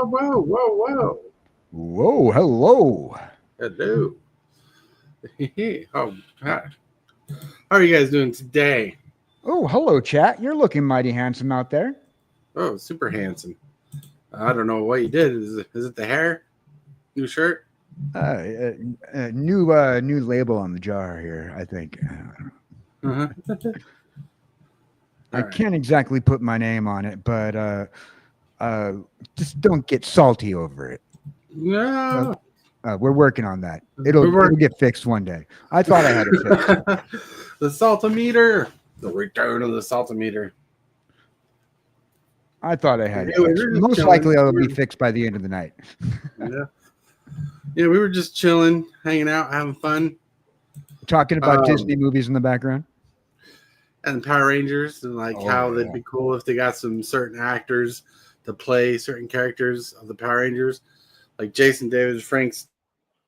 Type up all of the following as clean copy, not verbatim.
whoa, whoa, whoa, whoa. Whoa, hello. Hello. Oh, hi. How are you guys doing today? Oh, hello, chat. You're looking mighty handsome out there. Oh, super handsome. I don't know what you did. Is it the hair? New shirt? New label on the jar here, I think. Uh-huh. I All right. can't exactly put my name on it, but just don't get salty over it. No. We're working on that. We're It'll get fixed one day. I thought I had it fixed. The saltometer. The return of the saltometer. I thought I had it Yeah, we fixed. were just Most chilling. likely it'll be fixed by the end of the night. Yeah. Yeah, we were just chilling, hanging out, having fun. Talking about Disney movies in the background. And Power Rangers and how yeah. they'd be cool if they got some certain actors to play certain characters of the Power Rangers, like Jason David Frank's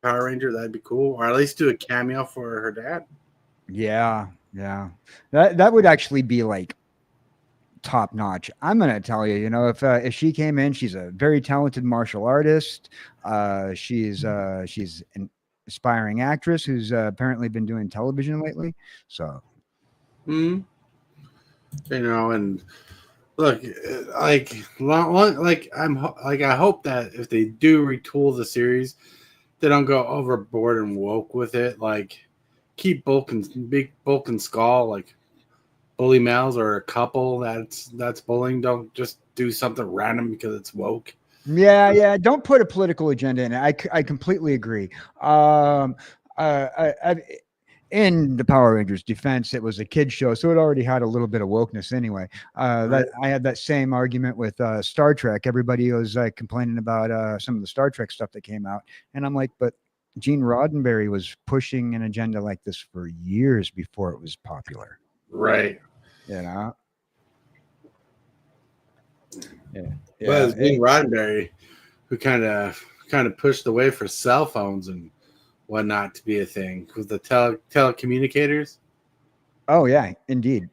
Power Ranger. That'd be cool, or at least do a cameo for her dad. Yeah. That would actually be like top notch. I'm gonna tell you, if she came in, she's a very talented martial artist. She's an aspiring actress who's apparently been doing television lately. So, And look, I hope that if they do retool the series, they don't go overboard and woke with it. Like, keep Bulk and Skull like bully males or a couple that's bullying. Don't just do something random because it's woke. Yeah. Don't put a political agenda in it. I completely agree. In the Power Rangers defense, it was a kid's show, so it already had a little bit of wokeness anyway. That I had that same argument with Star Trek. Everybody was complaining about some of the Star Trek stuff that came out, and I'm like, but Gene Roddenberry was pushing an agenda like this for years before it was popular. Right. Yeah. But it's Gene Roddenberry who kind of pushed the way for cell phones and whatnot to be a thing with the telecommunicators. Oh yeah, indeed.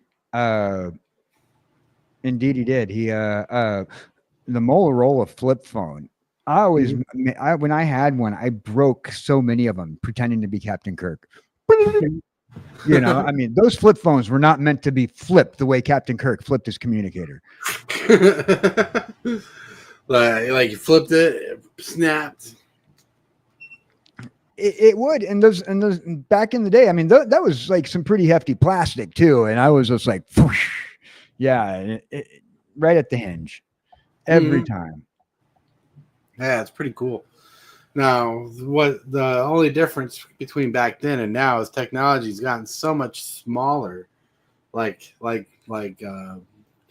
Indeed, he did. The Motorola flip phone. When I had one, I broke so many of them pretending to be Captain Kirk. I mean, those flip phones were not meant to be flipped the way Captain Kirk flipped his communicator. like you flipped it snapped. It would, and those back in the day, I mean, that was like some pretty hefty plastic too, and I was just like, whoosh, yeah, right at the hinge every time. Yeah, it's pretty cool. Now, what the only difference between back then and now is technology's gotten so much smaller, like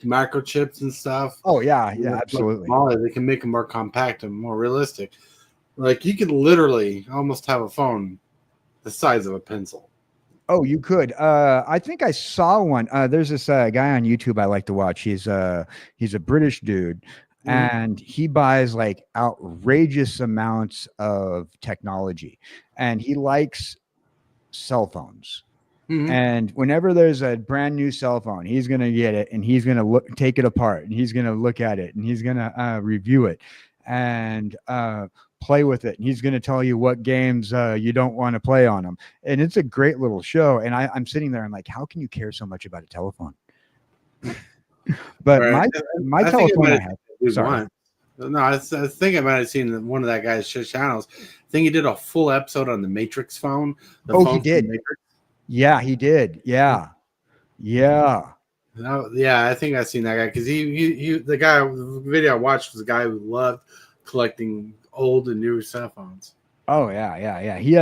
microchips and stuff. Oh yeah, absolutely. Smaller, they can make them more compact and more realistic. Like, you could literally almost have a phone the size of a pencil. Oh, you could. I think I saw one. There's this guy on YouTube I like to watch. He's a British dude, and he buys like outrageous amounts of technology, and he likes cell phones. And whenever there's a brand new cell phone, he's gonna get it and he's gonna take it apart, and he's gonna look at it, and he's gonna review it, and play with it, and he's going to tell you what games you don't want to play on them. And it's a great little show, and I'm sitting there and like, how can you care so much about a telephone? But my telephone I have, sorry. No, I think I might have seen one of that guy's channels. I think he did a full episode on the Matrix phone. He did. Yeah, he did. Yeah. No, yeah, I think I've seen that guy because the video I watched was a guy who loved collecting old and new cell phones. Oh yeah. He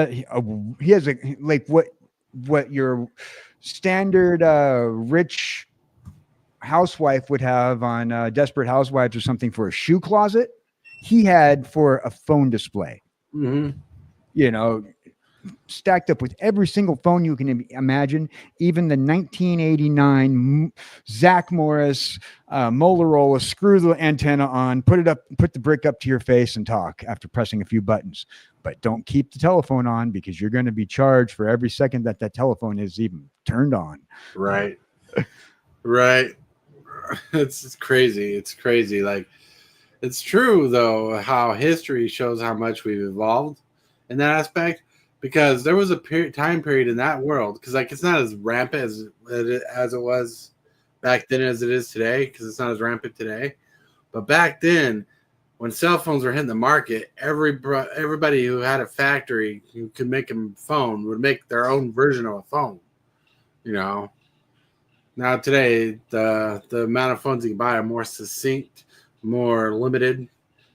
has a like what your standard rich housewife would have on Desperate Housewives or something for a shoe closet. He had for a phone display. Stacked up with every single phone you can imagine, even the 1989 Zach Morris Motorola. Screw the antenna on, put the brick up to your face and talk after pressing a few buttons. But don't keep the telephone on because you're going to be charged for every second that telephone is even turned on. Right. It's crazy. It's crazy. Like, It's true though how history shows how much we've evolved in that aspect because there was a time period in that world because like it's not as rampant as it was back then as it is today because it's not as rampant today. But back then, when cell phones were hitting the market, everybody who had a factory who could make a phone would make their own version of a phone. You know, now today the amount of phones you can buy are more succinct, more limited.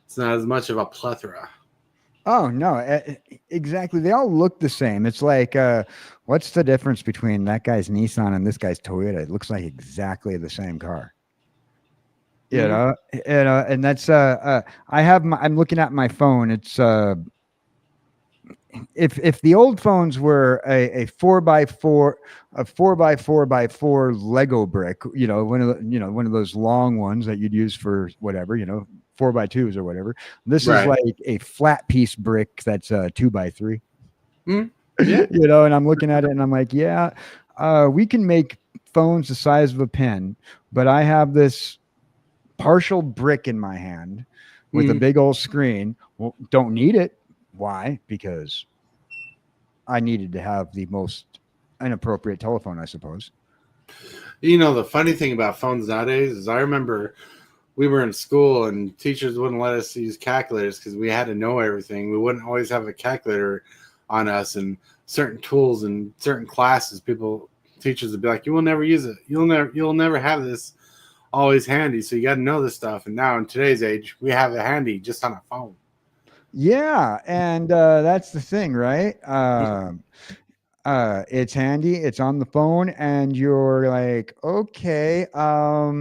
It's not as much of a plethora. Oh no, exactly. They all look the same. It's like, what's the difference between that guy's Nissan and this guy's Toyota? It looks like exactly the same car. Mm-hmm. And that's I'm looking at my phone. It's if the old phones were a 4x4 a 4x4 Lego brick, one of those long ones that you'd use for whatever, 4x2s or whatever. This is Right. like a flat piece brick that's 2x3. Mm-hmm. Yeah. And I'm looking at it and I'm like, yeah, we can make phones the size of a pin, but I have this partial brick in my hand with a Mm-hmm. big old screen. Well, don't need it. Why? Because I needed to have the most inappropriate telephone, I suppose. The funny thing about phones nowadays is I remember we were in school and teachers wouldn't let us use calculators because we had to know everything. We wouldn't always have a calculator on us and certain tools and certain classes. Teachers would be like, "You will never use it. You'll never have this always handy. So you got to know this stuff." And now in today's age, we have it handy just on a phone. Yeah, and that's the thing, right? It's handy, it's on the phone, and you're like, okay, uh,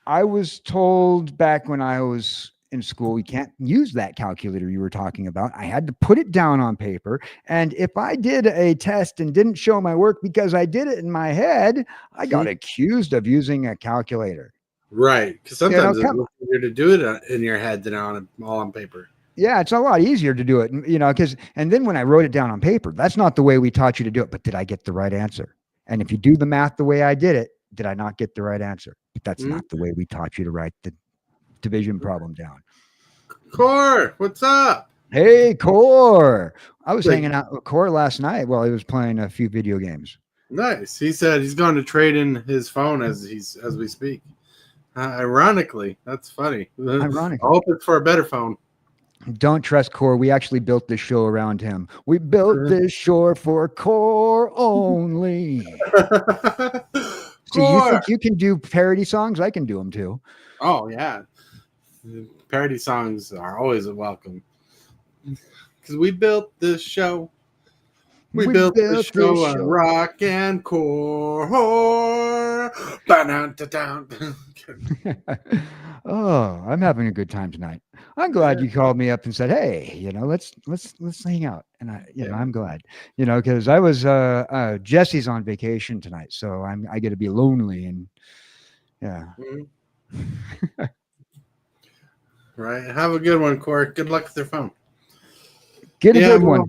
I was told back when I was in school, you can't use that calculator you were talking about. I had to put it down on paper. And if I did a test and didn't show my work because I did it in my head, I got accused of using a calculator. Right, because sometimes it's Come easier to do it in your head than all on paper. Yeah, it's a lot easier to do it, because, and then when I wrote it down on paper, that's not the way we taught you to do it. But did I get the right answer? And if you do the math the way I did it, did I not get the right answer? But that's Hmm? not the way we taught you to write the division problem down. Core, what's up? Hey, Core. I was Like, hanging out with Core last night while he was playing a few video games. nice. He said he's going to trade in his phone as we speak. Ironically, that's funny. I Ironically, hope it's for a better phone. don't trust Core. We actually built this show around him. We built this show for Core only. See, you Core. think you can do parody songs? I can do them too. Oh yeah, parody songs are always a welcome because we built this show. We We built the built this show on show. rock and core. Ba-dun-da-dun. Oh, I'm having a good time tonight. I'm glad you called me up and said, "Hey, let's hang out." And Yeah. I'm glad, because I was Jesse's on vacation tonight, so I get to be lonely and yeah. Mhm. Right. Have a good one, Corey. Good luck with your phone. Get a Yeah. good one.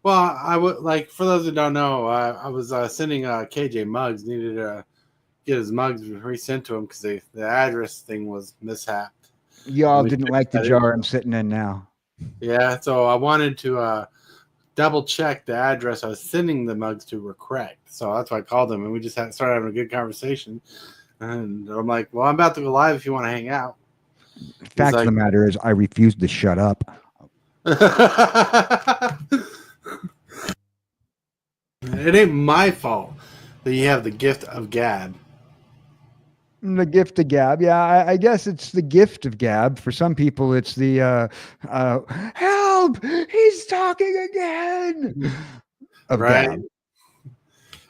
Well, I would like for those who don't know, I was sending KJ mugs. Needed to get his mugs resent to him because the address thing was mishapped. And Y'all we didn't fixed like the that jar I'm issue. sitting in now. Yeah. So I wanted to double check the address I was sending the mugs to were correct. So that's why I called him, and we just started having a good conversation. And I'm like, "Well, I'm about to go live if you want to hang out." He's Fact of like, the matter is, I refuse to shut up. "It ain't my fault that you have the gift of gab." The gift of gab. Yeah, I guess it's the gift of gab. For some people, it's the help, he's talking again of Right? gab.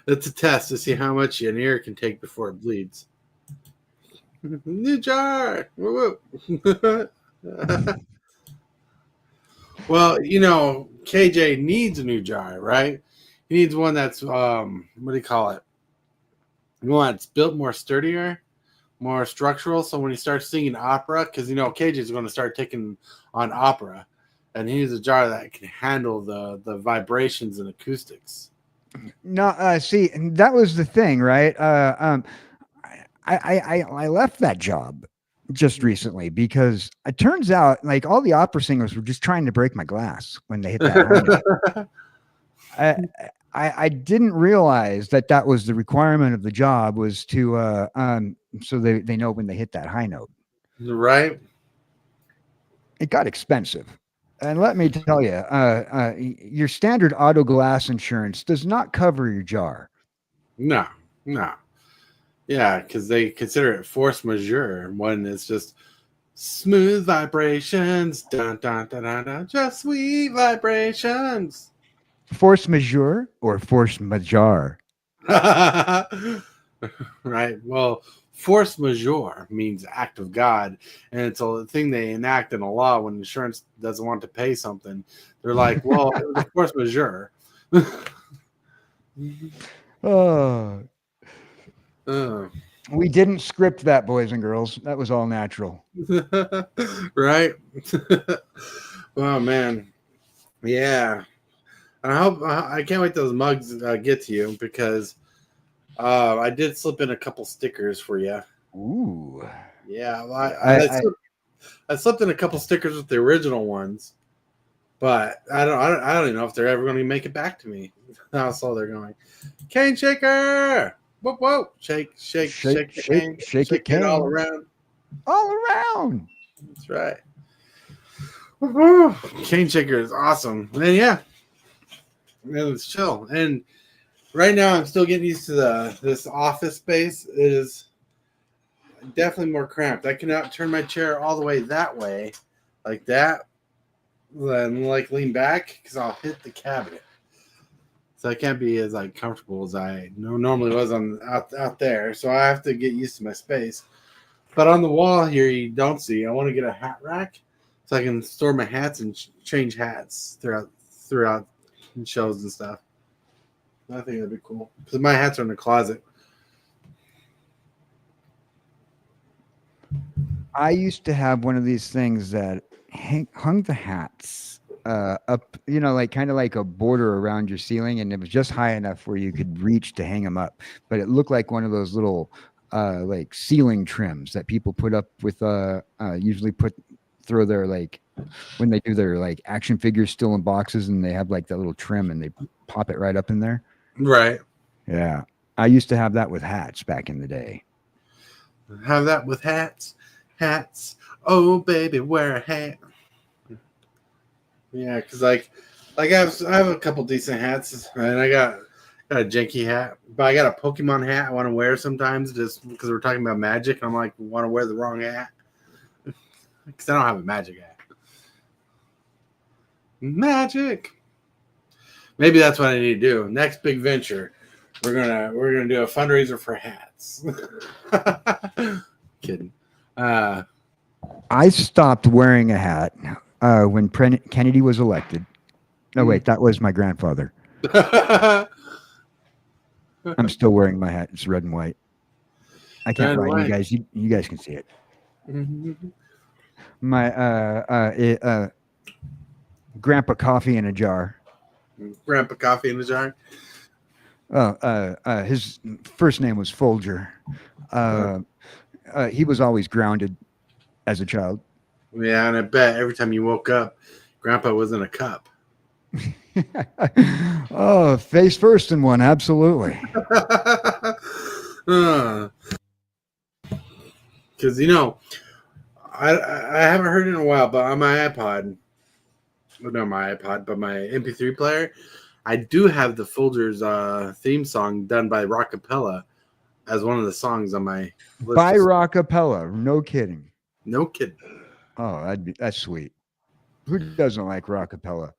It's a test to see how much an ear can take before it bleeds. New jar. Woo woo. Well, KJ needs a new jar, right? He needs one that's what do you call it? One that's built more sturdier, more structural. So when he starts singing opera, because KJ is going to start taking on opera, and he needs a jar that can handle the vibrations and acoustics. No, see, and that was the thing, right? I left that job. just recently because it turns out like all the opera singers were just trying to break my glass when they hit that high note. I, I didn't realize that that was the requirement of the job was to so they know when they hit that high note. Right? It got expensive. And let me tell you, your standard auto glass insurance does not cover your jar. No, no. Yeah, because they consider it force majeure when it's just smooth vibrations, dun dun dun dun, dun just sweet vibrations. Force majeure or force majeure? Right. Well, force majeure means act of God, and it's a thing they enact in a law when insurance doesn't want to pay something. They're like, "Well, it was a force majeure." Oh, Uh, we didn't script that, boys and girls. That was all natural. right? Oh man, yeah. I hope I can't wait those mugs get to you because I did slip in a couple stickers for you. Ooh. Yeah, well, I I slipped in a couple stickers with the original ones, but I don't even know if they're ever going to make it back to me. How slow they're going. Cane shaker, whoop whoop, shake the cane, shake it, shake it all cane. around. All around. That's right. Woo-hoo. Cane shaker is awesome, and yeah, it's chill. And right now, I'm still getting used to this office space. It is definitely more cramped. I cannot turn my chair all the way that way, like that, then like lean back because I'll hit the cabinet. So I can't be as like comfortable as I normally was on out there. So I have to get used to my space. But on the wall here, you don't see. I want to get a hat rack so I can store my hats and change hats throughout shows and stuff. I think that'd be cool because my hats are in the closet. I used to have one of these things that hung the hats up, you know, like kind of like a border around your ceiling, and it was just high enough where you could reach to hang them up. But it looked like one of those little like ceiling trims that people put up with usually put throw their like when they do their like action figures still in boxes and they have like that little trim and they pop it right up in there. Right. Yeah. I used to have that with hats back in the day. Have that with hats. Hats. Oh, baby, wear a hat. Yeah, because I have a couple decent hats, and got a janky hat, but I got a Pokemon hat I want to wear sometimes just because we're talking about magic. And I'm like, want to wear the wrong hat because I don't have a magic hat. Magic. Maybe that's what I need to do. Next big venture, we're gonna do a fundraiser for hats. Kidding. I stopped wearing a hat when Kennedy was elected. No, wait, that was my grandfather. I'm still wearing my hat. It's red and white. I can't lie. You guys, you guys can see it. My grandpa coffee in a jar. Grandpa coffee in the jar. His first name was Folger. He was always grounded as a child. Yeah, and I bet every time you woke up, Grandpa was in a cup. Oh, face first in one, absolutely. Because I haven't heard it in a while, but on my iPod, well, not my iPod, but my MP3 player, I do have the Folgers theme song done by Rockapella as one of the songs on my list. By Rockapella, no kidding. No kidding. Oh, that's sweet. Who doesn't like Rockapella?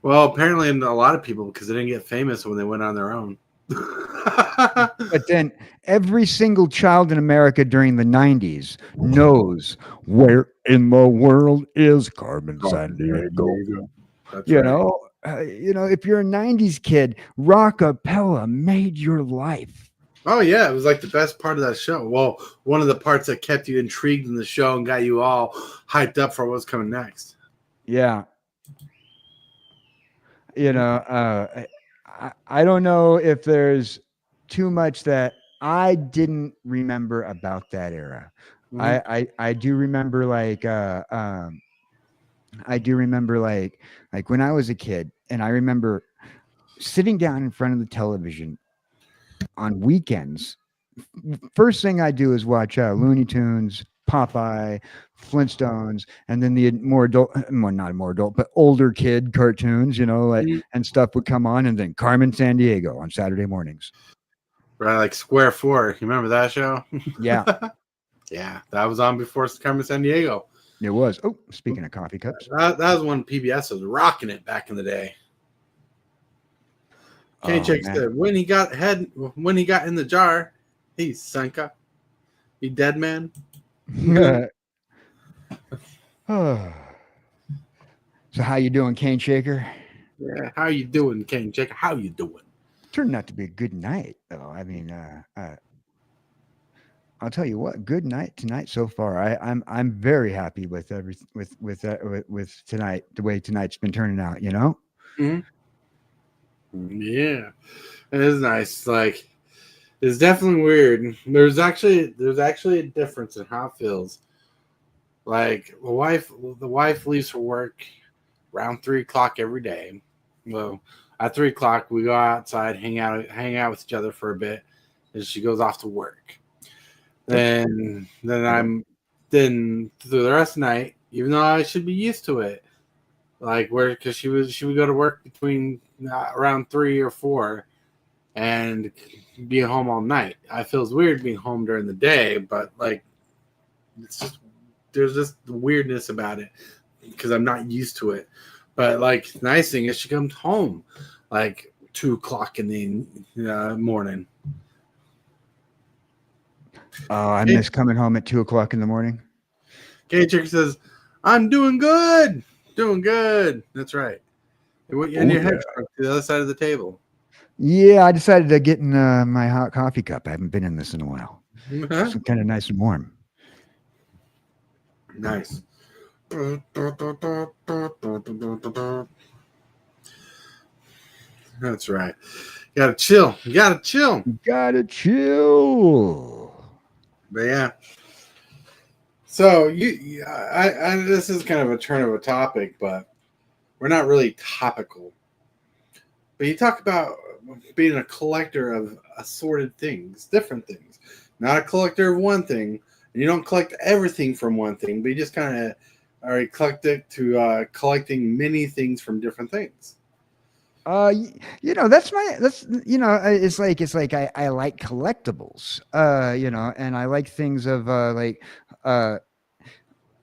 Well, apparently a lot of people because they didn't get famous when they went on their own. But then every single child in America during the 90s knows where in the world is Carmen Sandiego. That's You right. know, if you're a 90s kid, Rockapella made your life. Oh yeah, it was like the best part of that show. Well, one of the parts that kept you intrigued in the show and got you all hyped up for what's coming next. Yeah. I don't know if there's too much that I didn't remember about that era. Mhm. I do remember I do remember like when I was a kid, and I remember sitting down in front of the television on weekends. First thing I do is watch Looney Tunes, Popeye, Flintstones, and then the more adult, well, not more adult, but older kid cartoons, like Mhm. and stuff would come on, and then Carmen San Diego on Saturday mornings. Right, like Square Four. You remember that show? Yeah, Yeah, that was on before Carmen San Diego. it was. Oh, speaking of coffee cups. That was when PBS was rocking it back in the day. Kenny Oh Chick man. said when he got in the jar, he sanka. He dead man. So how you doing, Cane Shaker? Yeah, how you doing, Kenny Chick? How you doing? Turned out to be a good night, though. I mean, I'll tell you what, good night tonight so far. I'm very happy with every with tonight, the way tonight's been turning out. Mm-hmm. Yeah, it is nice. Like, it's definitely weird. There's actually a difference in how it feels. Like the wife leaves for work around 3 o'clock every day. Well, at 3 o'clock we go outside, hang out with each other for a bit, and she goes off to work. Then I'm then through the rest of the night, even though I should be used to it, like where because she would go to work between around 3 or 4 and be home all night. I feels weird being home during the day, but like it's just there's just the weirdness about it because I'm not used to it. But like the nice thing is she comes home like 2 o'clock in the morning. Oh, I Kate, miss coming home at 2 o'clock in the morning. Kate Chick says, "I'm doing good, doing good." That's right. And Oh your head yeah. shrunk to the other side of the table. Yeah, I decided to get in my hot coffee cup. I haven't been in this in a while. It's kind of nice and warm. Nice. That's right. You gotta chill. You gotta chill. Gotta chill. But yeah. So this is kind of a turn of a topic, but we're not really topical. But you talk about being a collector of assorted things, different things, not a collector of one thing. And you don't collect everything from one thing, but you just kind of are eclectic to collecting many things from different things. It's like I like collectibles. And I like things of uh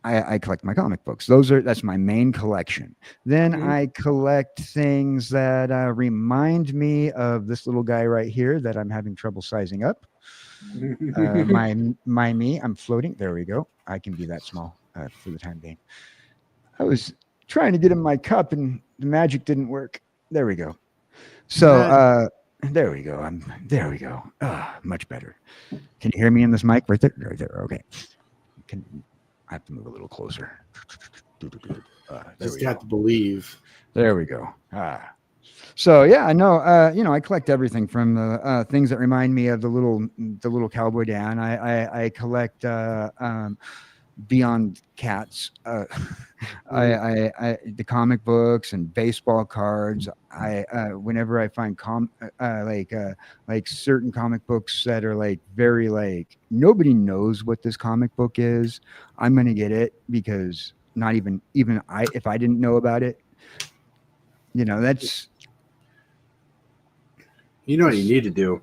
I collect my comic books. That's my main collection. Then Mhm. I collect things that remind me of this little guy right here that I'm having trouble sizing up. My me, I'm floating. There we go. I can be that small for the time being. I was trying to get in my cup and the magic didn't work. There we go. So Magic. there we go. There we go. Much better. Can you hear me in this mic right there? Right there. Okay. I have to move a little closer. There Just we got go. to believe. There we go. So yeah, I know. I collect everything from the things that remind me of the little cowboy Dan. I collect Beyond Cats. The comic books and baseball cards. I whenever I find like certain comic books that are like very like nobody knows what this comic book is, I'm gonna get it because not even I if I didn't know about it, that's You know what you need to do?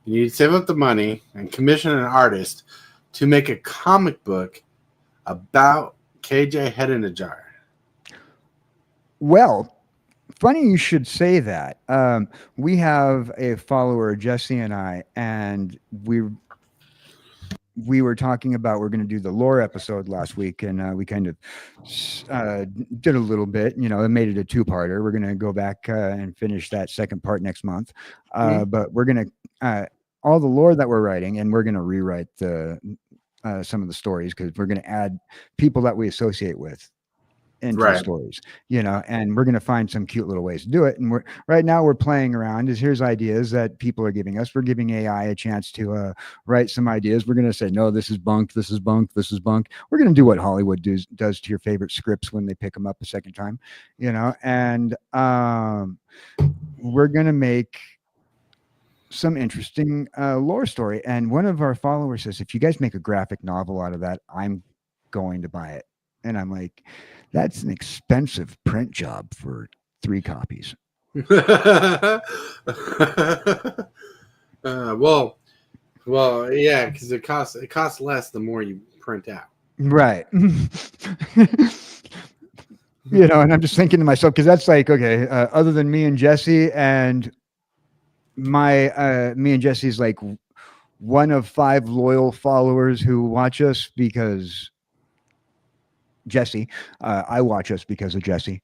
You need to save up the money and commission an artist to make a comic book about KJ Head in a Jar. well. Funny you should say that. We have a follower, Jesse and I, and we were talking about we're going to do the lore episode last week, and we kind of did a little bit. It made it a two-parter. We're going to go back and finish that second part next month. Mhm. But we're going to all the lore that we're writing, and we're going to rewrite some of the stories because we're going to add people that we associate with. into the Right. stories, and we're going to find some cute little ways to do it. And right now we're playing around. Here's ideas that people are giving us. We're giving AI a chance to write some ideas. We're going to say, no, this is bunk. This is bunk. This is bunk. We're going to do what Hollywood does to your favorite scripts when they pick them up a second time, and we're going to make some interesting lore story. And one of our followers says, if you guys make a graphic novel out of that, I'm going to buy it. And I'm like, that's an expensive print job for 3 copies. Well, yeah, because it costs less the more you print out. Right. And I'm just thinking to myself, because that's like, okay, other than me and Jesse, and me and Jesse's like one of 5 loyal followers who watch us because Jesse, I watch us because of Jesse.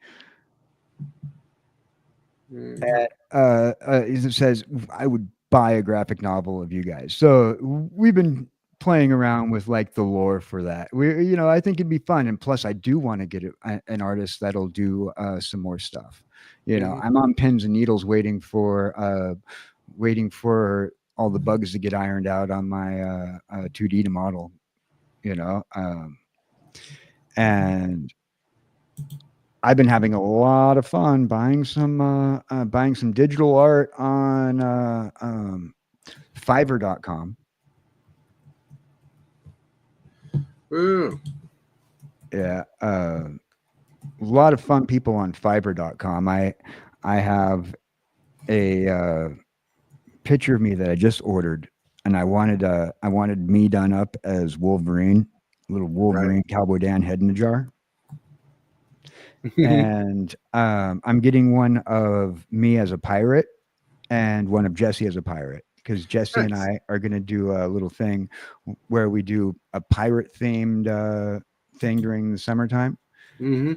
Mhm. It says I would buy a graphic novel of you guys. So we've been playing around with like the lore for that. I think it'd be fun, and plus, I do want to get an artist that'll do some more stuff. Mhm. I'm on pins and needles waiting for all the bugs to get ironed out on my 2D to model. And I've been having a lot of fun buying some digital art on Fiverr.com. Ooh, Yeah, a lot of fun people on Fiverr.com. I have a picture of me that I just ordered, and I wanted me done up as Wolverine, little right. Wolverine Cowboy Dan head in a jar. And I'm getting one of me as a pirate and one of Jesse as a pirate, because Jesse and Nice. I are going to do a little thing where we do a pirate themed thing during the summertime, Hmm.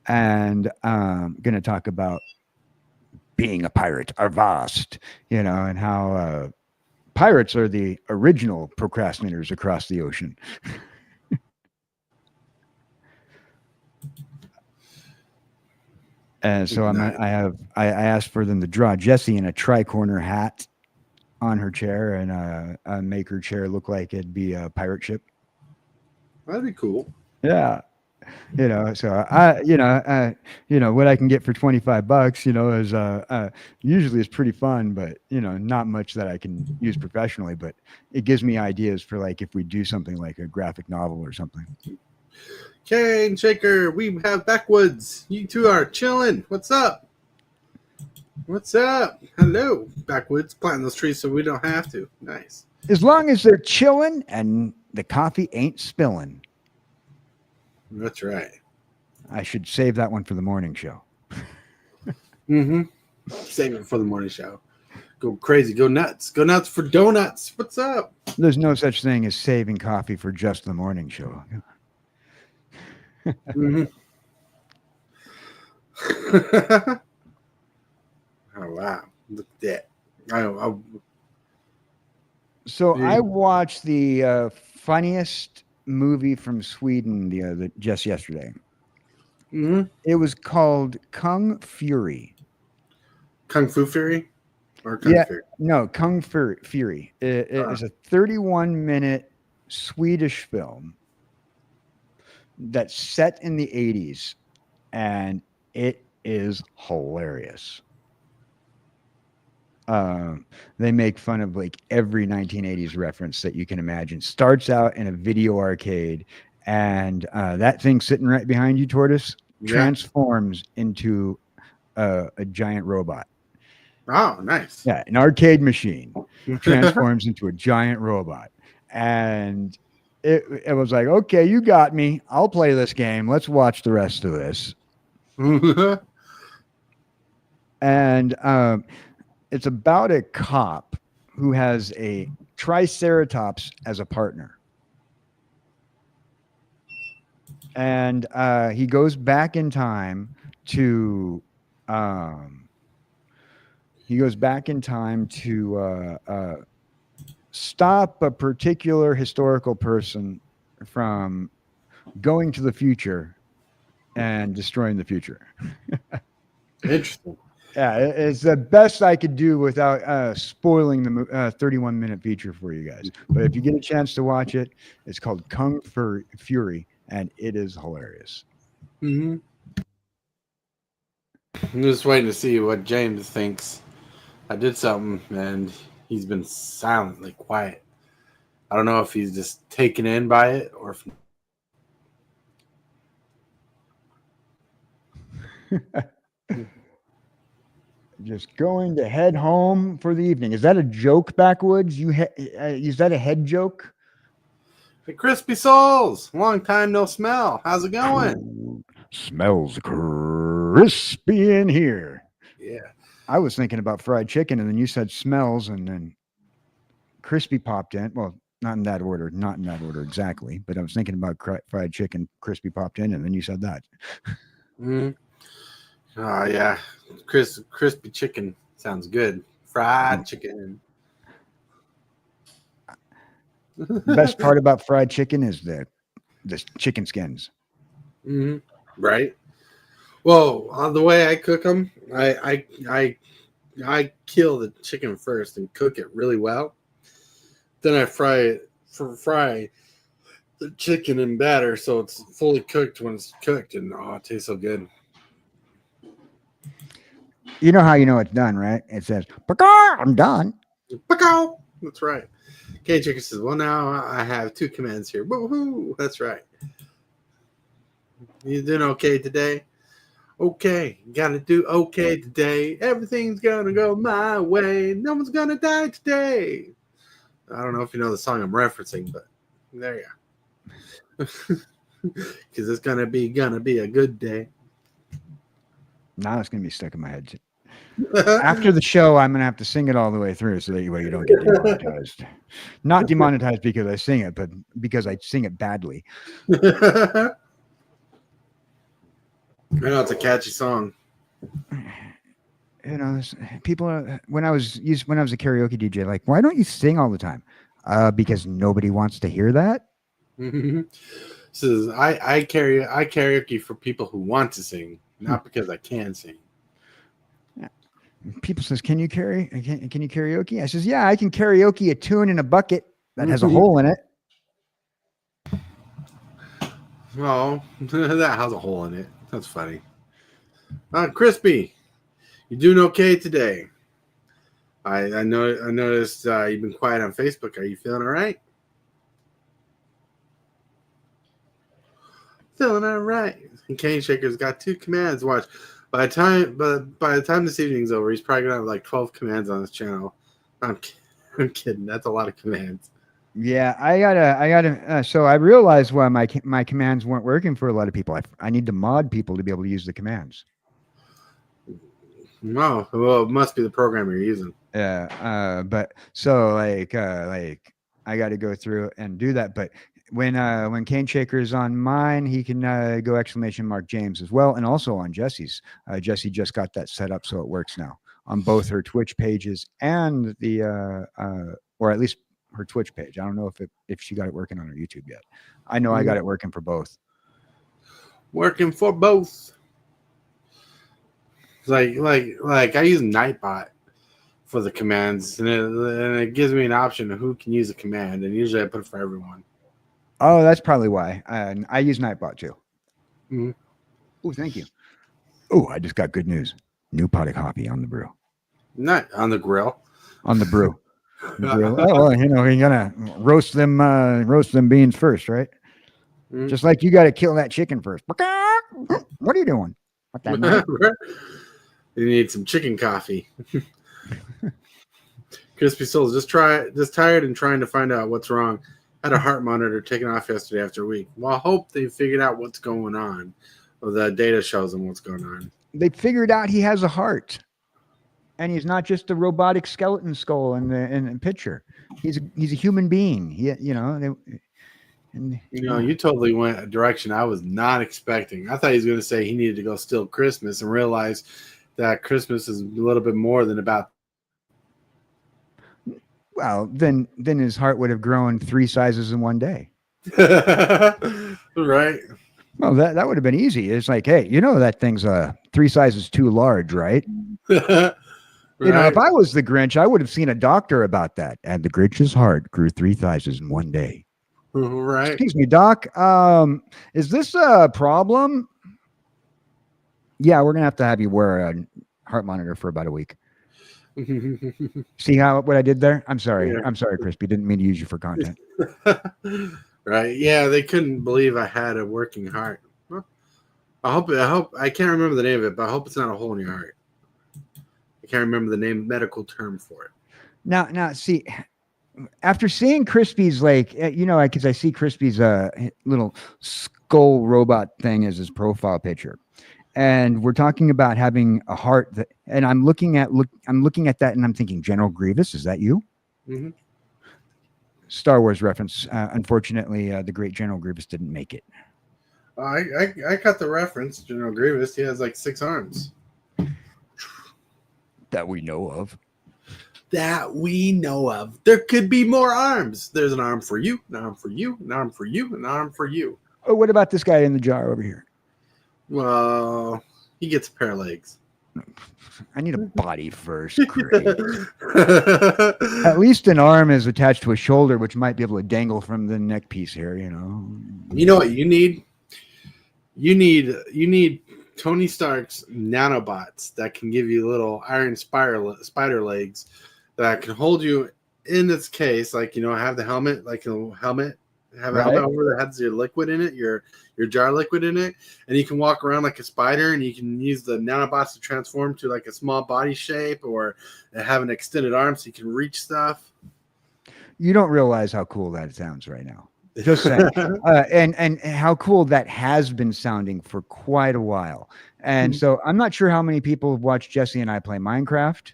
and going to talk about being a pirate, Arvast, and how pirates are the original procrastinators across the ocean. And so Nice. I asked for them to draw Jessie in a tri-corner hat on her chair, and make her chair look like it'd be a pirate ship. That'd be cool. Yeah. So what I can get for $25, is usually is pretty fun, but not much that I can use professionally, but it gives me ideas for like if we do something like a graphic novel or something. Kane Shaker, we have backwoods. You two are chilling. What's up? What's up? Hello, backwoods. Planting those trees so we don't have to. Nice. As long as they're chilling and the coffee ain't spilling. That's right. I should save that one for the morning show. Mm-hmm. Save it for the morning show. Go crazy. Go nuts. Go nuts for donuts. What's up? There's no such thing as saving coffee for just the morning show. Mm-hmm. Oh wow! Look at that. I So yeah. I watched the funniest movie from Sweden just yesterday. Mm-hmm. It was called Kung Fury. Kung Fu Fury or Kung Yeah, Fury. no, Kung Fury. It is a 31-minute Swedish film that's set in the 80s, and it is hilarious. They make fun of like every 1980s reference that you can imagine. Starts out in a video arcade, and that thing sitting right behind you, Tortoise, Yeah. transforms into a giant robot. Oh, nice. Yeah, an arcade machine transforms into a giant robot. And it was like, okay, you got me. I'll play this game. Let's watch the rest of this. And it's about a cop who has a triceratops as a partner. And he goes back in time to um, stop a particular historical person from going to the future and destroying the future. Interesting. Yeah, it's the best I could do without spoiling the 31-minute feature for you guys. But if you get a chance to watch it, it's called Kung Fu Fury, and it is hilarious. Hmm. I'm just waiting to see what James thinks. I did something and he's been silently quiet. I don't know if he's just taken in by it or if. Just going to head home for the evening. Is that a joke, Backwoods? Is that a head joke? Hey, Crispy Souls, long time no smell. How's it going? Smells crispy in here. Yeah. I was thinking about fried chicken, and then you said smells, and then crispy popped in. Well, not in that order, not in that order exactly, but I was thinking about fried chicken. Crispy popped in, and then you said that. Mm. Oh yeah, crispy chicken sounds good. Mm. Fried chicken. The best part about fried chicken is the chicken skins. Hmm. Right. Well, the way I cook them, I kill the chicken first and cook it really well. Then I fry the chicken in batter so it's fully cooked when it's cooked, and oh, it tastes so good. You know how you know it's done, right? It says, "Paka, I'm done." Pacow! That's right. K Chicken says, "Well, now I have two commands here." Woohoo! That's right. You doing okay today? Okay, gotta do okay today. Everything's gonna go my way. No one's gonna die today. I don't know if you know the song I'm referencing, but there you go. Because it's gonna be a good day. Now it's gonna be stuck in my head. After the show, I'm gonna have to sing it all the way through, so that way you don't get demonetized. Not demonetized because I sing it, but because I sing it badly. I know it's a catchy song. You know, people are, when I was a karaoke DJ, like, why don't you sing all the time? Because nobody wants to hear that. Says I karaoke for people who want to sing, not because I can sing. People says, can you can you karaoke? I says, yeah, I can karaoke a tune in a bucket that has a hole in it. Oh, that has a hole in it. That's funny. Crispy, you doing okay today? I know I noticed you've been quiet on Facebook. Are you feeling all right? Feeling all right. And Cane Shaker's got two commands. Watch. By the time this evening's over, he's probably gonna have like 12 commands on his channel. I'm, I'm kidding. That's a lot of commands. Yeah, I gotta. So I realized why my commands weren't working for a lot of people. I need to mod people to be able to use the commands. No, well, it must be the program you're using. Yeah, but so like I got to go through and do that. But when Cane Shaker is on mine, he can go !James as well, and also on Jesse's. Jesse just got that set up, so it works now on both her Twitch pages and the or at least her Twitch page. I don't know if she got it working on her YouTube yet. I know I got it working for both. Working for both. Like I use Nightbot for the commands, and it gives me an option of who can use a command, and usually I put it for everyone. Oh, that's probably why. I use Nightbot too. Mm-hmm. Oh, thank you. Oh, I just got good news. New pot of coffee on the brew. Not on the grill. On the brew. The grill. Oh, well, you know, you gotta roast them beans first, right? Mm-hmm. Just like you gotta kill that chicken first. What are you doing? What that? You need some chicken coffee. Crispy Souls, just tired and trying to find out what's wrong. Had a heart monitor taken off yesterday after a week. Well, I hope they figured out what's going on. Or the data shows them what's going on. They figured out he has a heart. And he's not just a robotic skeleton skull in the picture. He's a human being. You totally went a direction I was not expecting. I thought he was going to say he needed to go steal Christmas and realize that Christmas is a little bit more than about. Well, then his heart would have grown 3 sizes in one day. Right. Well, that would have been easy. It's like, hey, that thing's 3 sizes too large, right? If Right. I was the Grinch, I would have seen a doctor about that. And the Grinch's heart grew 3 sizes in one day. Right. Excuse me, Doc. Is this a problem? Yeah, we're gonna have to have you wear a heart monitor for about a week. See what I did there? I'm sorry. Yeah. I'm sorry, Crispy. Didn't mean to use you for content. Right. Yeah, they couldn't believe I had a working heart. Well, I hope I can't remember the name of it, but I hope it's not a hole in your heart. I can't remember the medical term for it. Now, see, after seeing Crispy's because I see Crispy's little skull robot thing as his profile picture, and we're talking about having a heart and I'm looking at that and I'm thinking, General Grievous, is that you? Mm-hmm. Star Wars reference. Unfortunately, the great General Grievous didn't make it. I got the reference. General Grievous. He has like 6 arms That we know of. that we know of. There could be more arms. There's an arm for you, an arm for you, an arm for you, an arm for you. Oh, what about this guy in the jar over here? Well, he gets a pair of legs. I need a body first. Great. At least an arm is attached to a shoulder, which might be able to dangle from the neck piece here. You know what you need? You need Tony Stark's nanobots that can give you little iron spider legs that can hold you in its case, like have the helmet, like a helmet, have a helmet over that has your liquid in it, your jar liquid in it, and you can walk around like a spider, and you can use the nanobots to transform to like a small body shape, or have an extended arm so you can reach stuff. You don't realize how cool that sounds right now. Just saying. And how cool that has been sounding for quite a while. And so I'm not sure how many people have watched Jesse and I play Minecraft,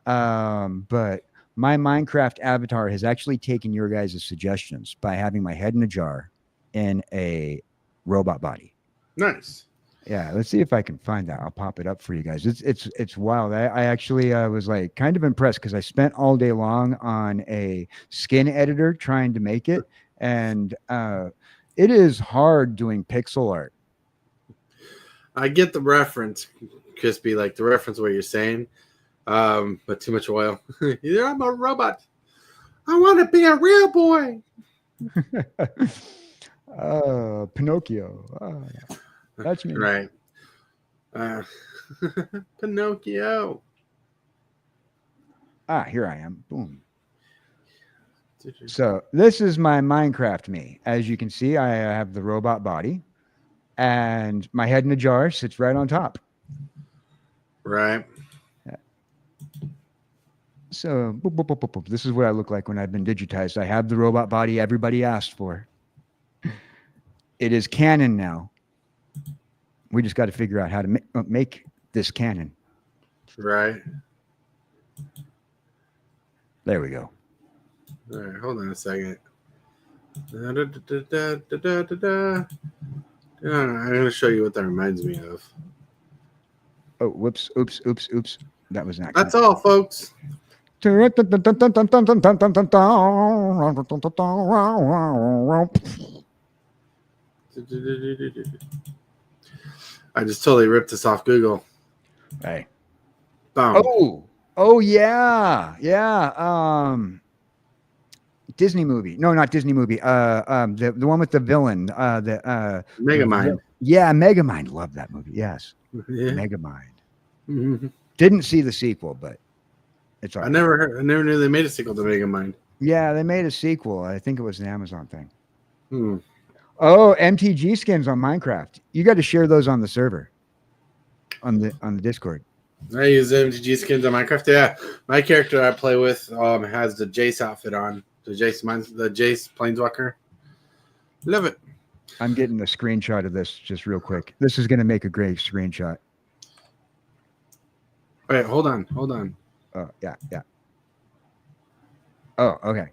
but my Minecraft avatar has actually taken your guys' suggestions by having my head in a jar in a robot body. Nice. Yeah, let's see if I can find that. I'll pop it up for you guys. It's wild. I actually was like kind of impressed because I spent all day long on a skin editor trying to make it, and it is hard doing pixel art. I get the reference, Crispy, like the reference what you're saying, but too much oil. I'm a robot. I want to be a real boy. Pinocchio. That's me. Right. Pinocchio. Here I am. Boom. So this is my Minecraft me. As you can see, I have the robot body, and my head in a jar sits right on top. Right. So boop, boop, boop, boop, boop. This is what I look like when I've been digitized. I have the robot body everybody asked for. It is canon now. We just got to figure out how to make this canon. Right. There we go. All right, hold on a second. I'm going to show you what that reminds me of. Oh, whoops. Oops. That was not. That's all, folks. I just totally ripped this off Google. Hey. Boom. Oh yeah. Disney movie. No, not Disney movie. The one with the villain. Megamind. Yeah, Megamind. Love that movie. Yes. Yeah. Megamind. Mm-hmm. Didn't see the sequel, but it's all right. I never knew they made a sequel to Megamind. Yeah, they made a sequel. I think it was an Amazon thing. Hmm. Oh, MTG skins on Minecraft. You got to share those on the server. On the Discord. I use MTG skins on Minecraft. Yeah, my character I play with has the Jace outfit on. The Jace Planeswalker. Love it. I'm getting a screenshot of this just real quick. This is going to make a great screenshot. Wait, hold on. Oh, yeah. Oh, okay.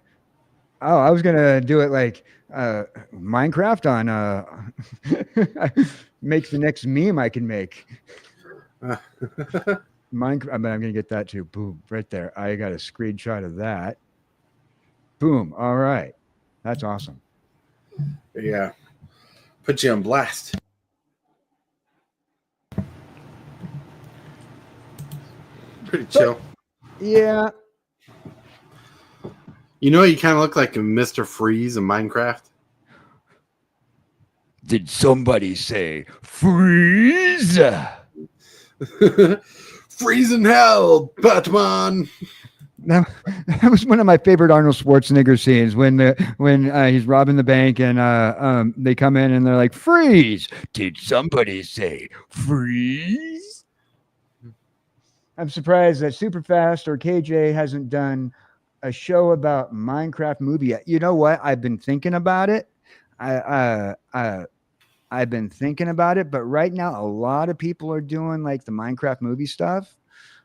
Oh, I was going to do it like Minecraft on make the next meme I can make. Minecraft, I'm going to get that too. Boom, right there. I got a screenshot of that. Boom. All right. That's awesome. Yeah. Put you on blast. Pretty chill. Yeah. You know, you kind of look like a Mr. Freeze in Minecraft. Did somebody say freeze? Freeze in hell, Batman. That was one of my favorite Arnold Schwarzenegger scenes when he's robbing the bank and they come in and they're like, freeze. Did somebody say freeze? I'm surprised that Superfast or KJ hasn't done a show about Minecraft movie yet. You know what? I've been thinking about it. I've been thinking about it, but right now a lot of people are doing like the Minecraft movie stuff.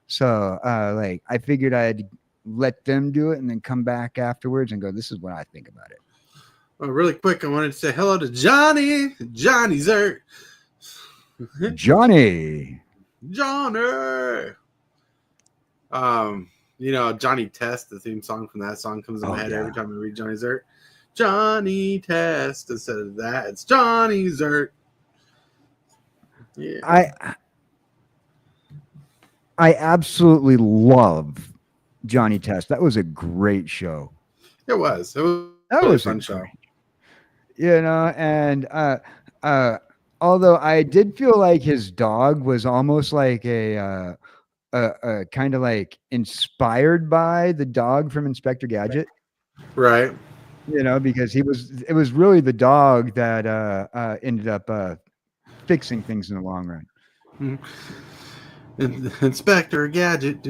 So like I figured I'd let them do it and then come back afterwards and go, this is what I think about it. Well, really quick, I wanted to say hello to Johnny Zert. Johnny. You know, Johnny Test, the theme song from that song comes in my head every time I read Johnny Zert. Johnny Test. Instead of that, it's Johnny Zert. Yeah. I absolutely love Johnny Test. That was a great show. It was. It was That really was a fun show. You know, and although I did feel like his dog was almost like a kind of like inspired by the dog from Inspector Gadget. Right. You know, because it was really the dog that ended up fixing things in the long run. Inspector Gadget.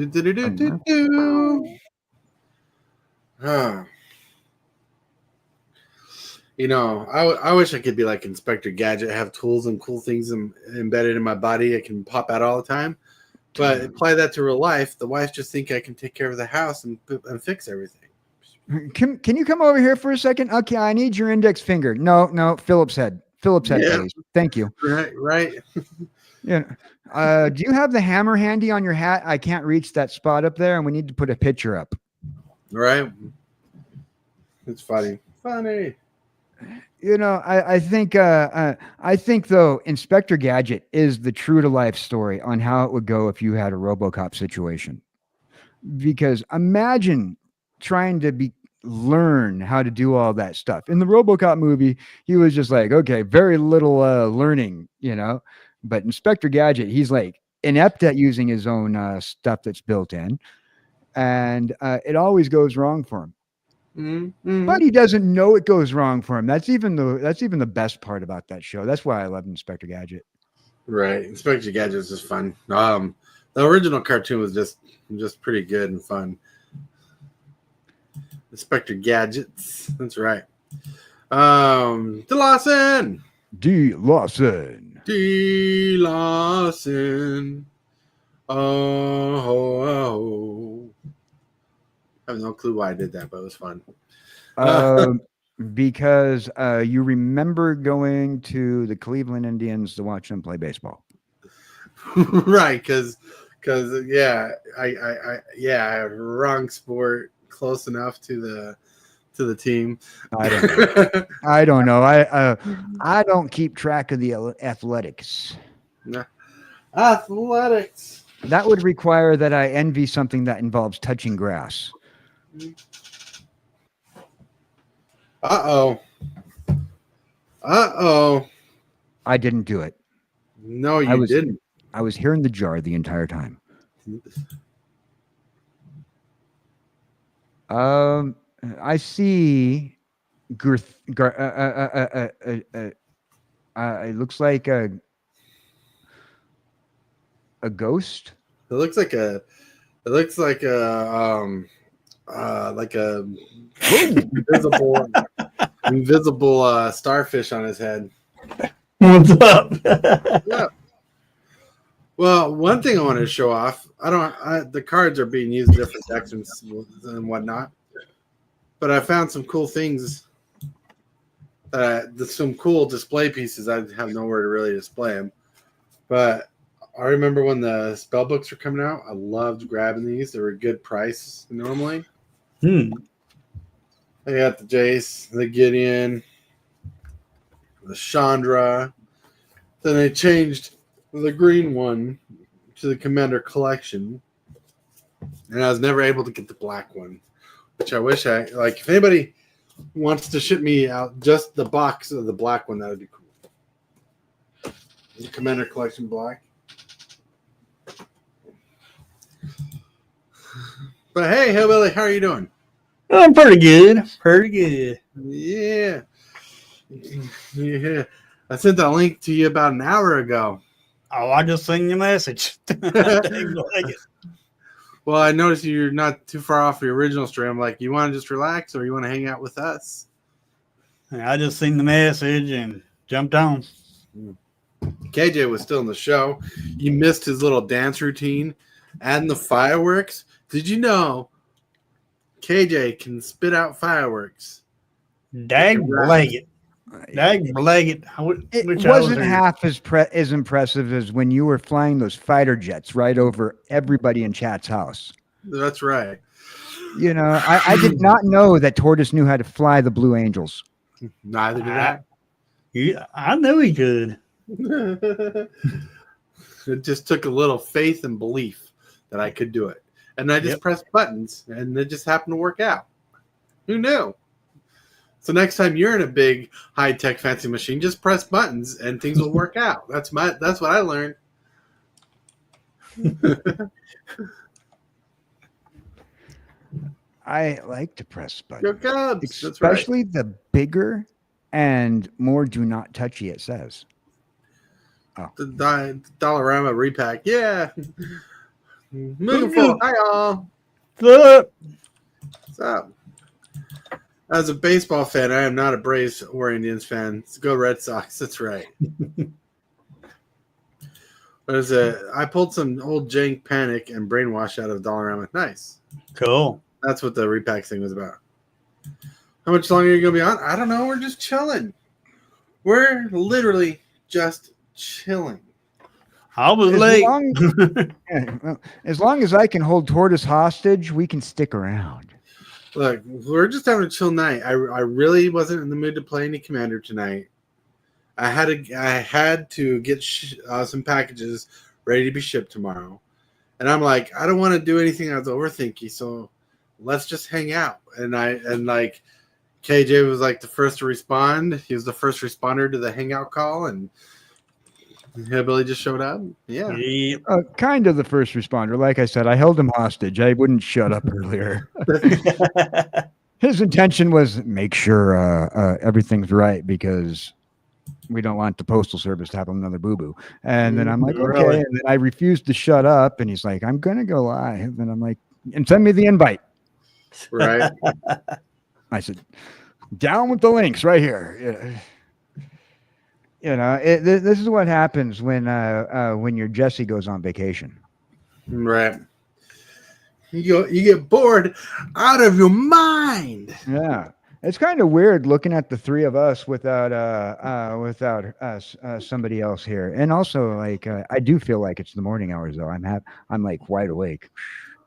You know, I wish I could be like Inspector Gadget, have tools and cool things embedded in my body. I can pop out all the time. But apply that to real life. The wife just think I can take care of the house and fix everything. Can you come over here for a second? Okay, I need your index finger. No, Phillips head, please. Thank you. Right. Yeah. Do you have the hammer handy on your hat? I can't reach that spot up there, and we need to put a picture up. Right. It's funny. You know, I think though Inspector Gadget is the true to life story on how it would go if you had a RoboCop situation. Because imagine trying to learn how to do all that stuff. In the RoboCop movie, he was just like, okay, very little learning, you know. But Inspector Gadget, he's like inept at using his own stuff that's built in, and it always goes wrong for him. Mm-hmm. But he doesn't know it goes wrong for him. That's even the best part about that show. That's why I love Inspector Gadget. Right, Inspector Gadget is just fun. The original cartoon was just pretty good and fun. Inspector Gadgets. That's right. DeLawson. Oh. I have no clue why I did that, but it was fun. Because you remember going to the Cleveland Indians to watch them play baseball. Right, because I wrong sport close enough to the team. I don't know. I don't keep track of the athletics. Nah. Athletics. That would require that I envy something that involves touching grass. Uh-oh. I didn't do it. No, you didn't. I was hearing the jar the entire time. I see it looks like a ghost. It looks like a invisible starfish on his head. What's up? Yeah. Well, one thing I want to show off. The cards are being used in different decks and whatnot, but I found some cool things. Some cool display pieces. I have nowhere to really display them, but I remember when the spell books were coming out. I loved grabbing these. They were a good price normally. I got the Jace, the Gideon, the Chandra. Then they changed the green one to the Commander Collection. and I was never able to get the black one, which I wish I like. If anybody wants to ship me out just the box of the black one, that would be cool. The Commander Collection Black. But hey, Hillbilly, how are you doing? I'm pretty good. Pretty good. Yeah. Yeah. I sent that link to you about an hour ago. Oh, I just seen your message. Well, I noticed you're not too far off the original stream. Like, you want to just relax or you want to hang out with us? I just seen the message and jumped on. KJ was still in the show. You missed his little dance routine and the fireworks. Did you know KJ can spit out fireworks? Dag-blagged. Dag-blagged. It wasn't half as impressive as when you were flying those fighter jets right over everybody in chat's house. That's right. You know, I did not know that Tortoise knew how to fly the Blue Angels. Neither did I. Yeah, I knew he could. It just took a little faith and belief that I could do it. And I just pressed buttons, and it just happened to work out. Who knew? So next time you're in a big, high-tech, fancy machine, just press buttons, and things will work out. That's what I learned. I like to press buttons. Go Cubs. That's Especially right. the bigger and more do not touchy it says. Oh. The Dollarama repack. Yeah. Moving forward. Hi, y'all. What's up? As a baseball fan, I am not a Braves or Indians fan. Let's go Red Sox. That's right. I pulled some old jank panic and brainwash out of Dollarama. Nice. Cool. That's what the repack thing was about. How much longer are you going to be on? I don't know. We're just chilling. We're literally just chilling. I was late. As long as I can hold Tortoise hostage, we can stick around. Look, we're just having a chill night. I really wasn't in the mood to play any Commander tonight. I had to get some packages ready to be shipped tomorrow, and I'm like, I don't want to do anything that's overthinky, so let's just hang out. And KJ was like the first to respond. He was the first responder to the hangout call, and Hillbilly just showed up. Yeah. Kind of the first responder. Like I said, I held him hostage. I wouldn't shut up earlier. His intention was make sure everything's right because we don't want the postal service to have another boo-boo. And then I'm like, okay. Really? And then I refused to shut up. And he's like, I'm going to go live. And I'm like, and send me the invite. Right. I said, down with the links right here. You know, this is what happens when your Jesse goes on vacation. Right. You get bored out of your mind. Yeah, it's kind of weird looking at the three of us without somebody else here. And also, like, I do feel like it's the morning hours though. I'm like wide awake.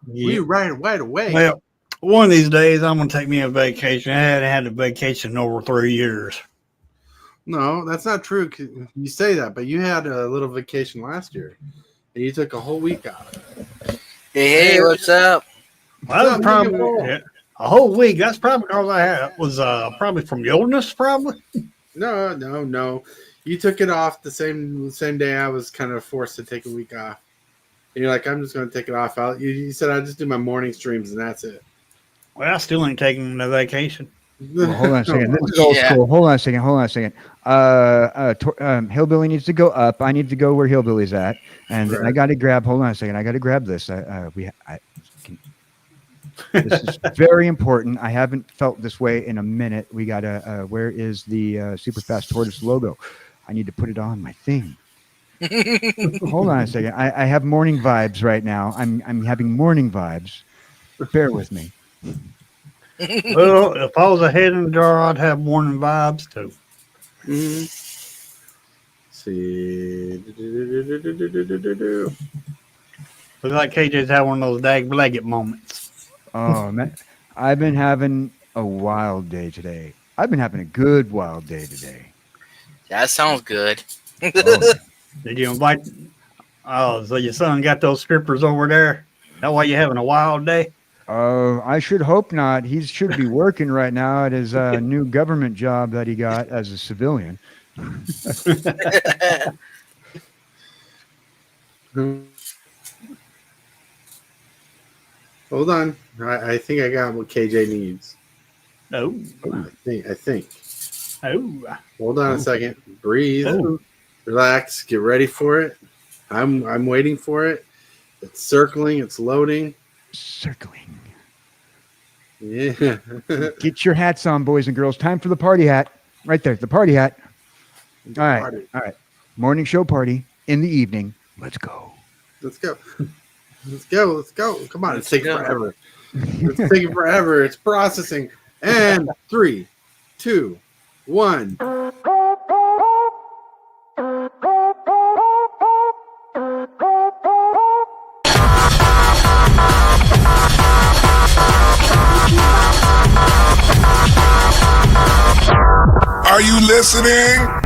We wide awake. Well, one of these days I'm gonna take me a vacation. I haven't had a vacation in over 3 years. No, that's not true. You say that, but you had a little vacation last year, and you took a whole week out. Hey, what's up? Well, that's probably a whole week. That's probably because I was probably from illness, probably. No. You took it off the same day I was kind of forced to take a week off. And you're like, I'm just going to take it off. You said I just do my morning streams, and that's it. Well, I still ain't taking a vacation. Well, hold on a second. This is old school. Hold on a second. Hillbilly needs to go up. I need to go where Hillbilly's at, and then I got to grab. Hold on a second. I got to grab this. This is very important. I haven't felt this way in a minute. We got to. Where is the Super Fast Tortoise logo? I need to put it on my thing. Hold on a second. I have morning vibes right now. I'm having morning vibes. Bear with me. Well, if I was a head in the jar, I'd have morning vibes too. Mm-hmm. See. Looks like KJ's had one of those dag-blagged moments. Oh, man. I've been having a wild day today. I've been having a good wild day today. That sounds good. Oh. Did you invite? Oh, so your son got those strippers over there? that why you're having a wild day? I should hope not. He should be working right now at his new government job that he got as a civilian. Hold on. I think I got what KJ needs. Oh, I think. oh, Hold on a second. Breathe. oh. Relax. Get ready for it. I'm waiting for it. It's circling. It's loading. Circling. Yeah. Get your hats on, boys and girls. Time for the party hat. Right there, the party hat. All right. Morning show party in the evening. Let's go. Let's go. Come on. It's taking forever. It's taking forever. It's processing. And 3, 2, 1. Are you listening?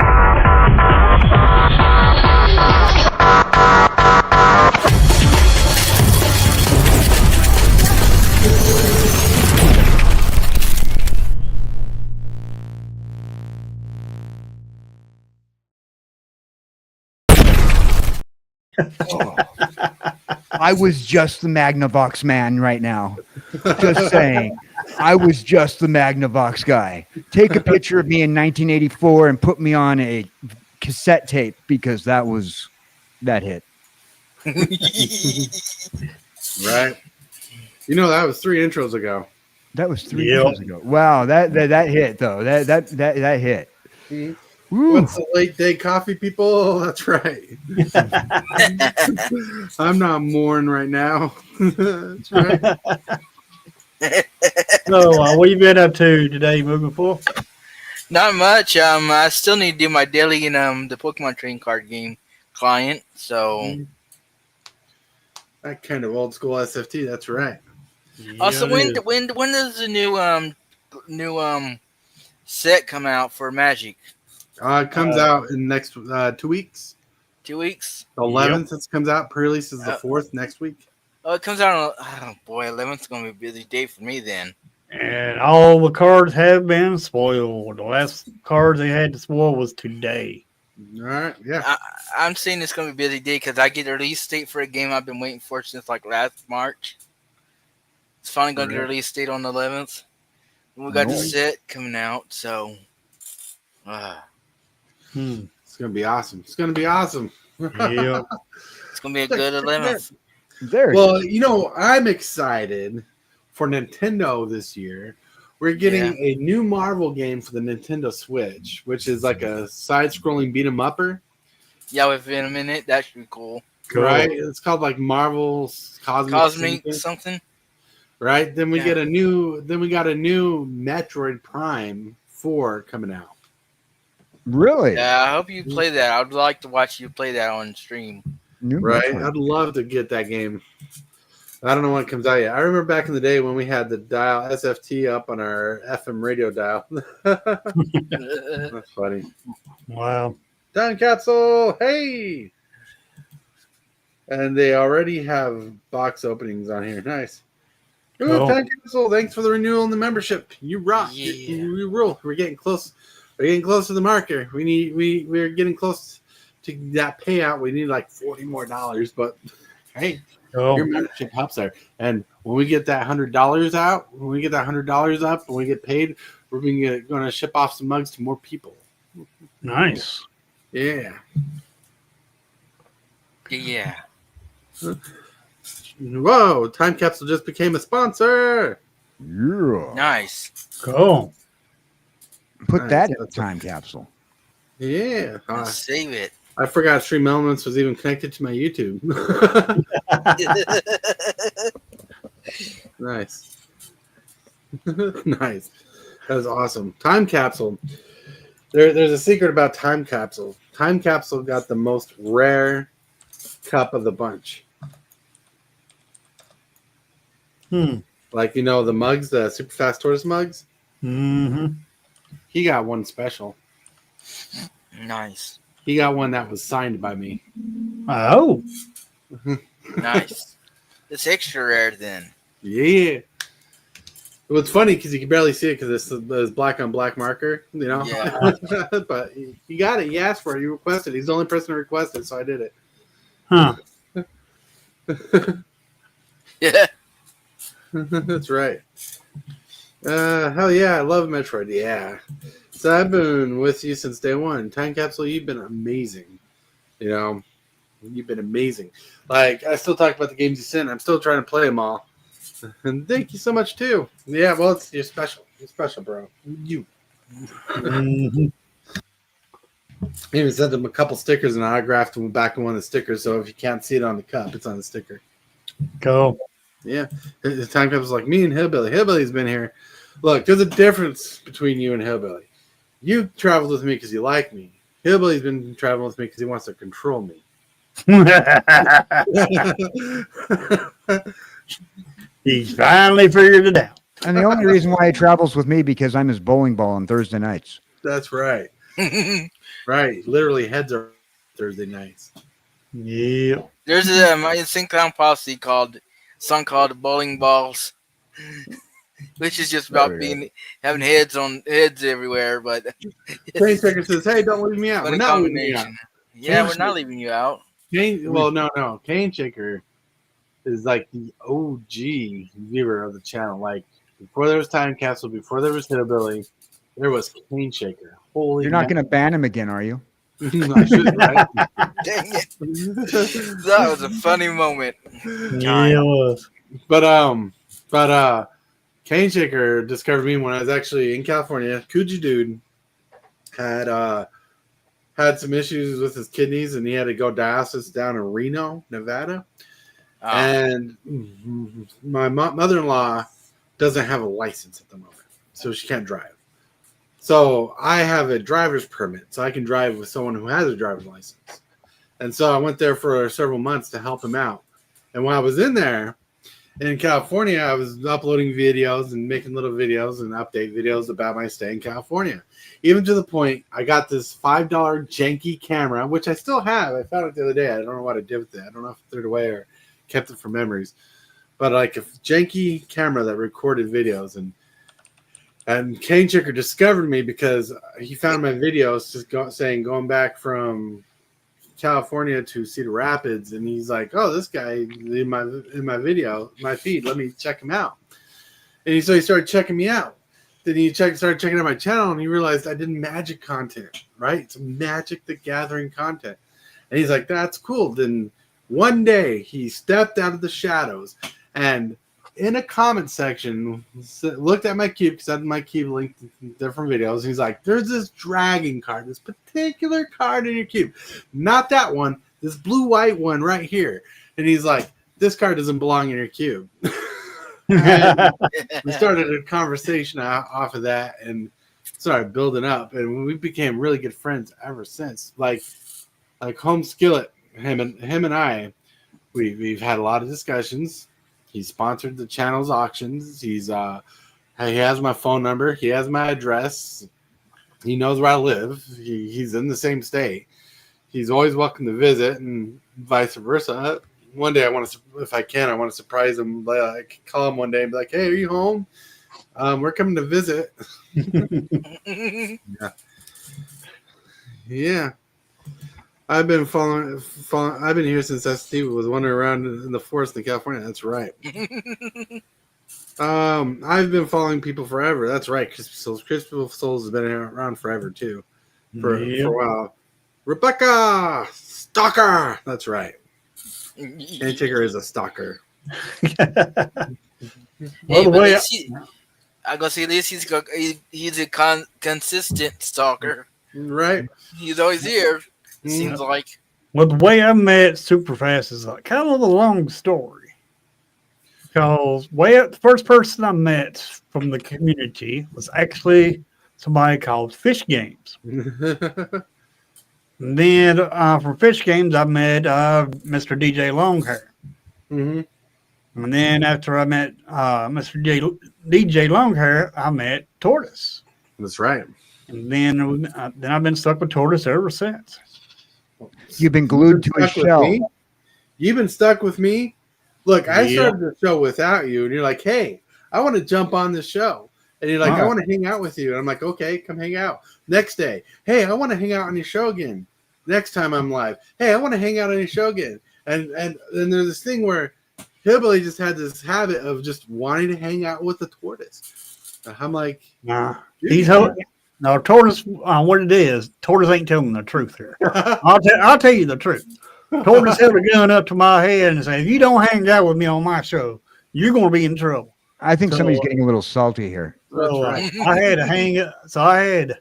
I was just the Magnavox man right now. Just saying. I was just the Magnavox guy. Take a picture of me in 1984 and put me on a cassette tape because that hit. Right. You know, that was 3 intros ago. That was 3 years ago. Wow, that hit though. That hit. Mhm. Woo. What's the late day coffee, people? That's right. I'm not mourning right now. That's right. So, what you been up to today, moving forward? Not much. I still need to do my daily in the Pokemon trading card game client. So That kind of old school SFT. That's right. also, Yeah, it is. when does the new set come out for Magic? It comes out in the next 2 weeks. 2 weeks. The 11th it comes out. Pre-release is the 4th next week. Oh, it comes out on. Oh boy, 11th is gonna be a busy day for me then. And all the cards have been spoiled. The last cards they had to spoil was today. All right. Yeah. I'm saying it's gonna be a busy day because I get a release date for a game I've been waiting for since like last March. It's finally gonna get a release date on the 11th. And we got the set coming out, so. It's gonna be awesome. It's gonna be awesome. Yeah. It's gonna be a good 11th. There. Well, you know, I'm excited for Nintendo this year. We're getting a new Marvel game for the Nintendo Switch, which is like a side-scrolling beat 'em upper. Yeah, with Venom in it, that should be cool. Right? It's called like Marvel's Cosmic something. Right? Then we got a new Metroid Prime 4 coming out. Really? Yeah, I hope you play that. I'd like to watch you play that on stream. Right? I'd love to get that game. I don't know when it comes out yet. I remember back in the day when we had the dial SFT up on our FM radio dial. That's funny. Wow. Time capsule, hey! And they already have box openings on here. Nice. Ooh, Time capsule, thanks for the renewal and the membership. You rock. Yeah. You rule. We're getting close. We're getting close to the marker. We're getting close to that payout. We need like $40 more, but hey, your membership helps there. And when we get that $100 out, when we get that $100 up, when we get paid, we're going to ship off some mugs to more people. Nice. Yeah. Yeah. Whoa! Time capsule just became a sponsor. Yeah. Nice. Cool. Put that in the time capsule. Yeah. Save it. I forgot Stream Elements was even connected to my YouTube. Nice. Nice. That was awesome. Time capsule. There's a secret about time capsule. Time capsule got the most rare cup of the bunch. Like, you know, the mugs, the super fast tortoise mugs. Mm-hmm. He got one special. Nice. He got one that was signed by me. Oh. Nice. It's extra rare then. Yeah. Well, it's funny because you can barely see it because it's black on black marker, you know. Yeah. But he got it. He asked for it. He requested it. He's the only person to request it, so I did it. Huh. Yeah. That's right. Hell yeah, I love Metroid. Yeah. So I've been with you since day one. Time Capsule, you've been amazing. You know, you've been amazing. Like, I still talk about the games you sent. I'm still trying to play them all. And thank you so much, too. Yeah, well, you're special. You're special, bro. You. Mm-hmm. I even sent them a couple stickers and I autographed them back in one of the stickers. So if you can't see it on the cup, it's on the sticker. Cool. Yeah. The time capsule's like me and Hillbilly. Hillbilly's been here. Look, there's a difference between you and Hillbilly. You traveled with me because you like me. Hillbilly's been traveling with me because he wants to control me. He's finally figured it out. And the only reason why he travels with me because I'm his bowling ball on Thursday nights. That's right. Right. Literally heads are Thursday nights. Yeah. There's a Insane Clown Posse song called Bowling Balls, which is just about having heads everywhere. But Train Checker says, "Hey, don't leave me out. We're not leaving you out." Yeah, we're not leaving you out. No. Cane Shaker is like the OG viewer of the channel. Like before there was Time Capsule, before there was Hillbilly, there was Cane Shaker. Holy! You're not going to ban him again, are you? I should, right? Dang it! That was a funny moment. Yeah, it was. But Cane Shaker discovered me when I was actually in California. Coogee Dude had some issues with his kidneys, and he had to go dialysis down in Reno, Nevada. Oh. And my mother-in-law doesn't have a license at the moment, so she can't drive. So I have a driver's permit, so I can drive with someone who has a driver's license. And so I went there for several months to help him out. And while I was in there, in California, I was uploading videos and making little videos and update videos about my stay in California. Even to the point, I got this $5 janky camera, which I still have. I found it the other day. I don't know what I did with it. I don't know if I threw it away or kept it for memories. But like a janky camera that recorded videos. And Cane Shaker discovered me because he found my videos saying going back from California to Cedar Rapids, and he's like, "Oh, this guy in my video, my feed. Let me check him out." And so he started checking me out. Then he started checking out my channel, and he realized I did magic content. Right? It's Magic the Gathering content, and he's like, "That's cool." Then one day he stepped out of the shadows and in a comment section, looked at my cube because I had my cube linked to different videos. He's like, "There's this dragon card, this particular card in your cube, not that one, this blue-white one right here." And he's like, "This card doesn't belong in your cube." And we started a conversation off of that and started building up, and we became really good friends ever since. Like Home Skillet, him and I, we've had a lot of discussions. He sponsored the channel's auctions. He has my phone number. He has my address. He knows where I live. He's in the same state. He's always welcome to visit, and vice versa. One day, if I can, I want to surprise him. Like, call him one day and be like, "Hey, are you home? We're coming to visit." Yeah. I've been following. I've been here since Steve was wandering around in the forest in California. That's right. I've been following people forever. That's right. Crispy Souls has been around forever too, for a while. Rebecca Stalker. That's right. Cane Shaker is a stalker. Hey, the way I gotta say, at least he's a consistent stalker. Right. He's always here. Seems like. Well, the way I met Superfast is like kind of a long story. Because the first person I met from the community was actually somebody called Fish Games. And then from Fish Games, I met Mr. DJ Longhair. Mm-hmm. And then after I met Mr. DJ Longhair, I met Tortoise. That's right. And then I've been stuck with Tortoise ever since. You've been glued to his shell. You've been stuck with me Look, I Yep. started the show without you, and you're like, "Hey, I want to jump on this show," and you're like, "I Alright. want to hang out with you," and I'm like, "Okay, come hang out." Next day, "Hey, I want to hang out on your show again." Next time I'm live, "Hey, I want to hang out on your show again," and then there's this thing where Hillbilly just had this habit of just wanting to hang out with the tortoise. I'm like, Nah, dude, he's no Tortoise. What it is, Tortoise ain't telling the truth here. I'll tell you the truth. Tortoise held a gun up to my head and said, "If you don't hang out with me on my show, you're going to be in trouble." I think So, somebody's getting a little salty here. So That's right. I had to hang it. So I had to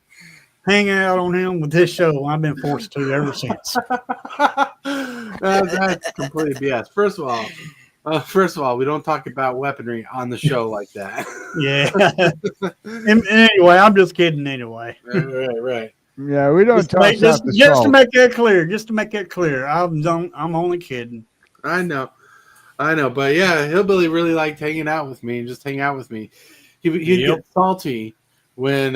hang out on him with this show. I've been forced to ever since. That's complete BS. First of all, we don't talk about weaponry on the show like that. Yeah. and anyway, I'm just kidding. Anyway, right. Yeah, we don't just, toss out the just salt. to make that clear. Just to make that clear. I'm only kidding. I know, but yeah, Hillbilly really liked hanging out with me and just hang out with me. He'd get salty when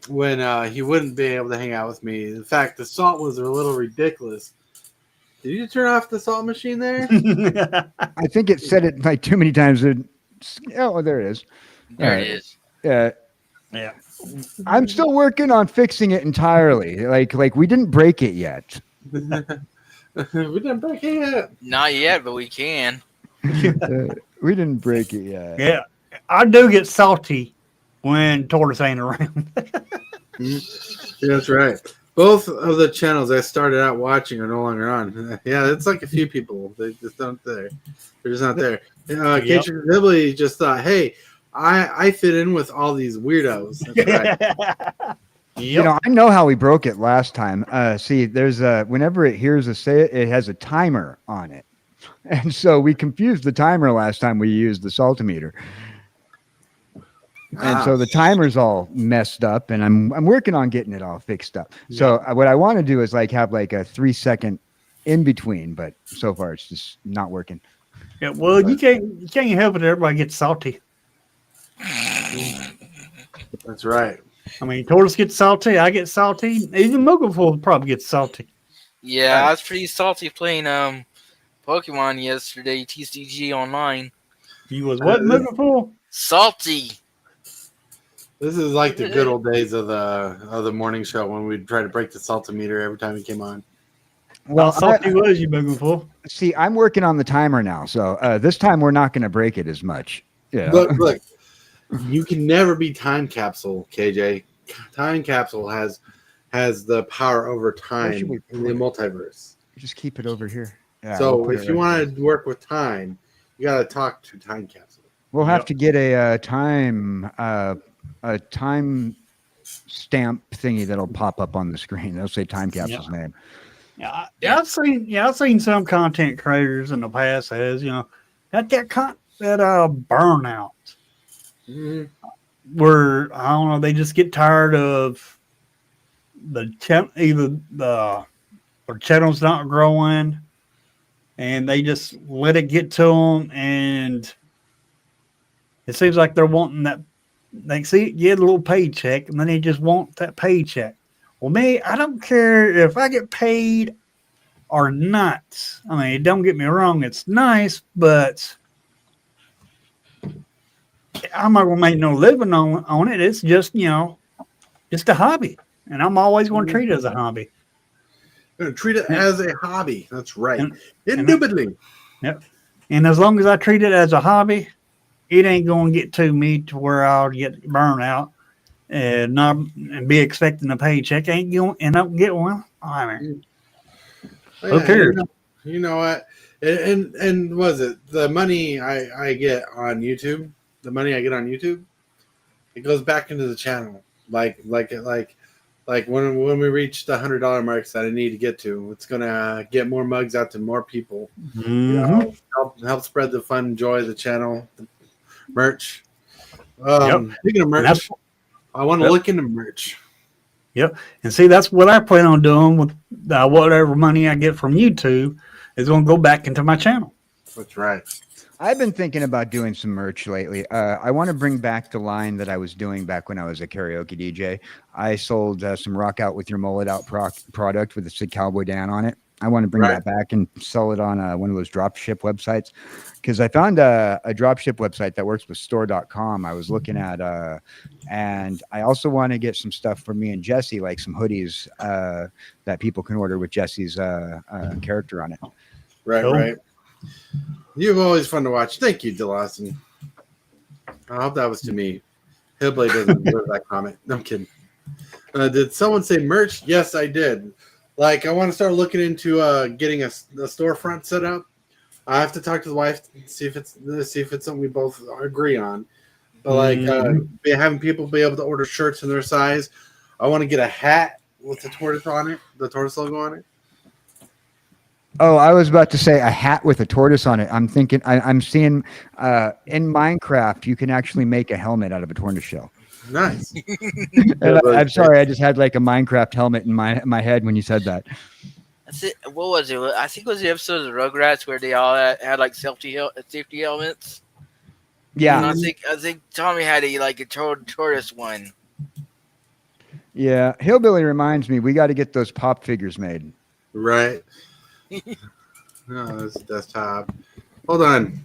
he wouldn't be able to hang out with me. In fact, the salt was a little ridiculous. Did you turn off the salt machine there? I think it said it like too many times. Oh, there it is. There it is. Yeah. Yeah. I'm still working on fixing it entirely. Like we didn't break it yet. We didn't break it yet. Not yet, but we can. We didn't break it yet. Yeah. I do get salty when Tortoise ain't around. Yeah, that's right. Both of the channels I started out watching are no longer on. Yeah, it's like a few people. They just don't there. They're just not there. Hillbilly just thought, hey, I fit in with all these weirdos. That's right. You know, I know how we broke it last time. See, there's whenever it hears us say it, it has a timer on it. And so we confused the timer last time we used the saltometer. And so the timer's all messed up, and I'm working on getting it all fixed up. So what I want to do is like have like a 3-second in between, but so far it's just not working. Yeah, well, you can't help it. Everybody gets salty. That's right. I mean, Tortoise gets salty. I get salty. Even Moogleful probably gets salty. Yeah, I was pretty salty playing Pokemon yesterday, TCG Online. You was what, Moogleful? Salty. This is like the good old days of the morning show when we'd try to break the saltometer every time he came on. Well, salty was you, Moogleful? See, I'm working on the timer now, so this time we're not going to break it as much. Yeah. Look, you can never be Time Capsule, KJ. Time Capsule has the power over time in the multiverse. Just keep it over here. Yeah, so if you want to work with time, you got to talk to Time Capsule. We'll have to get a time stamp thingy that'll pop up on the screen. They'll say Time Capsule's name. Yeah, I've seen some content creators in the past as that burnout. Mm-hmm. Where I don't know, they just get tired of their channel's not growing, and they just let it get to them, and it seems like they're wanting that. They get a little paycheck, and then they just want that paycheck. Well, me, I don't care if I get paid or not. I mean, don't get me wrong, it's nice, but I'm not going to make no living on it. It's just, just a hobby. And I'm always going to treat it as a hobby. You're going to treat it as a hobby. That's right. Indubitably. Yep. And as long as I treat it as a hobby, it ain't going to get to me to where I'll get burned out and be expecting a paycheck. I ain't going to end up getting one. I mean, who cares? You know what? And was it the money I get on YouTube? The money I get on YouTube, it goes back into the channel. Like when we reach the $100 marks that I need to get to, it's gonna get more mugs out to more people. Mm-hmm. Help spread the fun, joy of the channel, the merch. Speaking of merch, I want to look into merch. Yep, and see, that's what I plan on doing with whatever money I get from YouTube is going to go back into my channel. That's right. I've been thinking about doing some merch lately. I want to bring back the line that I was doing back when I was a karaoke DJ. I sold some Rock Out With Your Mullet Out product with the Sid Cowboy Dan on it. I want to bring Right. that back and sell it on one of those drop ship websites, because I found a drop ship website that works with store.com. I was looking at, and I also want to get some stuff for me and Jesse, like some hoodies that people can order with Jesse's character on it. Right, Cool. right. You're always fun to watch. Thank you, DeLawson. I hope that was to me. Hillbilly doesn't deserve that comment. No, I'm kidding. Did someone say merch? Yes, I did. Like, I want to start looking into getting a storefront set up. I have to talk to the wife and see if it's something we both agree on. But like having people be able to order shirts in their size. I want to get a hat with the tortoise on it, the tortoise logo on it. Oh, I was about to say a hat with a tortoise on it. I'm thinking, I'm seeing in Minecraft, you can actually make a helmet out of a tortoise shell. Nice. And I'm sorry, I just had like a Minecraft helmet in my head when you said that. That's it. What was it? I think it was the episode of the Rugrats where they all had like safety helmets. Yeah, And I think Tommy had a tortoise one. yeah. Hillbilly reminds me, we got to get those pop figures made. Right. No, this is desktop. Hold on.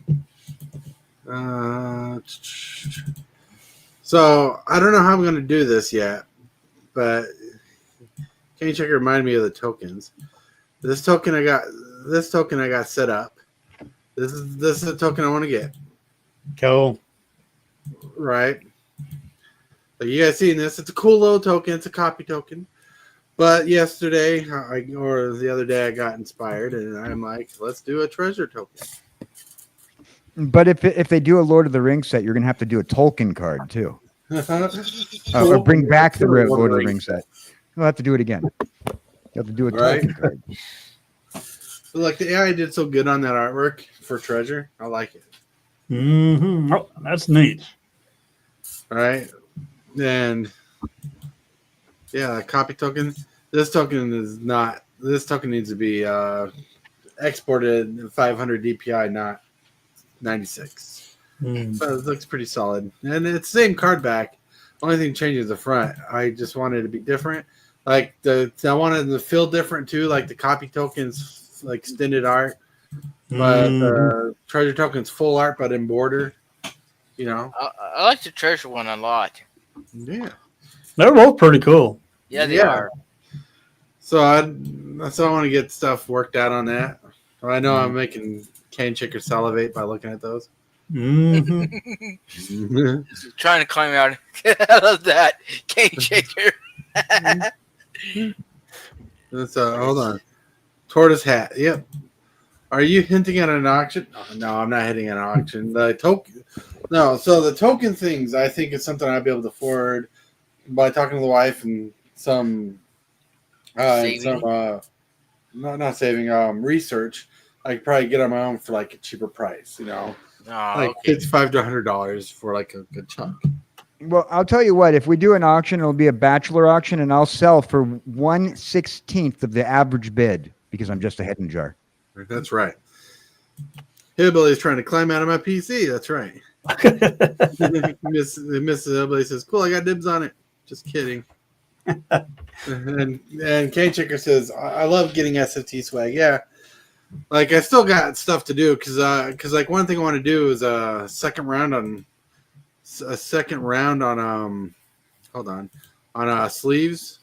So I don't know how I'm going to do this yet, but can you check? Remind me of the tokens. This token I got set up. This is the token I want to get. Cool. Right. So you guys seen this? It's a cool little token. It's a copy token. But yesterday or the other day, I got inspired, and I'm like, let's do a treasure token. But if they do a Lord of the Rings set, you're gonna have to do a Tolkien card too, or bring back the Lord of the Rings set. You'll have to do it again. You have to do a Tolkien card. So, like, the AI did so good on that artwork for treasure. I like it. Mm-hmm. Oh, that's neat. All right, and yeah, copy token. This token is not. This token needs to be exported at 500 DPI, not 96. So it looks pretty solid, and it's the same card back. Only thing changes the front. I just wanted it to be different. Like I wanted the feel different too. Like the copy tokens, like extended art, but treasure tokens full art, but in border. You know. I like the treasure one a lot. Yeah. They're both pretty cool. Yeah, they are. So I want to get stuff worked out on that. I know I'm making Cane Chicker salivate by looking at those. Mm-hmm. Trying to climb out of that cane shaker. So hold on. Tortoise hat. Yep. Are you hinting at an auction? Oh, no, I'm not hinting at an auction. The token. No. So the token things, I think, is something I'll be able to afford by talking to the wife and some not saving research. I could probably get on my own for like a cheaper price, you know, like $55 to $100 for like a good chunk. Well, I'll tell you what. If we do an auction, it'll be a bachelor auction, and I'll sell for 1/16 of the average bid because I'm just a head in jar. That's right. Hillbilly's trying to climb out of my PC. That's right. Miss Hillbilly says, "Cool, I got dibs on it." Just kidding. and Cane Chicker says, "I love getting SFT swag." Yeah, like I still got stuff to do because like one thing I want to do is a second round on sleeves.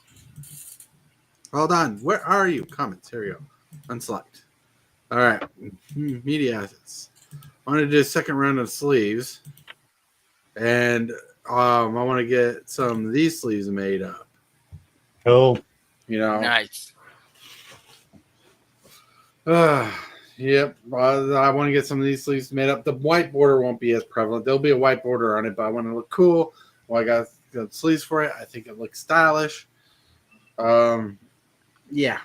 Hold on, where are you? Comments. Here we go. Unselect. All right, media assets. I want to do a second round of sleeves, and I want to get some of these sleeves made up. Cool. You know, Nice. Yep. I want to get some of these sleeves made up. The white border won't be as prevalent. There'll be a white border on it, but I want to look cool. Well, I got sleeves for it. I think it looks stylish. Yeah.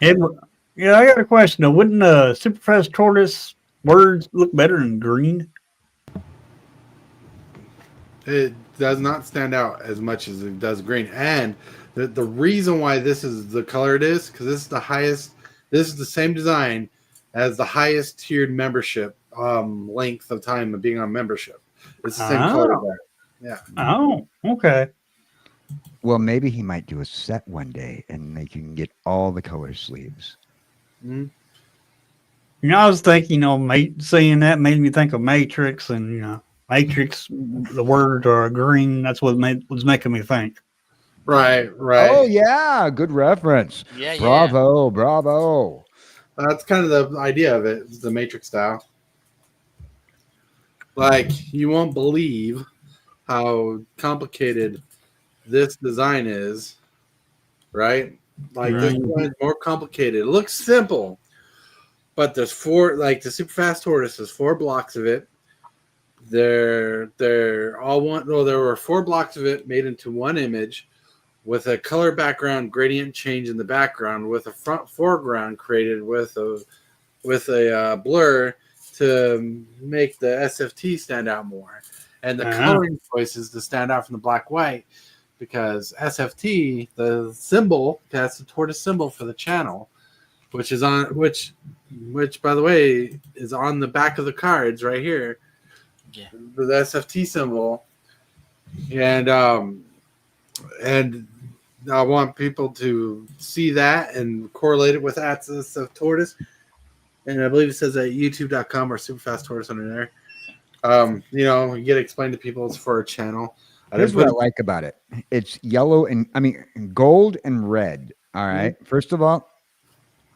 Yeah, I got a question though. Wouldn't Superfast Tortoise words look better in green? It does not stand out as much as it does green. And the reason why this is the color it is, because this is the highest, this is the same design as the highest tiered membership length of time of being on membership. It's the same color there. Yeah. Oh, okay. Well, maybe he might do a set one day, and they can get all the color sleeves. Mm-hmm. I was thinking, seeing that made me think of Matrix, and Matrix, the word green. That's what was making me think. Right, Oh right. yeah, good reference. Yeah, yeah. Bravo, bravo. That's kind of the idea of it, is the Matrix style. Like, you won't believe how complicated this design is, right? Like, this Right. one is more complicated. It looks simple, but there's four, like the super fast tortoise, there's 4 blocks of it. They're all one. Well, there were 4 blocks of it made into one image with a color background gradient change in the background, with a front foreground created with a blur to make the SFT stand out more, and the coloring choices to stand out from the black white, because SFT, the symbol, that's the tortoise symbol for the channel, which is on which by the way is on the back of the cards right here. Yeah. The SFT symbol, and I want people to see that and correlate it with Axis of Tortoise. And I believe it says at youtube.com or Superfast Tortoise under there. You get to explain to people it's for a channel. Here's what I like about it. It's yellow gold and red. All right. First of all,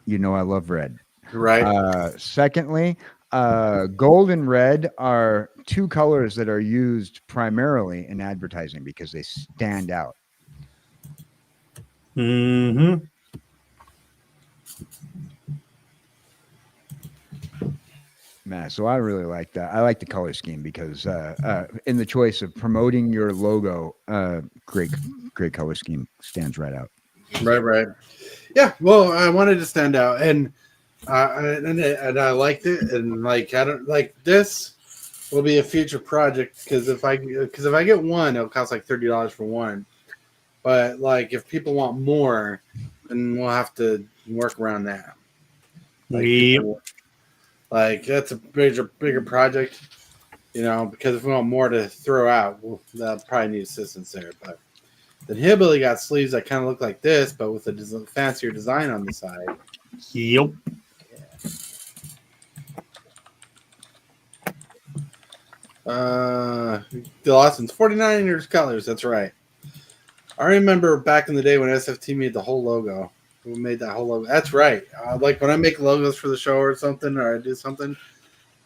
I love red. Right. Secondly, gold and red are 2 colors that are used primarily in advertising because they stand out. Mm-hmm. Man, so I really like that. I like the color scheme because in the choice of promoting your logo, great color scheme stands right out. Right. Yeah. Well, I wanted to stand out, and I liked it, and I don't like this. Will be a future project because if I get one, it'll cost like $30 for one. But if people want more, then we'll have to work around that. That's a bigger project, because if we want more to throw out, they'll probably need assistance there. But the Hillbilly got sleeves that kind of look like this, but with a fancier design on the side. Yep. The Lawson's 49 colors. That's right. I remember back in the day when SFT made the whole logo. We made that whole logo. That's right. When I make logos for the show or something, or I do something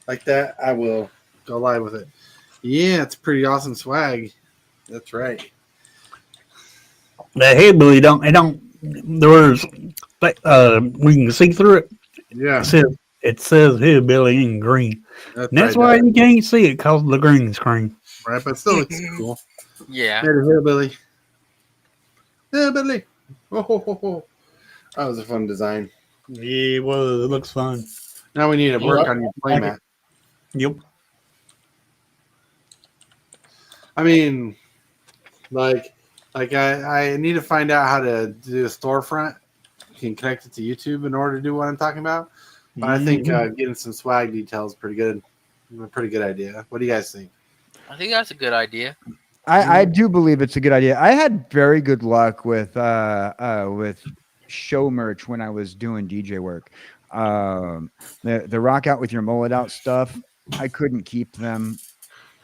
like that, I will go live with it. Yeah, it's pretty awesome swag. That's right. The Hillbilly there's we can see through it. Yeah. It says Hillbilly in green. That's why you can't see it because of the green screen. Right, but still looks cool. Yeah. Hillbilly. Hillbilly. Oh. That was a fun design. Yeah, well, it looks fun. Now we need to work on your playmat. Yep. I mean, I need to find out how to do a storefront. You can connect it to YouTube in order to do what I'm talking about. But I think getting some swag details is pretty good. A pretty good idea. What do you guys think? I think that's a good idea. I do believe it's a good idea. I had very good luck with show merch when I was doing DJ work. The rock out with your mullet out stuff, I couldn't keep them.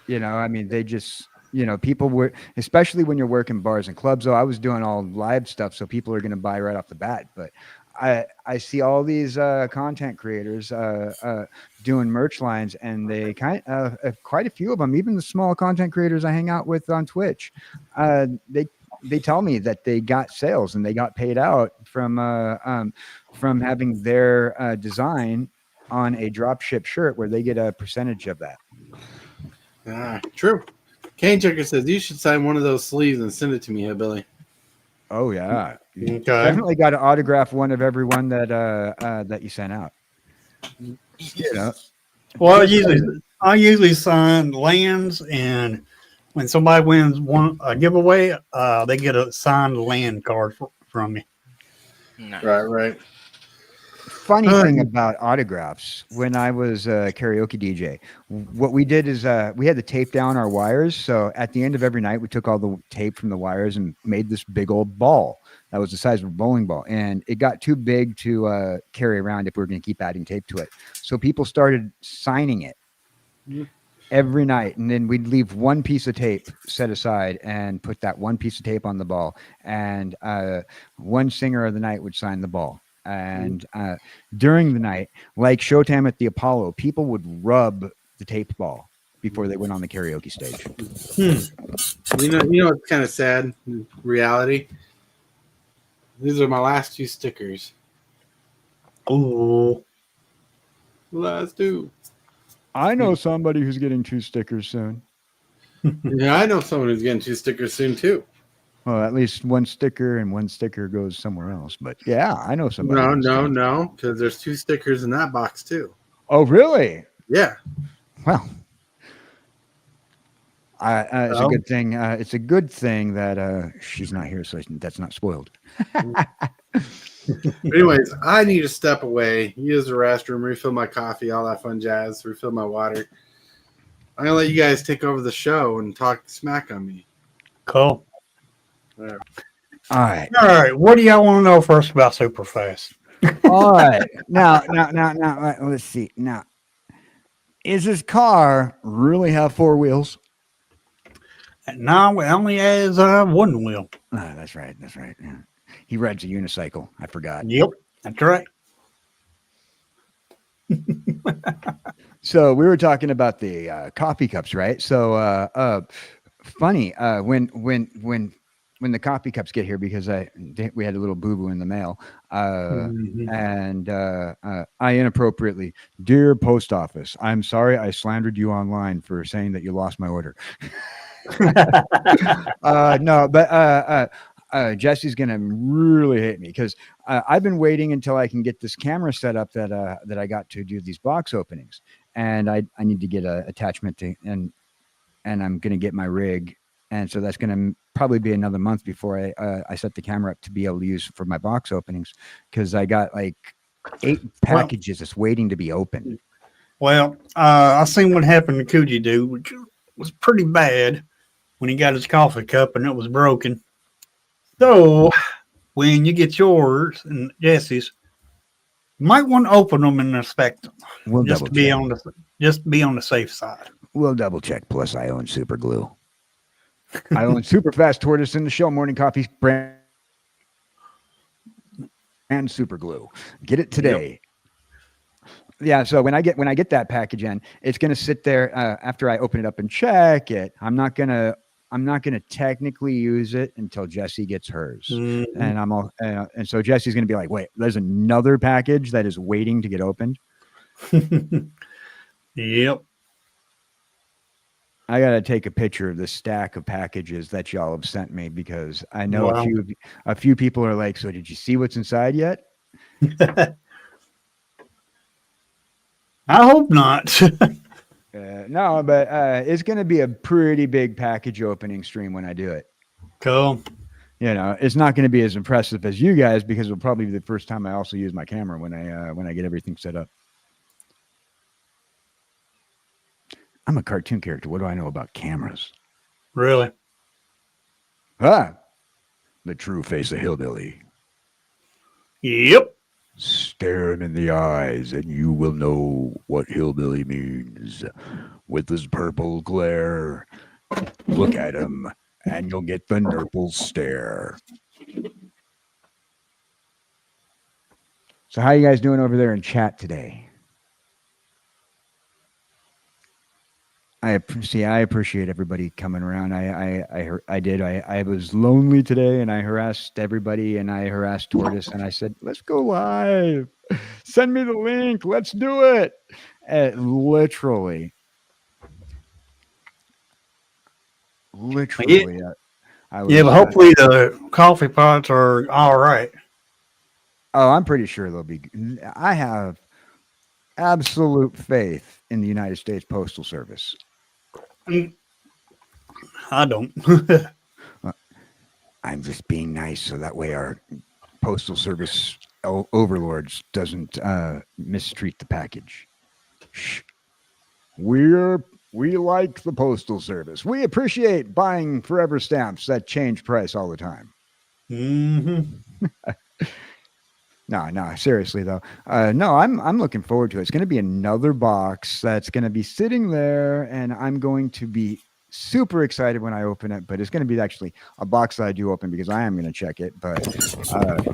They just, people were, especially when you're working bars and clubs. So I was doing all live stuff, so people are going to buy right off the bat. But I see all these content creators doing merch lines, and they quite a few of them, even the small content creators I hang out with on Twitch, they tell me that they got sales and they got paid out from having their design on a drop ship shirt where they get a percentage of that. True. Cane Checker says you should sign one of those sleeves and send it to me, Hillbilly. Oh yeah, Okay. Definitely got to autograph one of every one that you sent out. Well, I usually sign lands, and when somebody wins a giveaway, they get a signed land card from me. Nice. Right. Funny thing about autographs, when I was a karaoke DJ, what we did is we had to tape down our wires. So at the end of every night, we took all the tape from the wires and made this big old ball. that was the size of a bowling ball, and it got too big to carry around if we were going to keep adding tape to it. So people started signing it every night, and then we'd leave one piece of tape set aside and put that one piece of tape on the ball, and one singer of the night would sign the ball. And during the night, like Showtime at the Apollo, people would rub the tape ball before they went on the karaoke stage. You know it's kind of sad in reality. These are my last 2 stickers. Oh, Last 2. I know somebody who's getting 2 stickers soon. Yeah, I know someone who's getting 2 stickers soon too. Well, at least 1 sticker and 1 sticker goes somewhere else. But yeah, I know somebody. No, because there's 2 stickers in that box too. Oh, really? Yeah. Well, it's a good thing. It's a good thing that she's not here, so that's not spoiled. Anyways, I need to step away, use the restroom, refill my coffee, all that fun jazz, refill my water. I'm gonna let you guys take over the show and talk smack on me. cool. There. All right. All right. What do y'all want to know first about Superfast? All right. Now, let's see. Now, is this car really have 4 wheels? No, it only has 1 wheel. That's right. Yeah. He rides a unicycle. I forgot. Yep, that's right. So we were talking about the coffee cups, right? So funny when the coffee cups get here, because we had a little boo-boo in the mail, and I inappropriately, dear post office, I'm sorry I slandered you online for saying that you lost my order. No, but Jesse's gonna really hate me because I've been waiting until I can get this camera set up that I got to do these box openings, and I need to get an attachment to, and I'm gonna get my rig, and so that's gonna probably be another month before I set the camera up to be able to use for my box openings, because I got like 8 packages that's waiting to be opened. Well, I seen what happened to Coogee Dude, which was pretty bad when he got his coffee cup and it was broken. So when you get yours and Jesse's, you might want to open them and inspect them, We'll just double to be check. on the safe side. We'll double check. Plus, I own Super Glue. I own Super Fast Tortoise in the Shell Morning Coffee brand and Super Glue. Get it today. Yeah. So when I get that package in, it's going to sit there after I open it up and check it. I'm not gonna technically use it until Jesse gets hers, and and so Jesse's going to be like, "Wait, there's another package that is waiting to get opened." Yep. I got to take a picture of the stack of packages that y'all have sent me, because I know a few people are like, "So did you see what's inside yet?" I hope not. No, but it's going to be a pretty big package opening stream when I do it. Cool. You know, it's not going to be as impressive as you guys, because it'll probably be the first time I also use my camera when I get everything set up. I'm a cartoon character. What do I know about cameras? Really? The true face of Hillbilly. Yep. Stare him in the eyes and you will know what Hillbilly means. With his purple glare, look at him and you'll get the nurple stare. So how you guys doing over there in chat today? I appreciate everybody coming around. I was lonely today, and I harassed everybody, and I harassed Tortoise, and I said, "Let's go live. Send me the link. Let's do it." Literally. But hopefully the coffee pots are all right. Oh, I'm pretty sure they'll be. I have absolute faith in the United States Postal Service. I don't. I'm just being nice so that way our Postal Service overlords doesn't mistreat the package. Shh. We like the Postal Service. We appreciate buying forever stamps that change price all the time. Mm-hmm. No, seriously though. No, I'm looking forward to it. It's going to be another box that's going to be sitting there, and I'm going to be super excited when I open it. But it's going to be actually a box that I do open because I am going to check it, but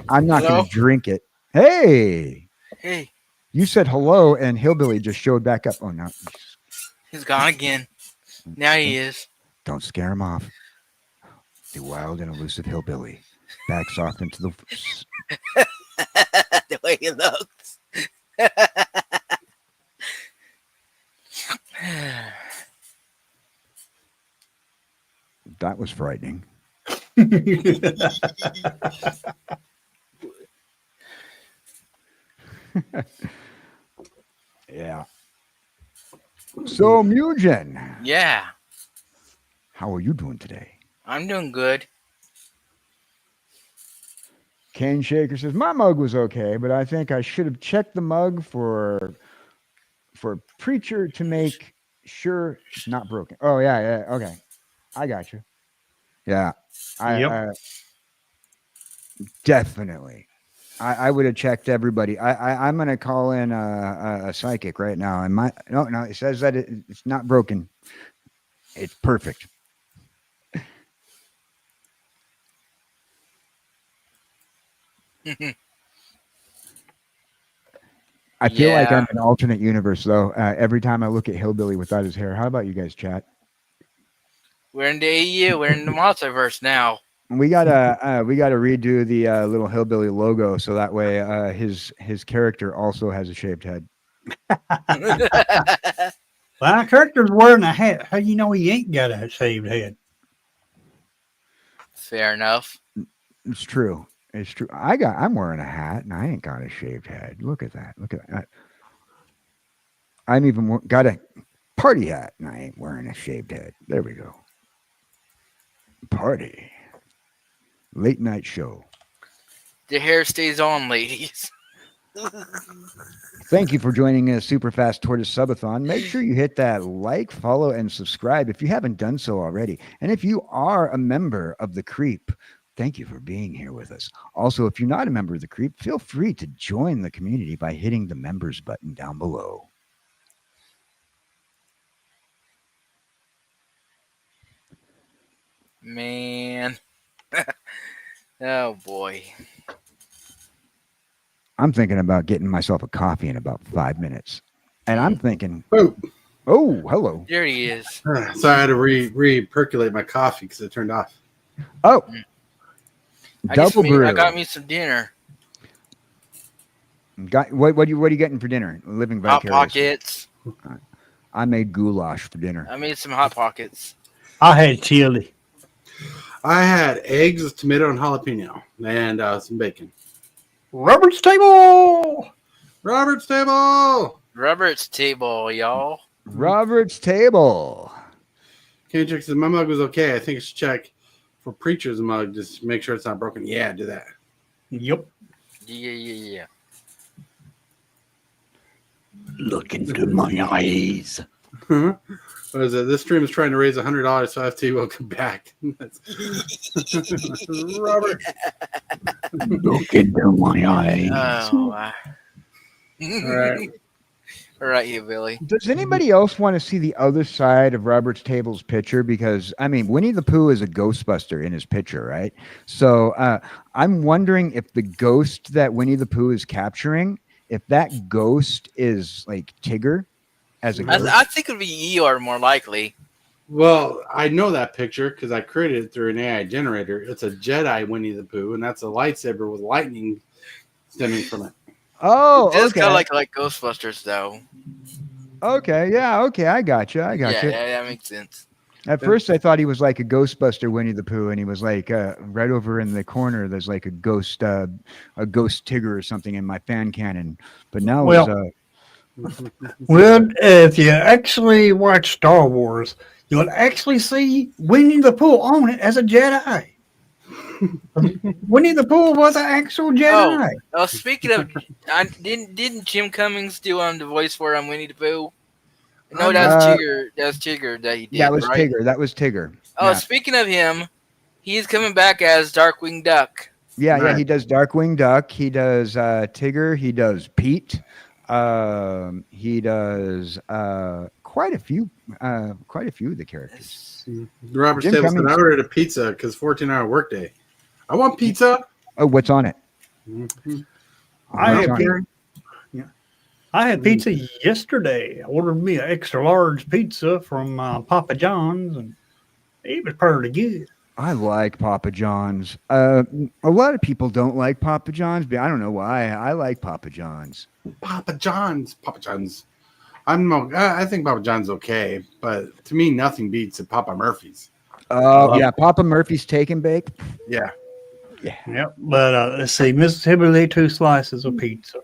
I'm not going Hello? to drink it. Hey, Hey, you said hello, and Hillbilly just showed back up. Oh no, he's gone again. Now he is. don't scare him off. The wild and elusive Hillbilly backs off into the. The way he looks. That was frightening. Yeah. So, Mugen, Yeah, how are you doing today? I'm doing good. Cane Shaker says my mug was okay, but I think I should have checked the mug for Preacher to make sure it's not broken. Oh yeah, okay, I got you. Yeah, Yep. I definitely. I would have checked everybody. I'm gonna call in a psychic right now. And no, it says that it's not broken. It's perfect. I feel like I'm Yeah. an alternate universe though. Every time I look at Hillbilly without his hair. How about you guys, chat? We're in the AU. We're in the multiverse now. We gotta redo the little Hillbilly logo so that way his character also has a shaved head. Well, our character's wearing a hat. How do you know he ain't got a shaved head? Fair enough. It's true. It's true. I'm wearing a hat and I ain't got a shaved head. Look at that. Look at that. I'm even got a party hat and I ain't wearing a shaved head. There we go. Party. Late night show. The hair stays on, ladies. Thank you for joining us, Super Fast Tortoise Subathon. Make sure you hit that like, follow, and subscribe if you haven't done so already. And if you are a member of the Creep, thank you for being here with us. Also, if you're not a member of the Creep, feel free to join the community by hitting the members button down below. Man. Oh, boy. I'm thinking about getting myself a coffee in about 5 minutes. And I'm thinking, Oh, oh, hello. There he is. so I had to re-percolate my coffee because it turned off. Oh, I double brew. I got me some dinner. What are you getting for dinner? Living Hot vicariously. Pockets. I made goulash for dinner. I made some Hot Pockets. I had chili. I had eggs with tomato and jalapeno and some bacon. Robert's table. Robert's table. Robert's table, y'all. Robert's table. Kendrick says my mug was okay. I think I should check for Preacher's mug just to make sure it's not broken. Yeah, do that. Yep. Yeah. Look into my eyes. What is it? This stream is trying to raise $100, so I have to welcome back. Robert. Look into my eyes. Oh, wow. All right. All right, you Billy. Does anybody else want to see the other side of Robert's table's picture? Because I mean, Winnie the Pooh is a Ghostbuster in his picture, right? So I'm wondering if the ghost that Winnie the Pooh is capturing, if that ghost is like Tigger as a ghost. I think it would be Eeyore more likely. Well, I know that picture because I created it through an AI generator. It's a Jedi Winnie the Pooh, and that's a lightsaber with lightning stemming from it. Oh, It does okay. kind of like Ghostbusters, though. Okay, yeah, okay, I got you. Yeah, that makes sense. At first, I thought he was like a Ghostbuster Winnie the Pooh, and he was like right over in the corner. There's like a ghost Tigger or something in my fan cannon. But now, Well, if you actually watch Star Wars, you'll actually see Winnie the Pooh on it as a Jedi. Winnie the Pooh was an actual Jedi. Oh, speaking of, didn't Jim Cummings do the voice for Winnie the Pooh? No, that's Tigger. That's Tigger that he did. that was right? Tigger. That was Tigger. Oh, Yeah. speaking of him, He's coming back as Darkwing Duck. Yeah, Nice. he does Darkwing Duck. He does Tigger. He does Pete. He does quite a few of the characters. Robert Jim Staples said, Cummings. I ordered a pizza because 14-hour workday. I want pizza. Oh, what's on it? Mhm. I What's had, on it? pi- yeah. I had pizza yesterday. I ordered me an extra large pizza from Papa John's, and it was pretty good. I like Papa John's. A lot of people don't like Papa John's, but I don't know why. I like Papa John's. Papa John's. I think Papa John's okay, but to me, nothing beats a Papa Murphy's. Oh, yeah, Papa Murphy's Take and Bake. Yeah. Yeah. Yep. But let's see. Mississippi ate 2 slices of pizza.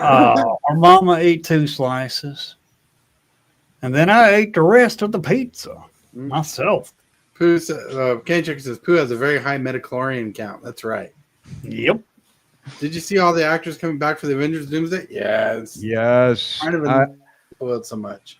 Our mama ate 2 slices. And then I ate the rest of the pizza myself. Pooh Kenny Chicken says Pooh has a very high metachlorian count. That's right. Yep. Did you see all the actors coming back for the Avengers Doomsday? Yes. Yes. Kind of spoiled so much.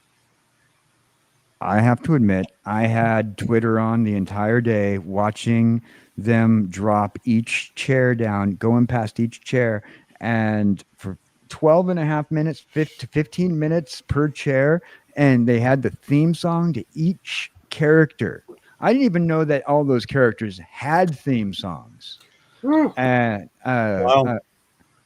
I have to admit, I had Twitter on the entire day watching them drop each chair down, going past each chair, and for 12 and a half minutes, 15 minutes per chair, and they had the theme song to each character. I didn't even know that all those characters had theme songs. And Wow.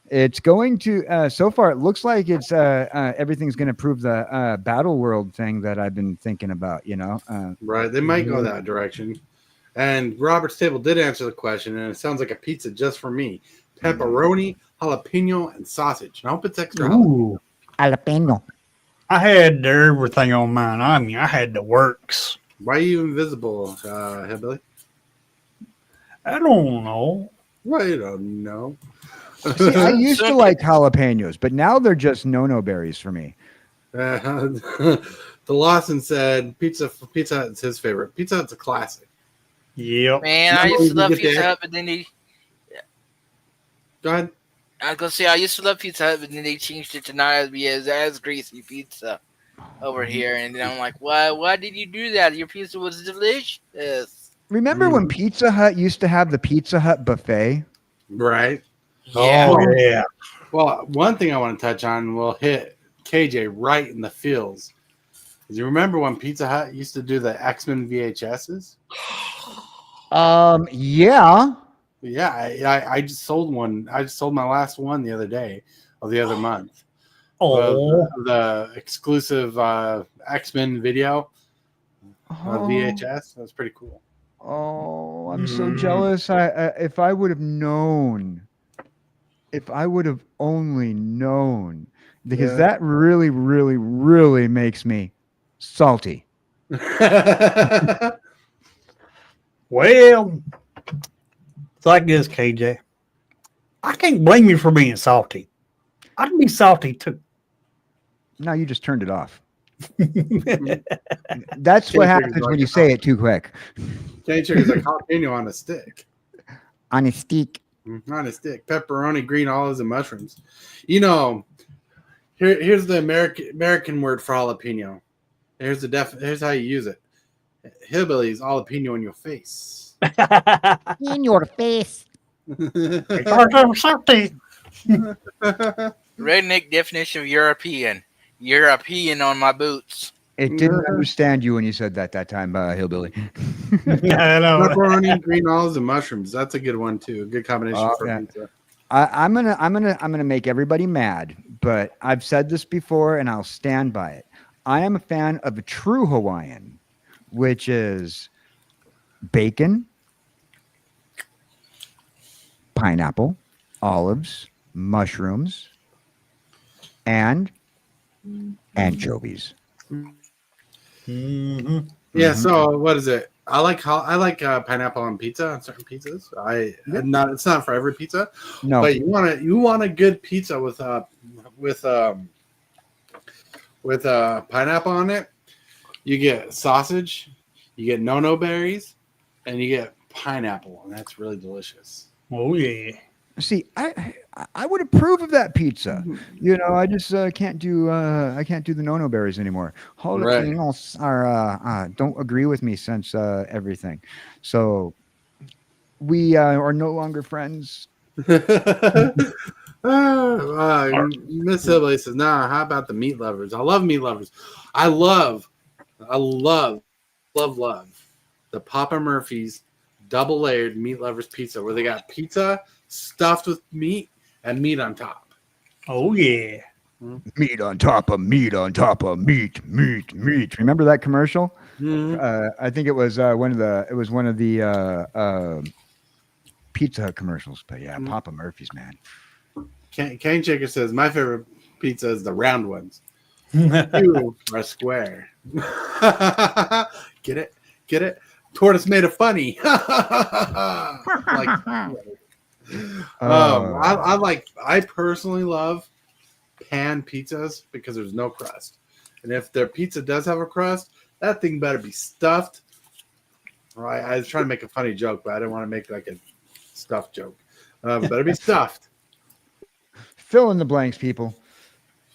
it's going to so far it looks like it's everything's going to prove the battle world thing that I've been thinking about, Right. They might go that direction. And Robert Stable did answer the question, and it sounds like a pizza just for me. Pepperoni, jalapeno, and sausage. And I hope it's extra. Ooh. jalapeno. I had everything on mine. I mean, I had the works. Why are you invisible, Hillbilly? I don't know. Well, you don't know. See, I used to like jalapenos, but now they're just no berries for me. The Lawson said Pizza Hut's his favorite. Pizza Hut's a classic. Yep. Man, I No, used to you love get Pizza that. Hut, but then Go ahead. I was gonna say I used to love Pizza Hut, but then they changed it to not be as greasy pizza over here, and then I'm like, why did you do that? Your pizza was delicious. Remember when Pizza Hut used to have the Pizza Hut buffet? Right. Yeah. Oh, yeah. Well, one thing I want to touch on will hit KJ right in the feels. Do you remember when Pizza Hut used to do the X-Men VHSs? Yeah. Yeah, I just sold one. I just sold my last one the other day, or the other month. Oh, The exclusive X-Men video VHS. That was pretty cool. Oh, I'm so jealous. If I would have known, if I would have only known, because Yeah. that really, really, really makes me salty. well, it's like this, KJ. I can't blame you for being salty. I'd be salty too. Now you just turned it off. That's what happens when you say it too quick. Cane sugar's like jalapeno on a stick. On a stick. On a stick. Pepperoni, green olives, and mushrooms. You know, here's the American word for jalapeno. Here's how you use it. Hillbilly's jalapeno in your face. In your face. Because I'm salty. Redneck definition of European. European on my boots. It didn't understand you when you said that time, Hillbilly. Yeah, I know. Pepperoni, green olives, and mushrooms. That's a good one too. A good combination for yeah. pizza. I'm gonna make everybody mad, but I've said this before and I'll stand by it. I am a fan of a true Hawaiian, which is bacon, pineapple, olives, mushrooms, and anchovies. Mm-hmm. Yeah. So what is it? I like pineapple on pizza on certain pizzas. It's not for every pizza. No, But you want a good pizza with pineapple on it. You get sausage, you get no berries, and you get pineapple, and that's really delicious. Oh yeah. see, I would approve of that pizza. You know, I just can't do the no berries anymore. Jalapenos are don't agree with me since everything. So we are no longer friends. Miss Hillbilly says, "Nah, how about the meat lovers? I love meat lovers. I love the Papa Murphy's double layered meat lovers pizza, where they got pizza stuffed with meat and meat on top. Oh yeah. Meat on top of meat on top of meat. Remember that commercial? Mm-hmm. I think it was one of the Pizza Hut commercials. But yeah, Papa Murphy's, man. Cane Shaker says, my favorite pizza is the round ones. You are square. Get it? Tortoise made it funny. I personally love pan pizzas because there's no crust. And if their pizza does have a crust, that thing better be stuffed. Right? I was trying to make a funny joke, but I didn't want to make like a stuffed joke. Better be stuffed. Fill in the blanks, people.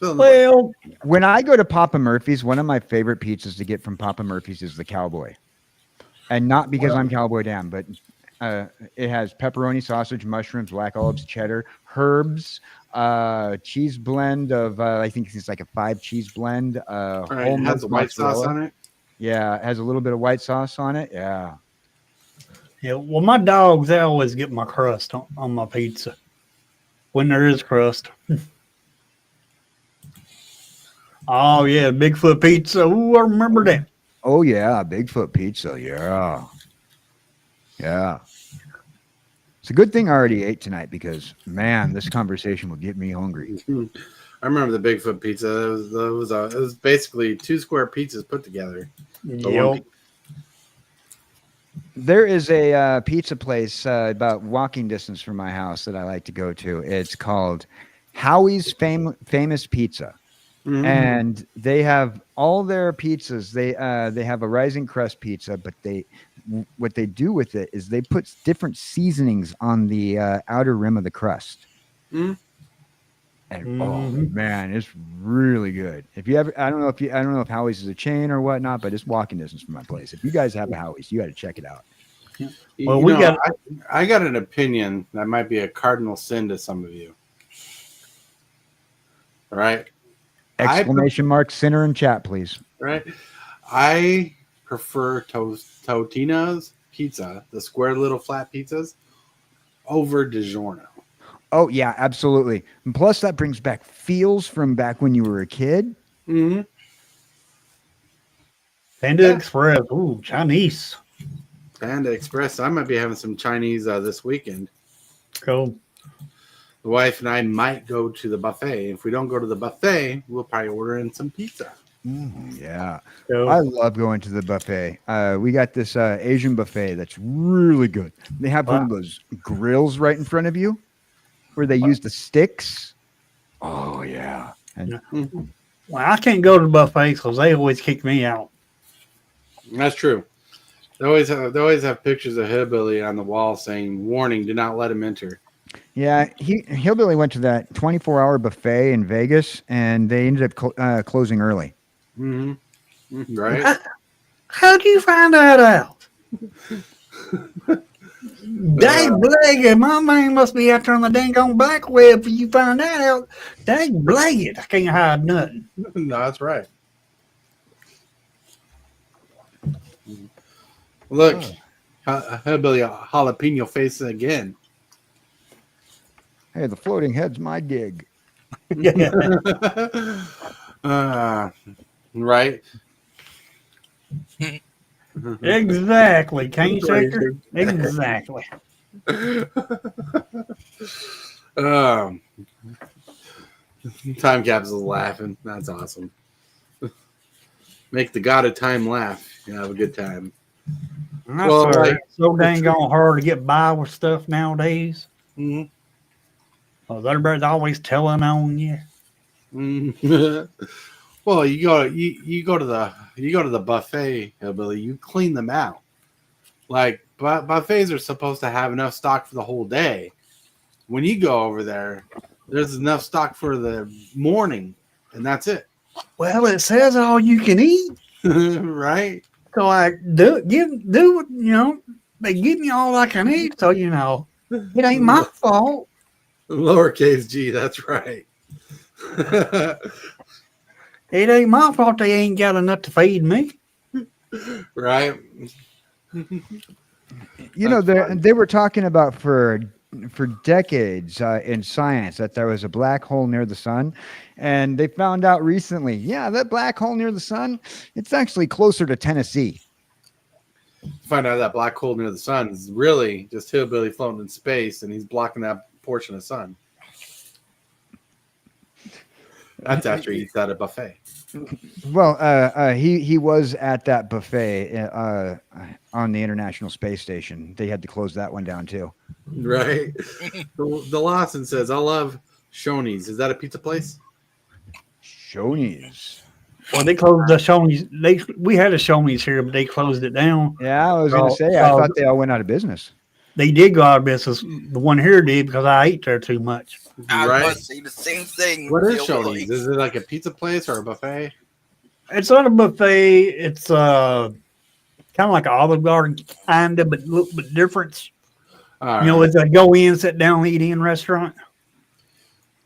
Well, when I go to Papa Murphy's, one of my favorite pizzas to get from Papa Murphy's is the Cowboy. And not because I'm Cowboy Dan, but it has pepperoni, sausage, mushrooms, black olives, cheddar, herbs, cheese blend of, I think it's like a 5 cheese blend. It has a white sauce on it. Yeah, it has a little bit of white sauce on it. Yeah. Yeah, well, my dogs, they always get my crust on my pizza. When there is crust. Oh, yeah, Bigfoot pizza. Ooh, I remember that. Oh, yeah, Bigfoot pizza. Yeah. Yeah. It's a good thing I already ate tonight because, man, this conversation will get me hungry. I remember the Bigfoot pizza. It was basically 2 square pizzas put together. Yep. There is a pizza place about walking distance from my house that I like to go to. It's called Howie's Famous Pizza. Mm-hmm. And they have all their pizzas. They have a rising crust pizza, but what they do with it is they put different seasonings on the outer rim of the crust. Mm-hmm. And oh man, it's really good. If you ever, I don't know if Howie's is a chain or whatnot, but it's walking distance from my place. If you guys have a Howie's, you got to check it out. Well, I got an opinion that might be a cardinal sin to some of you. All right. Exclamation mark sinner in chat, please. Right. I prefer Totino's pizza, the square little flat pizzas, over DiGiorno. Oh, yeah, absolutely. And plus, that brings back feels from back when you were a kid. Mm-hmm. Panda Express. Ooh, Chinese. Panda Express. I might be having some Chinese this weekend. Cool. The wife and I might go to the buffet. If we don't go to the buffet, we'll probably order in some pizza. Yeah. Cool. I love going to the buffet. We got this Asian buffet that's really good. They have one of those grills right in front of you where they use the sticks. Oh, yeah. Well, I can't go to the buffets because they always kick me out. That's true. They always have pictures of Hillbilly on the wall saying, "Warning, do not let him enter." Yeah, Hillbilly went to that 24-hour buffet in Vegas, and they ended up closing early. Mm-hmm. Right? How'd you find that out? Dang blagged, my man must be out there on the dang on black web for you find that out. Dang blagged, I can't hide nothing. No, that's right. Look, Hillbilly jalapeno face again. Hey, the floating head's my gig. Right. Exactly, Cane Shaker. Exactly. Time capsule's laughing. That's awesome. Make the god of time laugh. You have a good time. That's so dang on hard to get by with stuff nowadays. Mm-hmm. Well, everybody's always telling on you. Mm-hmm. Well, you go to the buffet, Hillbilly. You clean them out. Like buffets are supposed to have enough stock for the whole day. when you go over there, there's enough stock for the morning, and that's it. Well, it says all you can eat. Right? So I do, they give me all I can eat. So, it ain't my fault. Lowercase g, that's right. It ain't my fault they ain't got enough to feed me. Right? They were talking about for decades in science that there was a black hole near the sun, and they found out recently, that black hole near the sun, it's actually closer to Tennessee. Find out that black hole near the sun is really just hillbilly floating in space, and he's blocking that portion of sun. That's after he eats at a buffet. Well, he was at that buffet on the International Space Station. They had to close that one down too. Right. The Lawson says, "I love Shoney's. Is that a pizza place?" Shoney's. Well, they closed the Shoney's. We had a Shoney's here, but they closed it down. Yeah, I was going to say, I thought they all went out of business. They did go out of business. The one here did because I ate there too much. I Right. was say the same thing. What is Shoney's? Is it like a pizza place or a buffet? It's not a buffet. It's kind of like an Olive Garden, kind of, but a little bit different. All You know, right. it's a go in, sit down, eat in restaurant.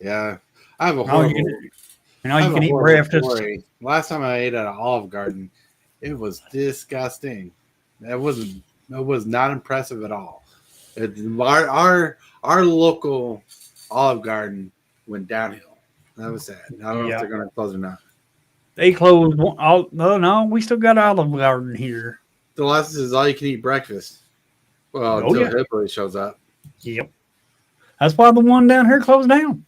Yeah. I have a Now horrible. you I can have a eat horrible breakfast. story. Last time I ate at an Olive Garden, it was disgusting. It was not impressive at all. Our local Olive Garden went downhill. That was sad. I don't know if they're going to close or not. They closed no, we still got Olive Garden here. The last is all you can eat breakfast. Well, Oh, until yeah. Hillbilly shows up. Yep. That's why the one down here closed down.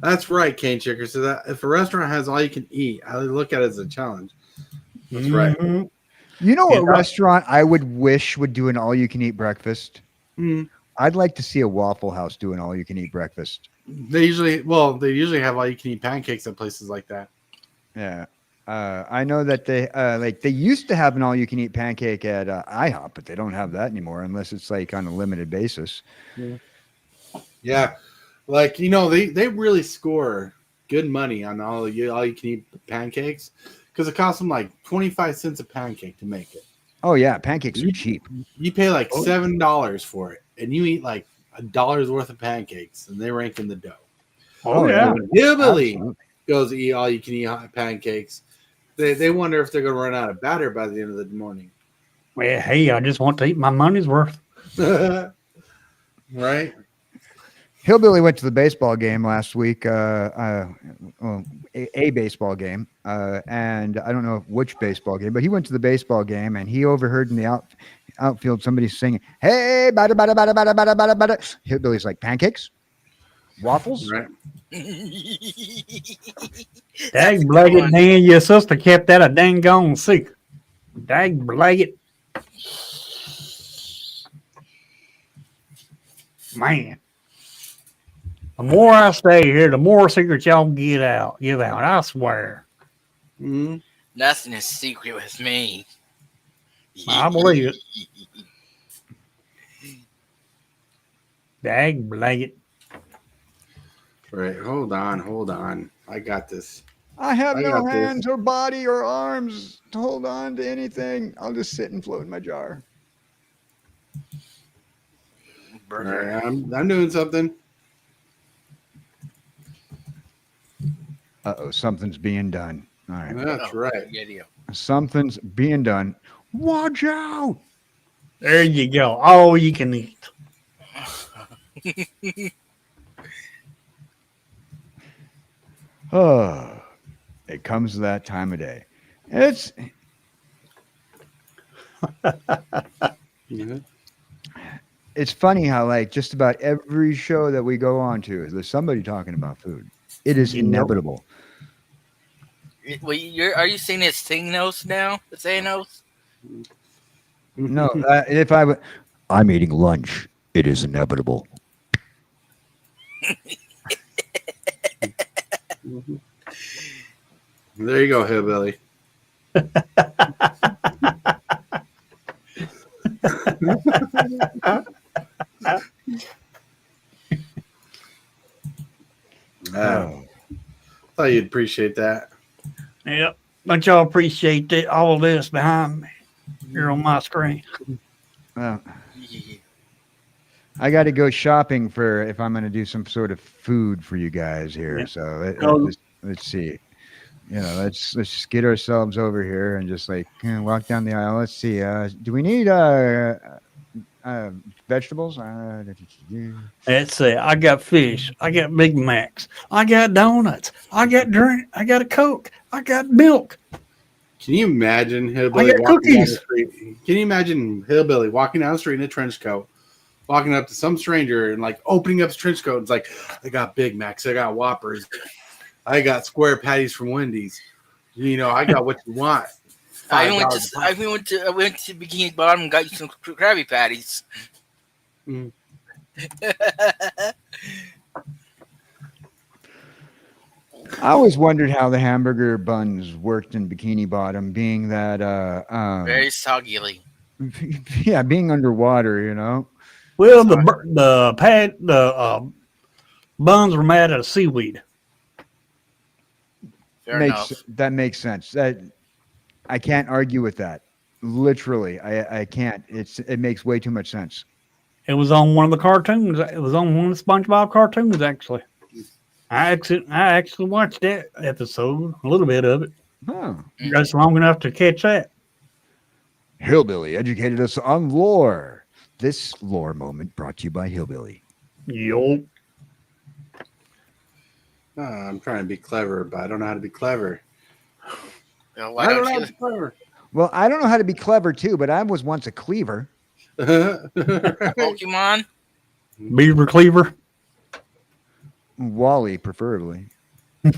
That's right, Cane Chicker. So that if a restaurant has all you can eat, I look at it as a challenge. That's right. Mhm. You know what Yeah. restaurant I would wish would do an all-you-can-eat breakfast? Mm. I'd like to see a Waffle House do an all-you-can-eat breakfast. They usually have all you can eat pancakes at places like that. Yeah. I know that they used to have an all-you-can-eat pancake at IHOP, but they don't have that anymore unless it's like on a limited basis. Yeah, like they really score good money on all you can eat pancakes because it costs them like 25 cents a pancake to make it. Oh yeah, pancakes are cheap. You pay like $7 for it, and you eat like $1 worth of pancakes, and they rank in the dough. Oh, yeah. When Hillbilly Absolutely. goes to eat all you can eat hot pancakes, they wonder if they're going to run out of batter by the end of the morning. Well, hey, I just want to eat my money's worth. Right? Hillbilly went to the baseball game last week, a baseball game, and I don't know which baseball game, but he went to the baseball game and he overheard in the outfield somebody singing, "Hey, batter, batter, batter, batter, batter, batter, batter." Hillbilly's like, "Pancakes? Waffles?" Right. Dag blagged, Dan, your sister kept that a dang gone secret. Dag blagged. Man. The more I stay here, the more secrets y'all give out. I swear. Mm-hmm. Nothing is secret with me. I believe it. Dag blagged. Right. Hold on. I got this. I have I no got this. hands or body or arms to hold on to anything. I'll just sit and float in my jar. All right, I'm doing something. Uh-oh, something's being done. All right. That's right. Video. Something's being done. Watch out. There you go. All you can eat. Oh, it comes to that time of day. It's Mhm. it's funny how like just about every show that we go on to, there's somebody talking about food. It is You know. inevitable. Wait, are you saying it's Thanos now? It's Thanos? No, I'm eating lunch. It is inevitable. There you go, Hillbilly. Thought you'd appreciate that. Yep. Don't y'all appreciate that, all of this behind me here on my screen? Well, Yeah. I got to go shopping for if I'm going to do some sort of food for you guys here. Yeah. So Oh. let's see. Let's just get ourselves over here and just like walk down the aisle. Let's see. Do we need vegetables? That's it. I got fish. I got Big Macs. I got donuts. I got drink. I got a Coke. I got milk. Can you imagine I hillbilly got walking down the cookies. street? Can you imagine hillbilly walking down the street in a trench coat, walking up to some stranger and like opening up his trench coat? It's like, I got Big Macs, I got Whoppers, I got square patties from Wendy's. I got what you want. I $5 went a to pop. I went to Bikini Bottom and got you some Krabby Patties. Mm. I always wondered how the hamburger buns worked in Bikini Bottom, being that Very soggily. yeah, being underwater. Well, the buns were made out of seaweed. Fair enough. That makes sense. That I can't argue with that. Literally, I can't. It makes way too much sense. It was on one of the cartoons. It was on one of the SpongeBob cartoons, actually. I actually watched that episode, a little bit of it, Huh. just long enough to catch that. Hillbilly educated us on lore. This lore moment brought to you by Hillbilly. Yup. I'm trying to be clever, but I don't know how to be clever. Well, I why don't don't know how you? to be clever. Well, I don't know how to be clever too, but I was once a cleaver. Pokemon? Beaver Cleaver. Wally, preferably. All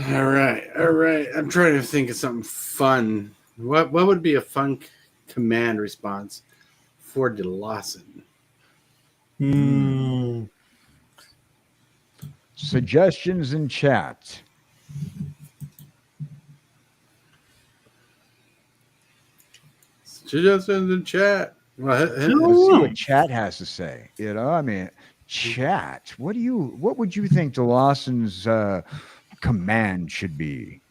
right. All right. I'm trying to think of something fun. What would be a fun command response for DeLawson? Suggestions in chat. Suggestions in chat. Well, Let's see what chat has to say. I mean, chat. What would you think DeLawson's command should be?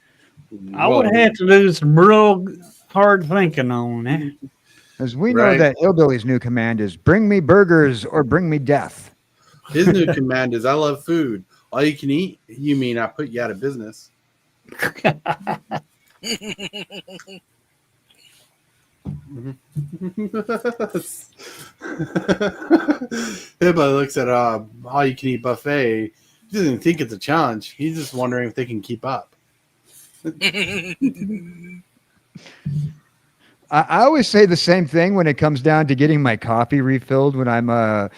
I would have to do some real hard thinking on that. As we know that Hillbilly's new command is bring me burgers or bring me death. His new command is I love food. All you can eat. You mean I put you out of business? Everybody looks at all you can eat buffet. He doesn't think it's a challenge. He's just wondering if they can keep up. I always say the same thing when it comes down to getting my coffee refilled when I'm at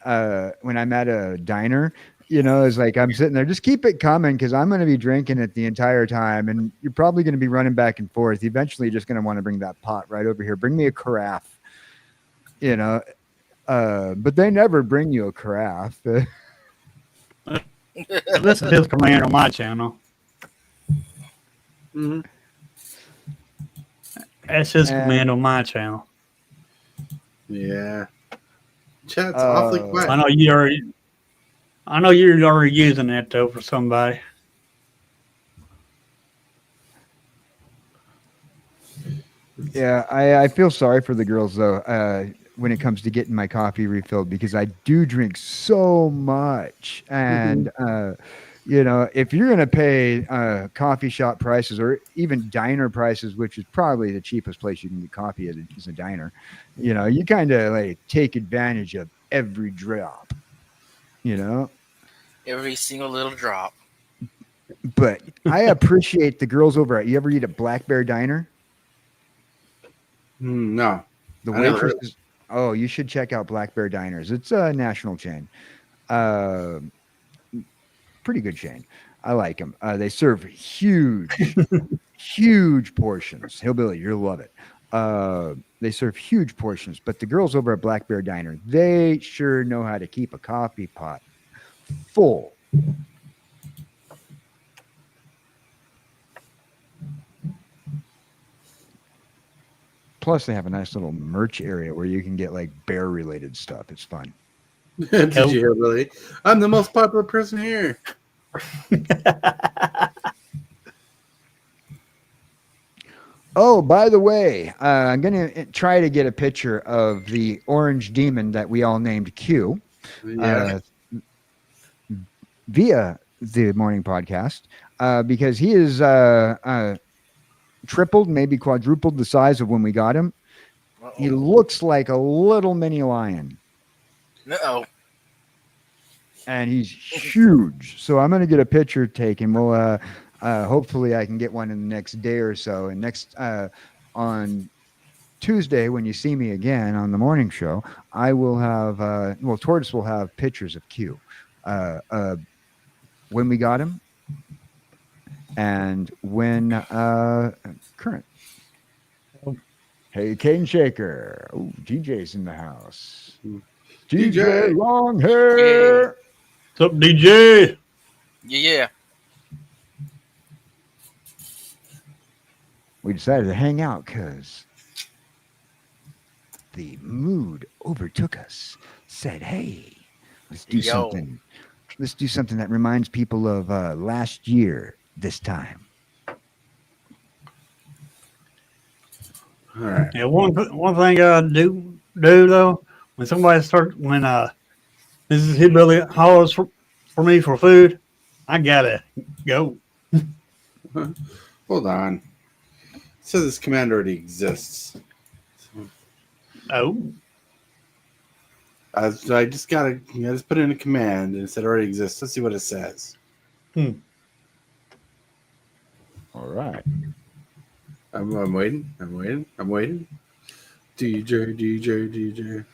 a diner. It's like I'm sitting there, just keep it coming because I'm going to be drinking it the entire time, and you're probably going to be running back and forth. Eventually, you're just going to want to bring that pot right over here. Bring me a carafe, but they never bring you a carafe. This is his command on my channel. Mm-hmm. That's his command on my channel. Yeah. Chat's awfully quiet. I know you're already using that though for somebody. Yeah, I feel sorry for the girls though when it comes to getting my coffee refilled because I do drink so much, and if you're going to pay coffee shop prices or even diner prices, which is probably the cheapest place you can get coffee is a diner, you kind of like take advantage of every drop, Every single little drop. But I appreciate the girls over at, you ever eat at Black Bear Diner? No. The I never waitresses. Oh, you should check out Black Bear Diners. It's a national chain. Pretty good chain. I like them. They serve huge, huge portions. Hillbilly, you'll love it. They serve huge portions, but the girls over at Black Bear Diner, they sure know how to keep a coffee pot full. Plus, they have a nice little merch area where you can get like bear related stuff. It's fun. Did you hear, Billy? I'm the most popular person here. Oh, by the way, I'm going to try to get a picture of the orange demon that we all named Q Yeah. via the morning podcast because he is tripled, maybe quadrupled the size of when we got him. He looks like a little mini lion. No. And he's huge. So I'm going to get a picture taken. We'll hopefully I can get one in the next day or so. And next on Tuesday, when you see me again on the morning show, I will have Tortoise will have pictures of Q when we got him and when current. Hey, Cane Shaker. Oh, DJ's in the house. DJ long hair. What's up, DJ? Yeah. We decided to hang out because the mood overtook us. Said, hey, let's do something. Let's do something that reminds people of last year this time. All right. Yeah, one thing I do though, when somebody starts when Mrs. Hillbilly hollers for me for food, I gotta go. Hold on. It says this command already exists. Oh, I just gotta just put in a command and it said already exists. Let's see what it says. All right. I'm waiting. DJ.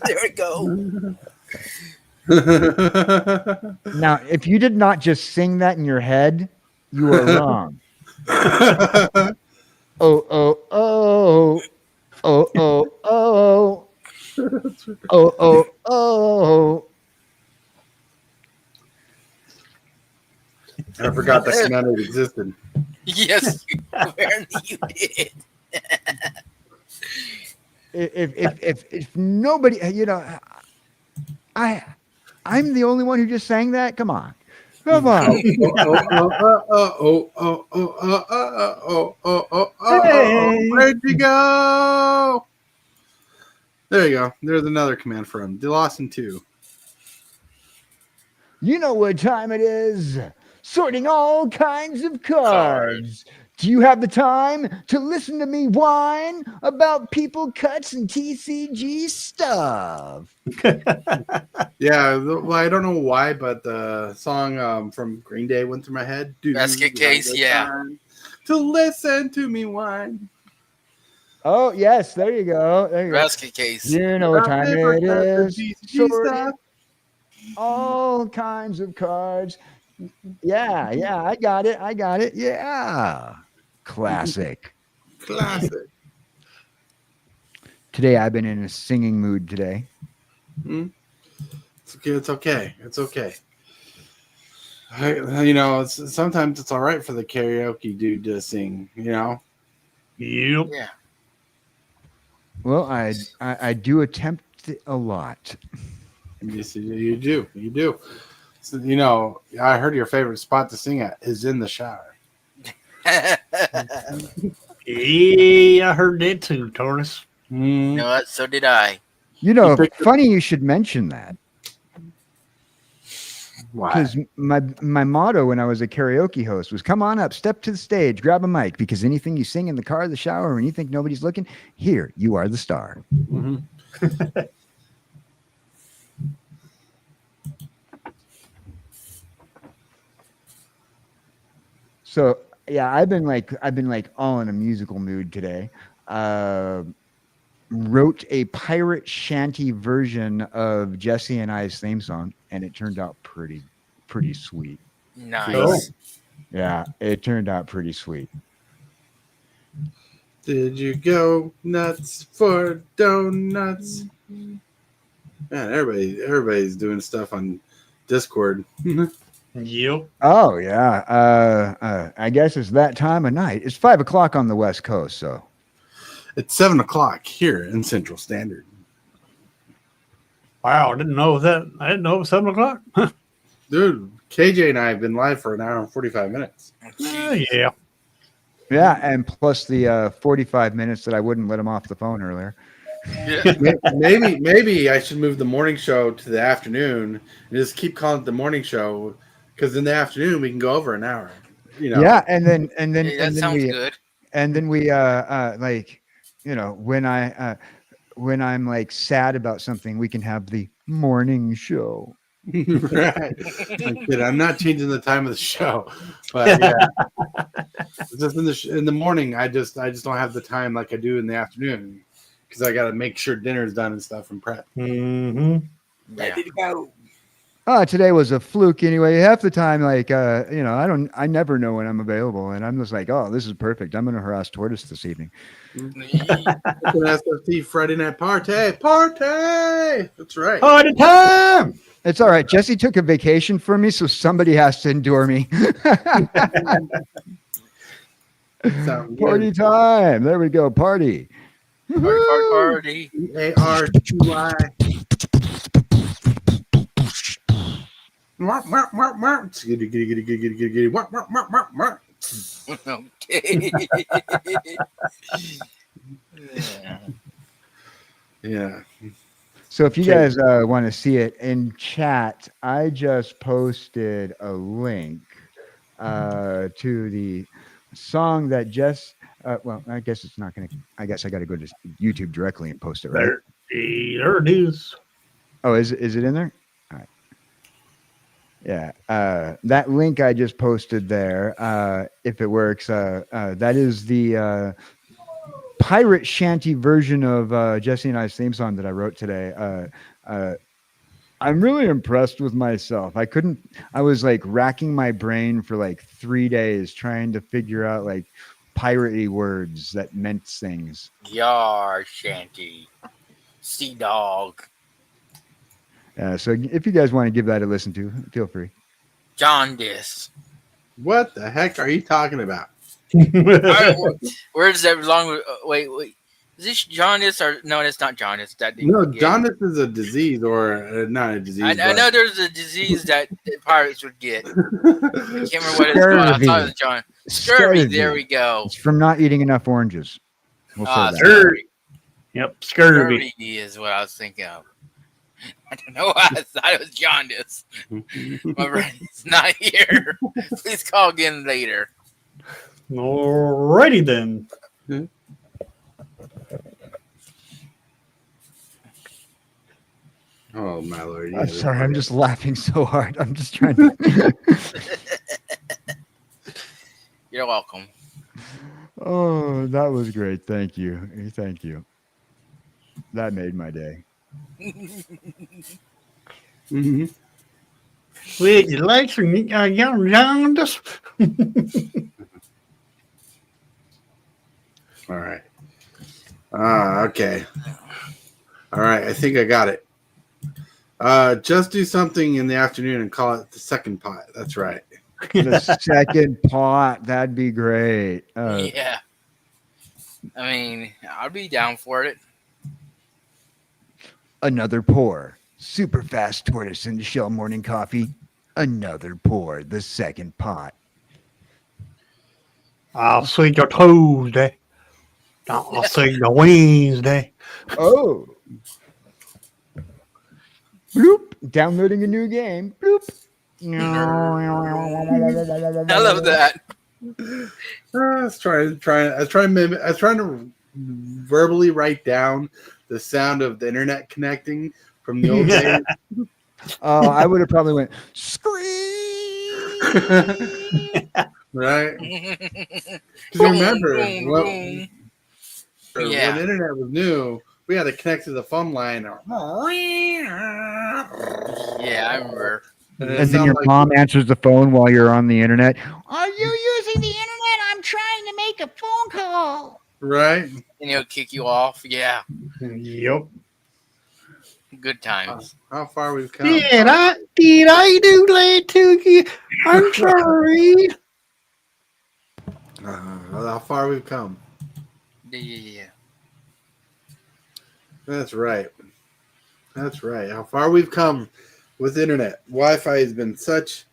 There we go. Now, if you did not just sing that in your head, you are wrong. Oh, oh, oh. Oh, oh, oh. Oh, oh, oh. I forgot that command already existed. Yes, apparently you did. If nobody, I'm the only one who just sang that. Come on. Where'd you go? There you go. There's another command for him. Dawson 2. You know what time it is? Sorting all kinds of cards. Do you have the time to listen to me whine about people cuts and TCG stuff? Yeah, well, I don't know why, but the song from Green Day went through my head. Basket case, yeah. To listen to me whine. Oh, yes, there you go. There you go. Basket case. You know what time it is. TCG stuff. All kinds of cards. Yeah, I got it. Yeah. Classic. Today I've been in a singing mood today. It's okay. Sometimes it's all right for the karaoke dude to sing, Yep. Yeah. Well, I do attempt a lot. Yes, you do. So, I heard your favorite spot to sing at is in the shower. Yeah, I heard that too, Tortoise. You know what? So did I. Funny you should mention that. Why? Because my motto when I was a karaoke host was come on up, step to the stage, grab a mic, because anything you sing in the car, the shower, when you think nobody's looking, here, you are the star. Mm-hmm. So yeah, I've been like all in a musical mood today. Wrote a pirate shanty version of Jesse and I's theme song, and it turned out pretty sweet. Nice. Yeah, it turned out pretty sweet. Did you go nuts for donuts? Man, everybody's doing stuff on Discord. Yep. Oh yeah. I guess it's that time of night. It's 5 o'clock on the West Coast, so It's 7 o'clock here in Central Standard. Wow, I didn't know that. I didn't know it was 7 o'clock. Dude, KJ and I have been live for an hour and 45 minutes. Yeah. yeah, and plus the 45 minutes that I wouldn't let him off the phone earlier. Maybe I should move the morning show to the afternoon and just keep calling it the morning show, because in the afternoon we can go over an hour. You know. Yeah, and then Hey, that and then sounds we good. and then we like, you know, when I'm like sad about something, we can have the morning show. Right. I'm not changing the time of the show, but yeah, just in the morning, I just don't have the time like I do in the afternoon, because I got to make sure dinner's done and stuff and prep. Mm-hmm. Yeah. Ready to go. Today was a fluke anyway. Half the time, like, you know, I never know when I'm available, and I'm just like, oh, this is perfect. I'm going to harass Tortoise this evening. SFT Friday night party. That's right. Party time! It's all right. Jesse took a vacation from me, so somebody has to endure me. Sounds Party good. time. There we go. Party. Party. ARTY. Okay. Yeah. Yeah. So if you guys want to see it in chat, I just posted a link to the song that Jess. Well, I guess it's not going to. I guess I got to go to YouTube directly and post it, right? There it is. Oh, is it in there? All right. Yeah, that link I just posted there. If it works, that is the pirate shanty version of Jesse and I's theme song that I wrote today. I'm really impressed with myself. I was like racking my brain for like 3 days trying to figure out like piratey words that meant things. Yar shanty. Sea dog. So if you guys want to give that a listen to, feel free. Jaundice. What the heck are you talking about? Where does that belong? Wait. Is this jaundice or no? It's not jaundice. No, jaundice is a disease, or not a disease. I know there's a disease that the pirates would get. I can't remember what it's called. I thought it was John. Scurvy. There we go. It's from not eating enough oranges. We'll say that. Scurvy. Yep, scurvy. Scurvy is what I was thinking of. I don't know why I thought it was jaundice. My brain's not here. Please call again later. Alrighty then. Oh my lord! I'm sorry, I'm just laughing so hard. I'm just trying to. You're welcome. Oh, that was great. Thank you. Thank you. That made my day. Mm-hmm. Would you like some young jaundice? All right. Okay. All right. I think I got it. Just do something in the afternoon and call it the second pot. That's right. The second pot. That'd be great. Yeah. I mean, I'd be down for it. Another pour. Super fast tortoise in the shell morning coffee. Another pour. The second pot. I'll see your Tuesday. I'll see your Wednesday. Oh. Bloop. Downloading a new game. Bloop. I love that. I was trying to verbally write down the sound of the internet connecting from the old days. Oh, I would have probably went scream. Right? Because remember, when the internet was new, we had to connect to the phone line. Yeah, I remember. And then your mom answers the phone while you're on the internet. Are you using the internet? I'm trying to make a phone call. Right? And he'll kick you off. Yeah. Yep. Good times. How far we've come. Did I do that to you? I'm sorry. How far we've come. Yeah. That's right. That's right. How far we've come with internet. Wi-Fi has been such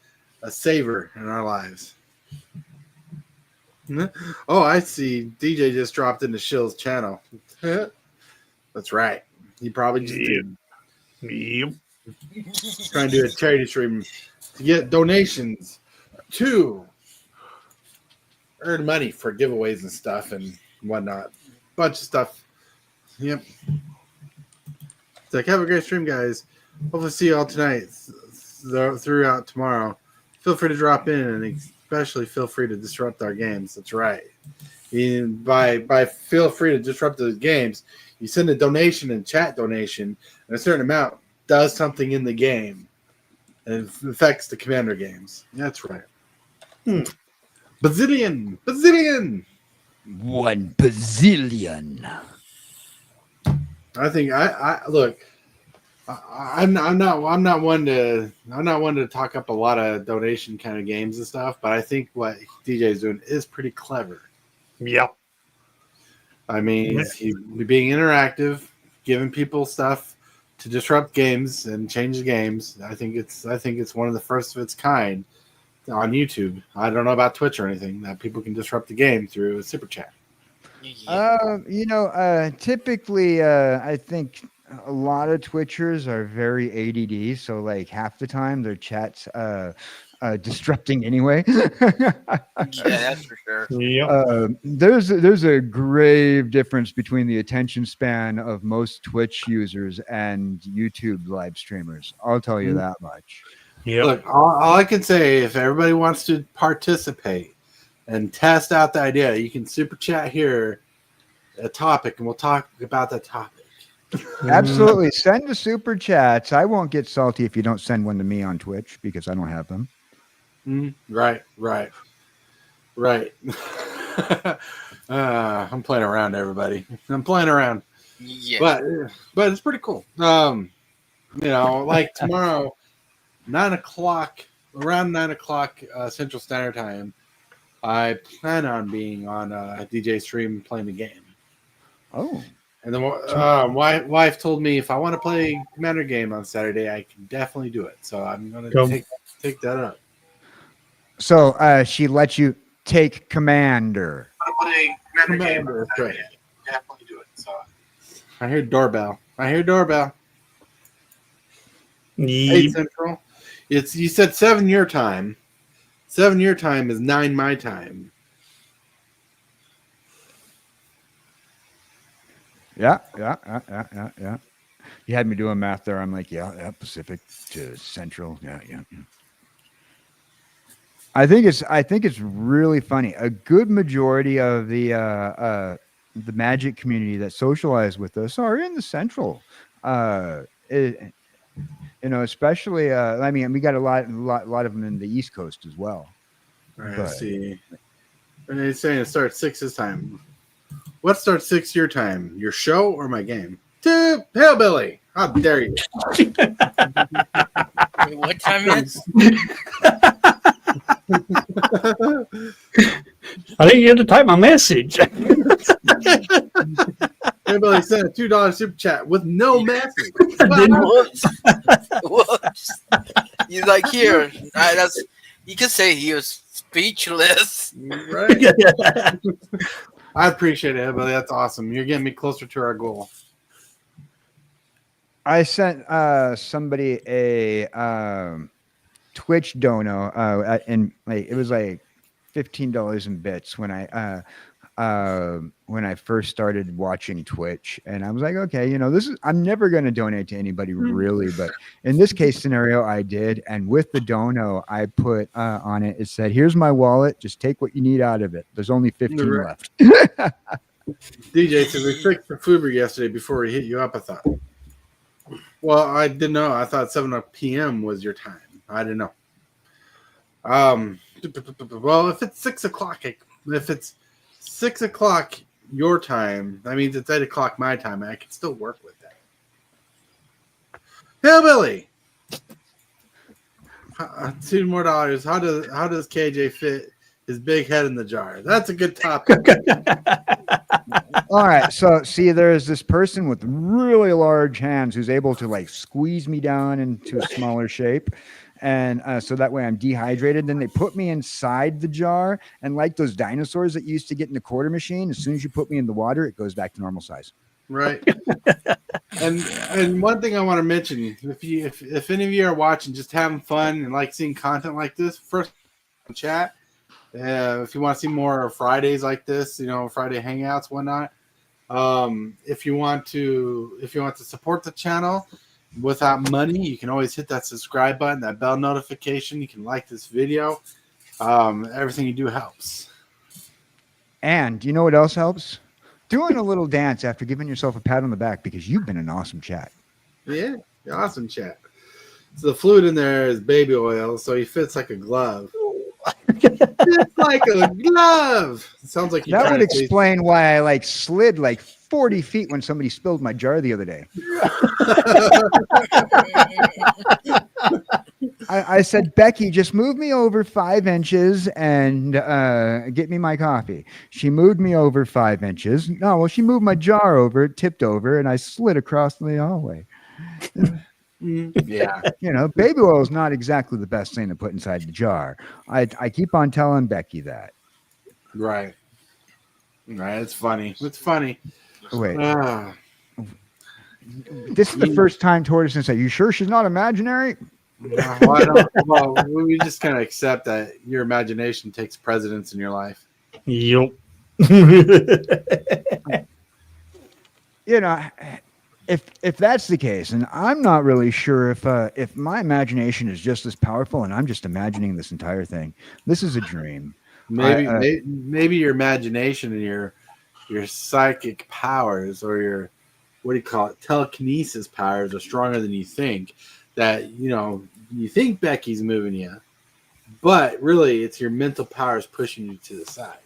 a saver in our lives. Oh, I see. DJ just dropped into Shill's channel. That's right. He probably just did. Yep. Trying to do a charity stream to get donations to earn money for giveaways and stuff and whatnot. Bunch of stuff. Yep. It's like, have a great stream, guys. Hopefully see you all tonight, throughout tomorrow. Feel free to drop in, and especially feel free to disrupt our games. That's right. And by feel free to disrupt those games, you send a donation and chat donation, and a certain amount does something in the game, and it affects the commander games. That's right. Bazillion. 1 bazillion. I think I look. I'm not one to talk up a lot of donation kind of games and stuff, but I think what DJ is doing is pretty clever. Yep. I mean, he's being interactive, giving people stuff to disrupt games and change the games. I think it's one of the first of its kind on YouTube. I don't know about Twitch or anything that people can disrupt the game through a super chat. Typically, I think a lot of Twitchers are very ADD, so like half the time their chat's disrupting anyway. Yeah, that's for sure. Yep. There's a grave difference between the attention span of most Twitch users and YouTube live streamers. I'll tell you that much. Yep. Look, all I can say, if everybody wants to participate and test out the idea, you can super chat here a topic, and we'll talk about that topic. Absolutely. Send the super chats. I won't get salty if you don't send one to me on Twitch because I don't have them. Right. I'm playing around, everybody. I'm playing around. Yeah. But it's pretty cool. Like tomorrow, 9 o'clock, around 9 o'clock Central Standard Time, I plan on being on a DJ stream playing the game. Oh. And then wife told me if I want to play Commander game on Saturday, I can definitely do it. So I'm going to take that up. So she lets you take Commander. Commander, right. Definitely do it. So I hear doorbell. 8 Central. You said 7 your time. 7 your time is 9 my time. Yeah. You had me doing math there. I'm like, yeah, Pacific to Central. Yeah. I think it's really funny. A good majority of the Magic community that socialize with us are in the Central. Especially. I mean, we got a lot of them in the East Coast as well. All right, let's see. And he's saying it starts 6 this time. What starts 6 your time? Your show or my game? Hillbilly! How dare you? Wait, what time is? I didn't get to type my message. Hillbilly sent a $2 super chat with no message. Whoops. He's like, here. You could say he was speechless. Right? I appreciate it, Hillbilly. That's awesome. You're getting me closer to our goal. I sent somebody a Twitch dono, and like it was like $15 in bits when I first started watching Twitch, and I was like, okay, I'm never going to donate to anybody really, but in this case scenario, I did, and with the dono, I put on it. It said, "Here's my wallet. Just take what you need out of it. There's only 15 left." DJ said we fixed the Fuber yesterday before we hit you up. I thought. Well, I didn't know. I thought 7 p.m. was your time. I didn't know. Well, if it's 6 o'clock, if it's 6 o'clock your time, that means it's 8 o'clock my time, and I can still work with that. Hillbilly. $2 more. How does KJ fit his big head in the jar? That's a good topic. All right. So see, there's this person with really large hands who's able to like squeeze me down into a smaller shape. And so that way I'm dehydrated. Then they put me inside the jar. And like those dinosaurs that used to get in the quarter machine, as soon as you put me in the water, it goes back to normal size. Right. And one thing I want to mention, if any of you are watching, just having fun and like seeing content like this, first chat. If you want to see more Fridays like this, Friday hangouts, whatnot. If you want to support the channel without money, you can always hit that subscribe button, that bell notification. You can like this video. Everything you do helps. And you know what else helps? Doing a little dance after giving yourself a pat on the back because you've been an awesome chat. Yeah, awesome chat. So the fluid in there is baby oil, so he fits like a glove. Fits like a glove. It sounds like that would explain why I slid 40 feet when somebody spilled my jar the other day. I said, Becky, just move me over 5 inches and get me my coffee. She moved me over 5 inches. No, well, she moved my jar over, tipped over, and I slid across the hallway. Yeah. Baby oil is not exactly the best thing to put inside the jar. I keep on telling Becky that. Right. It's funny. Wait. This is the first time Tortoise said, "You sure she's not imaginary?" Well, we just kind of accept that your imagination takes precedence in your life. Yup. If that's the case, and I'm not really sure if my imagination is just as powerful, and I'm just imagining this entire thing. This is a dream. Maybe your imagination and your psychic powers, or your telekinesis powers, are stronger than you think. That you think Becky's moving you, but really it's your mental powers pushing you to the side.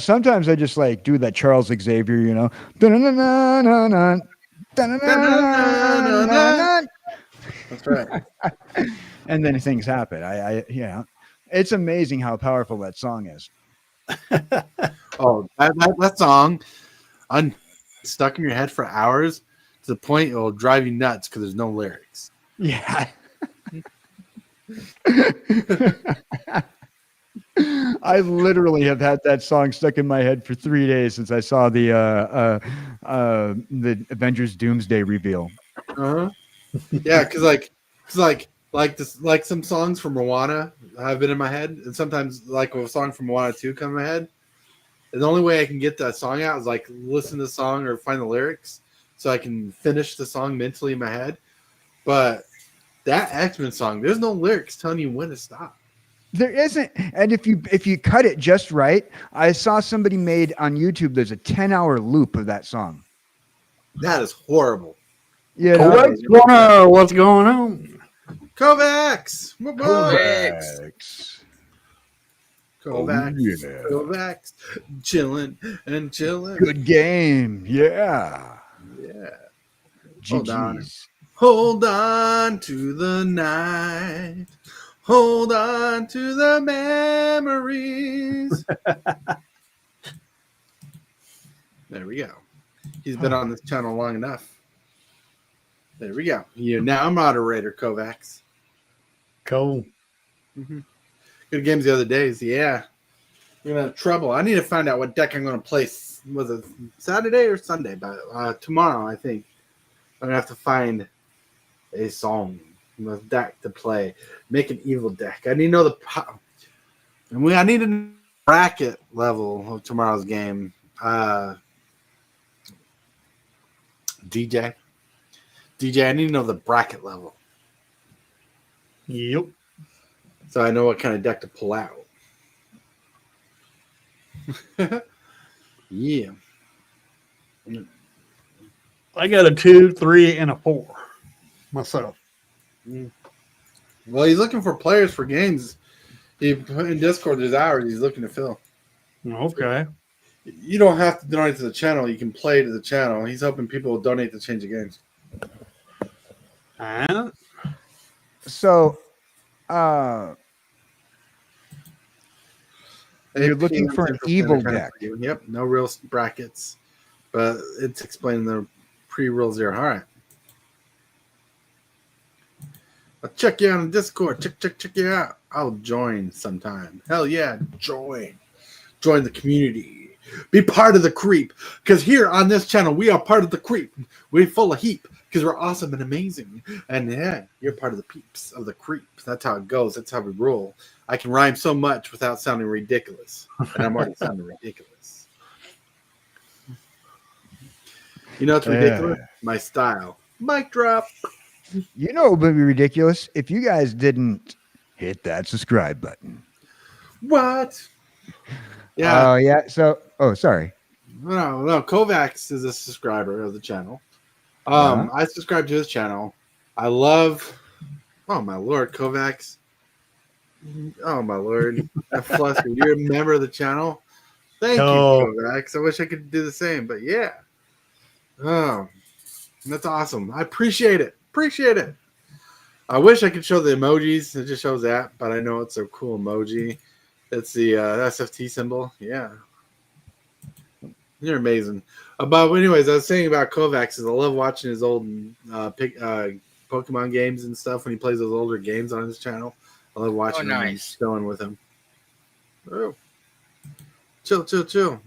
Sometimes I just do that Charles Xavier, That's right. And then things happen. It's amazing how powerful that song is. Oh, that song stuck in your head for hours to the point it will drive you nuts because there's no lyrics. Yeah. I literally have had that song stuck in my head for 3 days since I saw the Avengers Doomsday reveal. Uh-huh. Yeah, because some songs from Moana have been in my head, and sometimes a song from Moana 2 come in my head. And the only way I can get that song out is listen to the song or find the lyrics so I can finish the song mentally in my head. But that X-Men song, there's no lyrics telling you when to stop. There isn't, and if you cut it just right, I saw somebody made on YouTube. There's a 10-hour loop of that song. That is horrible. Yeah, what's going on? Kovacs, Kovacs, chilling. Good game, yeah. Hold on to the night. Hold on to the memories. There we go. He's been on this channel long enough. There we go. You're now moderator, Kovacs. Cool. Mm-hmm. Good games the other days. Yeah. We're going to have trouble. I need to find out what deck I'm going to play. Was it Saturday or Sunday? But tomorrow, I think. I'm going to have to find a song. Deck to play, make an evil deck. I need to know the I need a bracket level of tomorrow's game. DJ, I need to know the bracket level. Yep. So I know what kind of deck to pull out. Yeah. I got a 2, 3, and a 4 myself. Well, he's looking for players for games. He put in Discord, there's hours he's looking to fill. Okay. You don't have to donate to the channel. You can play to the channel. He's hoping people will donate to change the games. So, Hey, you're looking for an Central evil Standard Time deck. for you. Yep, no real brackets, but it's explaining the pre-rule zero. All right. I'll check you out on Discord. Check you out. I'll join sometime. Hell yeah, join. Join the community. Be part of the creep. Because here on this channel, we are part of the creep. We're full of heap because we're awesome and amazing. And yeah, you're part of the peeps of the creep. That's how it goes. That's how we roll. I can rhyme so much without sounding ridiculous. And I'm already sounding ridiculous. You know what's ridiculous? My style. Mic drop. You know, it would be ridiculous if you guys didn't hit that subscribe button. What? Yeah. Oh, yeah. So, sorry. No. Kovacs is a subscriber of the channel. I subscribe to his channel. I love. Oh my lord, Kovacs. Oh my lord, Fluster, you're a member of the channel. Thank you, Kovacs. I wish I could do the same, but yeah. Oh, that's awesome. I appreciate it. I wish I could show the emojis. It just shows that, but I know it's a cool emoji. It's the SFT symbol. Yeah. You're amazing. But anyways, I was saying about Kovacs is I love watching his old Pokemon games and stuff when he plays those older games on his channel. I love watching him and chilling with him. Oh. Chill.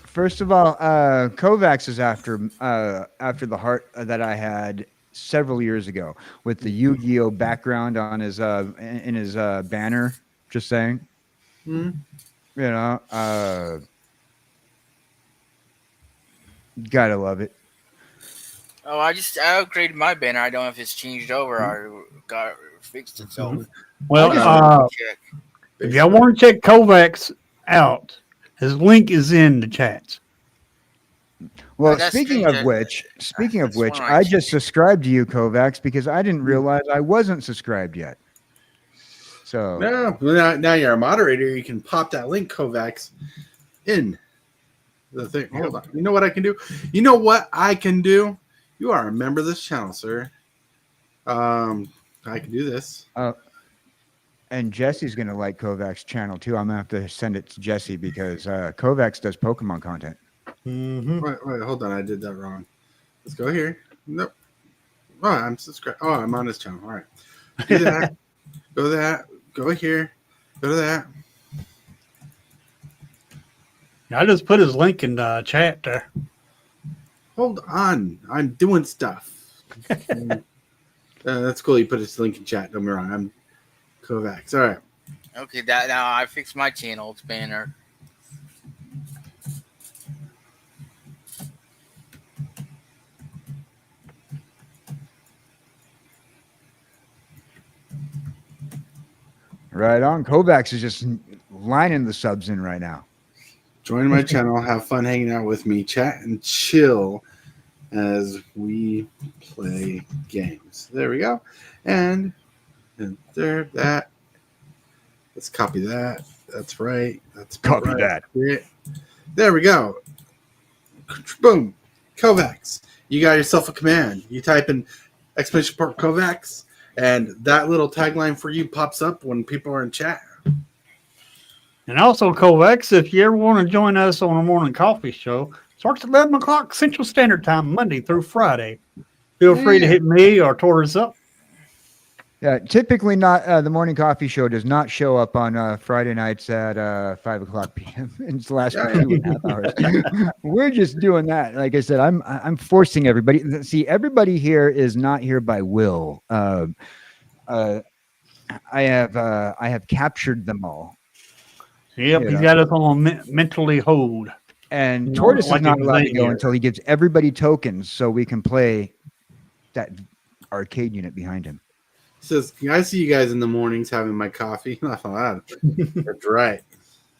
First of all, Kovacs is after the heart that I had several years ago with the Yu-Gi-Oh background on his in his banner. Just saying. Mm-hmm. You know, gotta love it. Oh, I upgraded my banner. I don't know if it's changed over or got fixed itself. Well, if y'all want to check Kovacs out, his link is in the chat. Well, speaking of which, I just subscribed to you, Kovacs, because I didn't realize I wasn't subscribed yet. So now you're a moderator. You can pop that link, Kovacs, in the thing. Hold on. You know what I can do? You are a member of this channel, sir. I can do this. And Jesse's going to like Kovacs' channel, too. I'm going to have to send it to Jesse because Kovacs does Pokemon content. Mm-hmm. Wait, hold on. I did that wrong. Let's go here. Nope. Oh, I'm subscribed. Oh, I'm on his channel. All right. Do that. Go to that. Go here. Go to that. I just put his link in the chat there. Hold on. I'm doing stuff. That's cool. You put his link in chat. Don't be wrong. I'm Kovacs. All right. Okay, now I fixed my channel's banner. Right on. Kovacs is just lining the subs in right now. Join my channel. Have fun hanging out with me. Chat and chill as we play games. There we go. And there, that. Let's copy that. That's right. That's copy right. that. There we go. Boom. Kovacs. You got yourself a command. You type in exclamation point Kovacs, and that little tagline for you pops up when people are in chat. And also, Kovacs, if you ever want to join us on a morning coffee show, starts at 11 o'clock Central Standard Time, Monday through Friday. Feel free to hit me or Taurus up. Yeah, typically not. The morning coffee show does not show up on Friday nights at 5 o'clock p.m. It's the last 2.5 hours. We're just doing that. Like I said, I'm forcing everybody. See, everybody here is not here by will. I have captured them all. Yep, he's got us on mentally hold. And Tortoise is not allowed to go until he gives everybody tokens so we can play that arcade unit behind him. Says, I see you guys in the mornings having my coffee. That's right.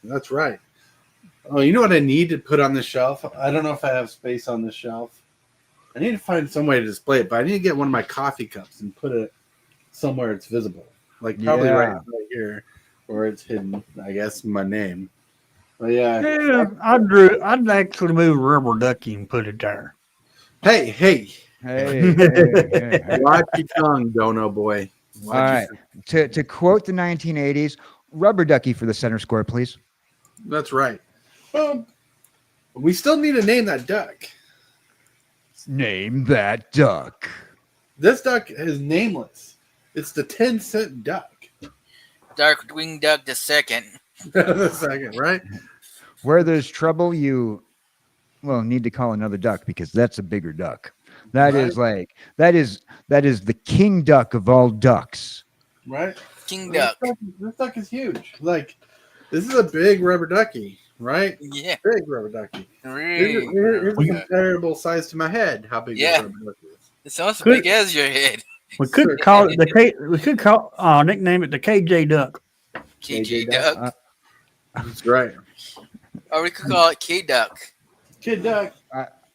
That's right. Oh, you know what I need to put on the shelf? I don't know if I have space on the shelf. I need to find some way to display it, but I need to get one of my coffee cups and put it somewhere it's visible. Like probably right here where it's hidden, I guess, my name. But yeah, I'd actually move Rubber Ducky and put it there. Hey, Hey. Watch your tongue, Dono boy. All right. To quote the 1980s, rubber ducky for the center square, please. That's right. Well, we still need to name that duck. Name that duck. This duck is nameless. It's the 10-cent duck. Darkwing Duck the second. The second, right? Where there's trouble, you need to call another duck because that's a bigger duck. That is that is the king duck of all ducks. Right? King Duck. This duck is huge. Like, this is a big rubber ducky, right? Yeah. Big rubber ducky. Really? Here's a comparable size to my head. How big this rubber ducky is. It's almost as big as your head. We could call it nickname it the KJ Duck. KJ Duck. That's right. Or we could call it K Duck. Kid duck.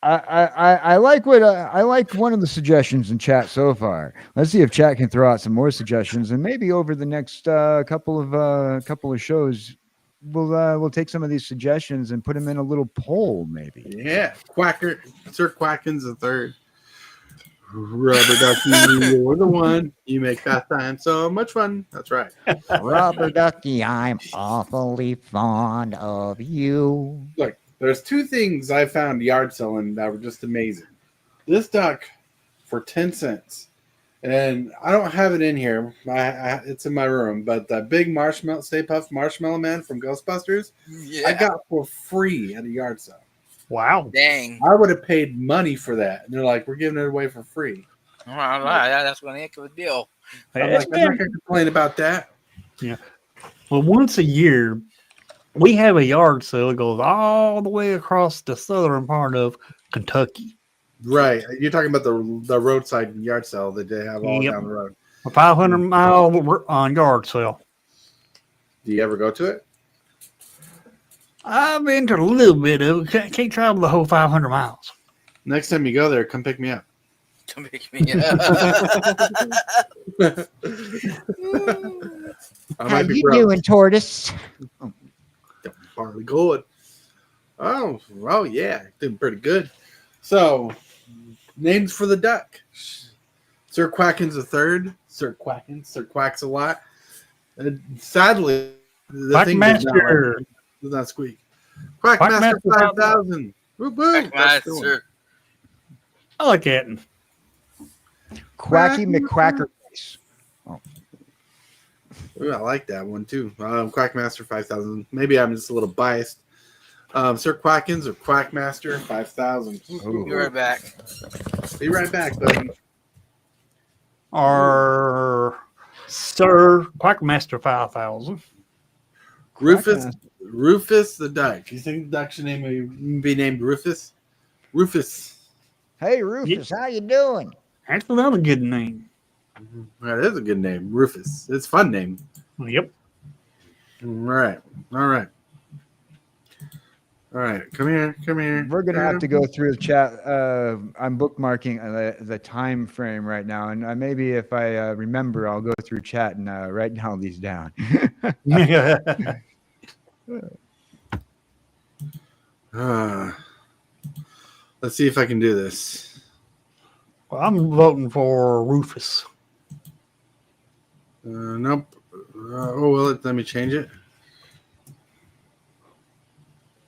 I like I like one of the suggestions in chat so far. Let's see if chat can throw out some more suggestions, and maybe over the next couple of shows, we'll take some of these suggestions and put them in a little poll, maybe. Yeah, Quacker, Sir Quackins the third. Rubber ducky, you're the one. You make pastime so much fun. That's right. Rubber ducky, I'm awfully fond of you. Look, there's two things I found yard selling that were just amazing. This duck for 10 cents. And I don't have it in here. It's in my room. But the big Stay Puft Marshmallow Man from Ghostbusters, I got for free at a yard sale. Wow. Dang. I would have paid money for that. And they're like, we're giving it away for free. All right. That's one heck of a deal. I'm not going to complain about that. Yeah. Well, once a year, we have a yard sale that goes all the way across the southern part of Kentucky. Right. You're talking about the roadside yard sale that they have all down the road. A 500-mile yard sale. Do you ever go to it? I've been to a little bit of it. Can't travel the whole 500 miles. Next time you go there, come pick me up. Come pick me up. How you doing, Tortoise? Hardly good. Oh, yeah, doing pretty good. So, names for the duck: Sir Quackins the third. Sir Quacks a lot. Sadly, the thing does not squeak. Quackmaster 5000. Quackmaster. I like that. Quacky McQuacker face. Oh. Ooh, I like that one too. Quackmaster 5000. Maybe I'm just a little biased. Sir Quackins or Quackmaster 5000. Be right back. Be right back, buddy. Or Sir Quackmaster 5000. Rufus the duck. You think the duck should be named Rufus? Rufus. Hey, Rufus, how you doing? That's another good name. That is a good name, Rufus. It's a fun name. Yep. All right. Come here. We're gonna have to go through the chat. I'm bookmarking the time frame right now, and maybe if I remember, I'll go through chat and write all these down. Let's see if I can do this. Well, I'm voting for Rufus. Nope. Let me change it.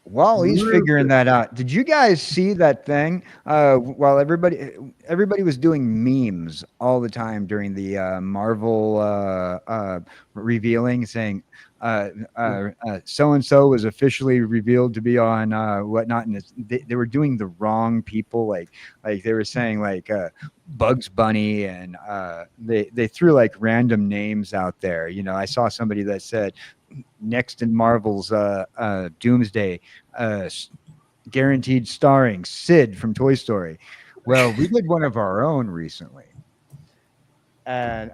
While he's figuring that out, did you guys see that thing? While everybody was doing memes all the time during the Marvel revealing, saying so and so was officially revealed to be on whatnot, and they were doing the wrong people, like they were saying like Bugs Bunny, and they threw like random names out there. You know, I saw somebody that said next in Marvel's Doomsday, guaranteed starring Sid from Toy Story. Well, we did one of our own recently, and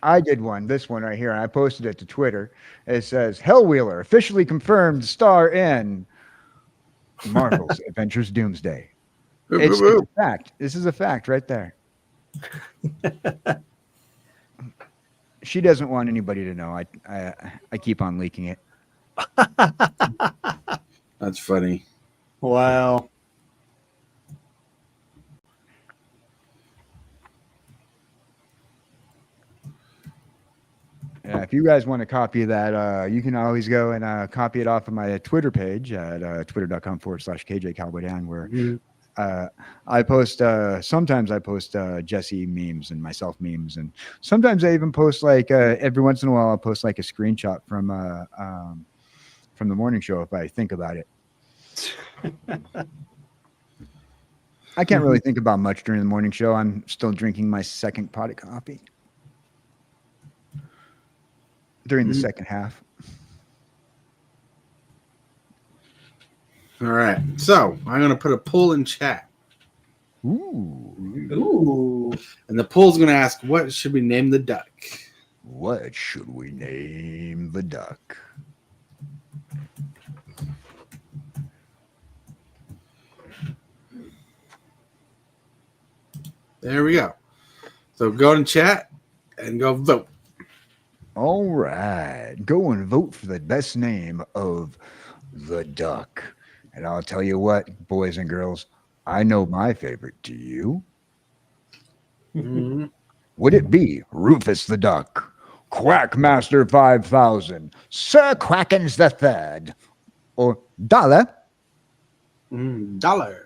I did one. This one right here, and I posted it to Twitter. It says Hellwheeler officially confirmed to star in Marvel's Adventures Doomsday. It's a fact. This is a fact right there. She doesn't want anybody to know. I keep on leaking it. That's funny. Wow. Yeah, if you guys want a copy of that, you can always go and copy it off of my Twitter page at twitter.com/KJ Cowboy Dan, where I post sometimes I post Jesse memes and myself memes, and sometimes I even post like every once in a while I'll post like a screenshot from the morning show if I think about it. I can't really think about much during the morning show. I'm still drinking my second pot of coffee during the second half. All right. So I'm going to put a poll in chat. Ooh. And the poll's going to ask, what should we name the duck? What should we name the duck? There we go. So go in chat and go vote. All right. Go and vote for the best name of the duck. And I'll tell you what, boys and girls, I know my favorite. Do you? Mm-hmm. Would it be Rufus the Duck, Quackmaster 5000, Sir Quackens the Third, or Dollar? Dollar.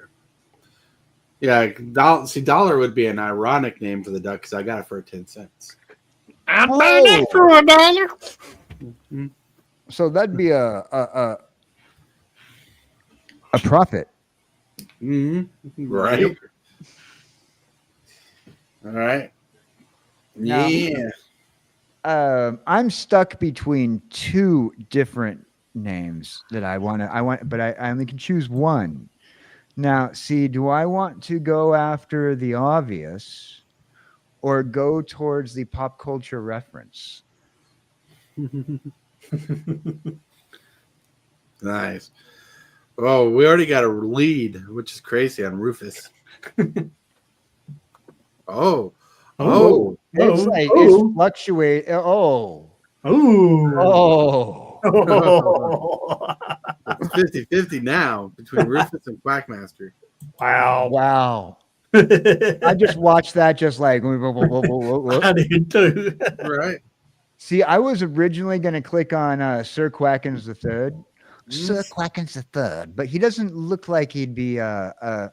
Yeah, Dollar would be an ironic name for the duck because I got it for 10 cents. I'm buying it for $1. Mm-hmm. So that'd be a profit. Mm-hmm. Right. All right. Now, Yeah. I'm stuck between two different names that I want, but I only can choose one. Now, see, do I want to go after the obvious or go towards the pop culture reference? Nice. Oh, we already got a lead, which is crazy on Rufus. Oh. It's like it's fluctuate. Oh. It's 50-50 now between Rufus and Quackmaster. Wow. I just watched that just like I did too. Right. See, I was originally going to click on Sir Quackens the Third. Sir Quackens the Third, but he doesn't look like he'd be a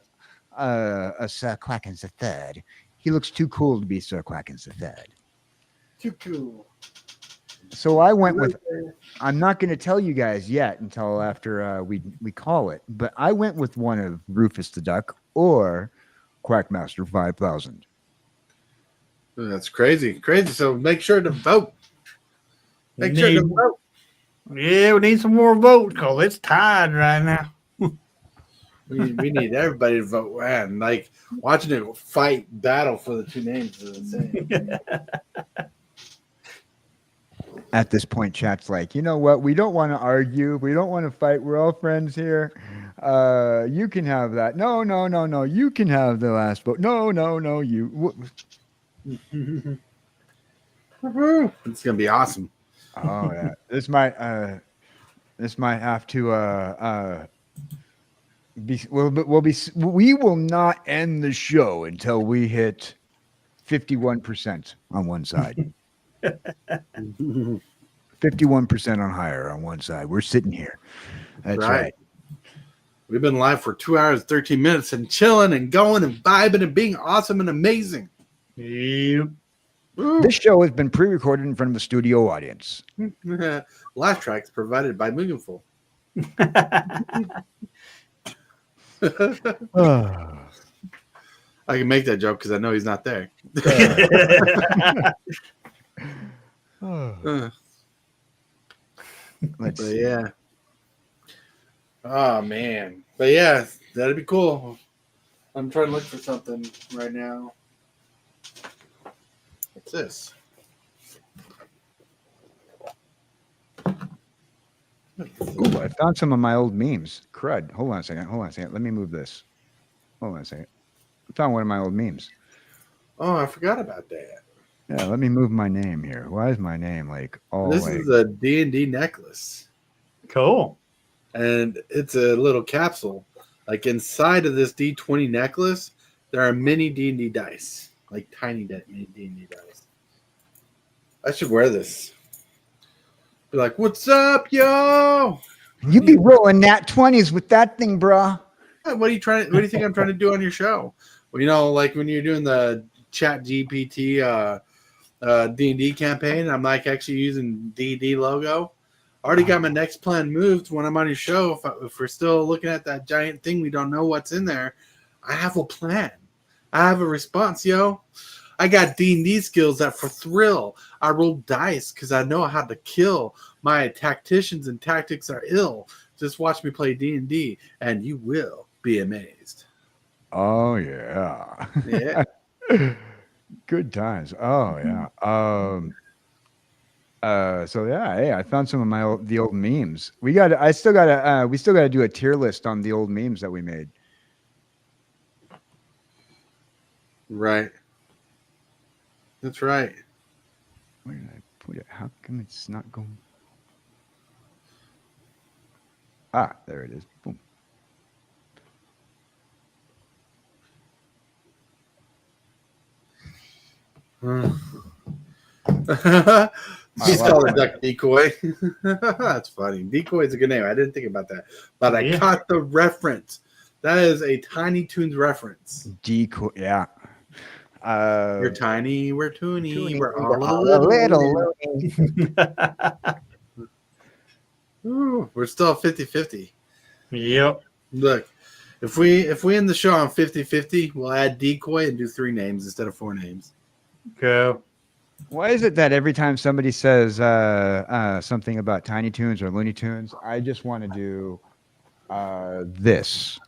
Sir Quackens the Third. He looks too cool to be Sir Quackens the Third. Too cool. So I went with. I'm not going to tell you guys yet until after we call it, but I went with one of Rufus the Duck or Quackmaster 5000. That's crazy. So make sure to vote. Make sure to vote. Yeah, we need some more votes because it's tied right now. We need everybody to vote. Man, like watching it fight battle for the two names is insane. At this point, chat's like, you know what? We don't want to argue. We don't want to fight. We're all friends here. You can have that. No. You can have the last vote. No. You. It's gonna be awesome. Oh yeah. This might have to we will not end the show until we hit 51% on one side. 51% on higher on one side. We're sitting here. That's right. We've been live for 2 hours, 13 minutes and chilling and going and vibing and being awesome and amazing. Yep. This show has been pre-recorded in front of a studio audience. Laugh tracks provided by Mugenful. I can make that joke because I know he's not there. Let's But see. yeah. Oh man. But yeah, that'd be cool. I'm trying to look for something right now. What's this? Ooh, I found some of my old memes. Crud. Hold on a second. Let me move this. Hold on a second. I found one of my old memes. Oh, I forgot about that. Yeah, let me move my name here. Why is my name like all This like... is a D&D necklace. Cool. And it's a little capsule. Like inside of this D20 necklace, there are mini D&D dice. Like tiny mini D&D dice. I should wear this. Be like, "What's up, yo?" You be rolling nat 20s with that thing, bro. What do you think I'm trying to do on your show? Well, like when you're doing the Chat GPT D&D campaign, I'm like actually using D&D logo. I already got my next plan moved when I'm on your show. If we're still looking at that giant thing, we don't know what's in there. I have a plan. I have a response, yo. I got D&D skills that for thrill. I roll dice because I know how to kill. My tacticians and tactics are ill. Just watch me play D&D, and you will be amazed. Oh yeah. Yeah. Good times. Oh yeah. So yeah, hey, I found some of the old memes. We still gotta do a tier list on the old memes that we made. Right. That's right. Where did I put it? How come it's not going? Ah, there it is. Boom. He's called a duck decoy. That's funny. Decoy is a good name. I didn't think about that, but I caught the reference. That is a Tiny Toons reference. Decoy, yeah. We're tiny, we're toony, we're all a little. Ooh, we're still 50-50. Yep. Look, if we end the show on 50-50, we'll add decoy and do 3 names instead of 4 names. Go. Why is it that every time somebody says something about Tiny Toons or Looney Tunes, I just want to do this?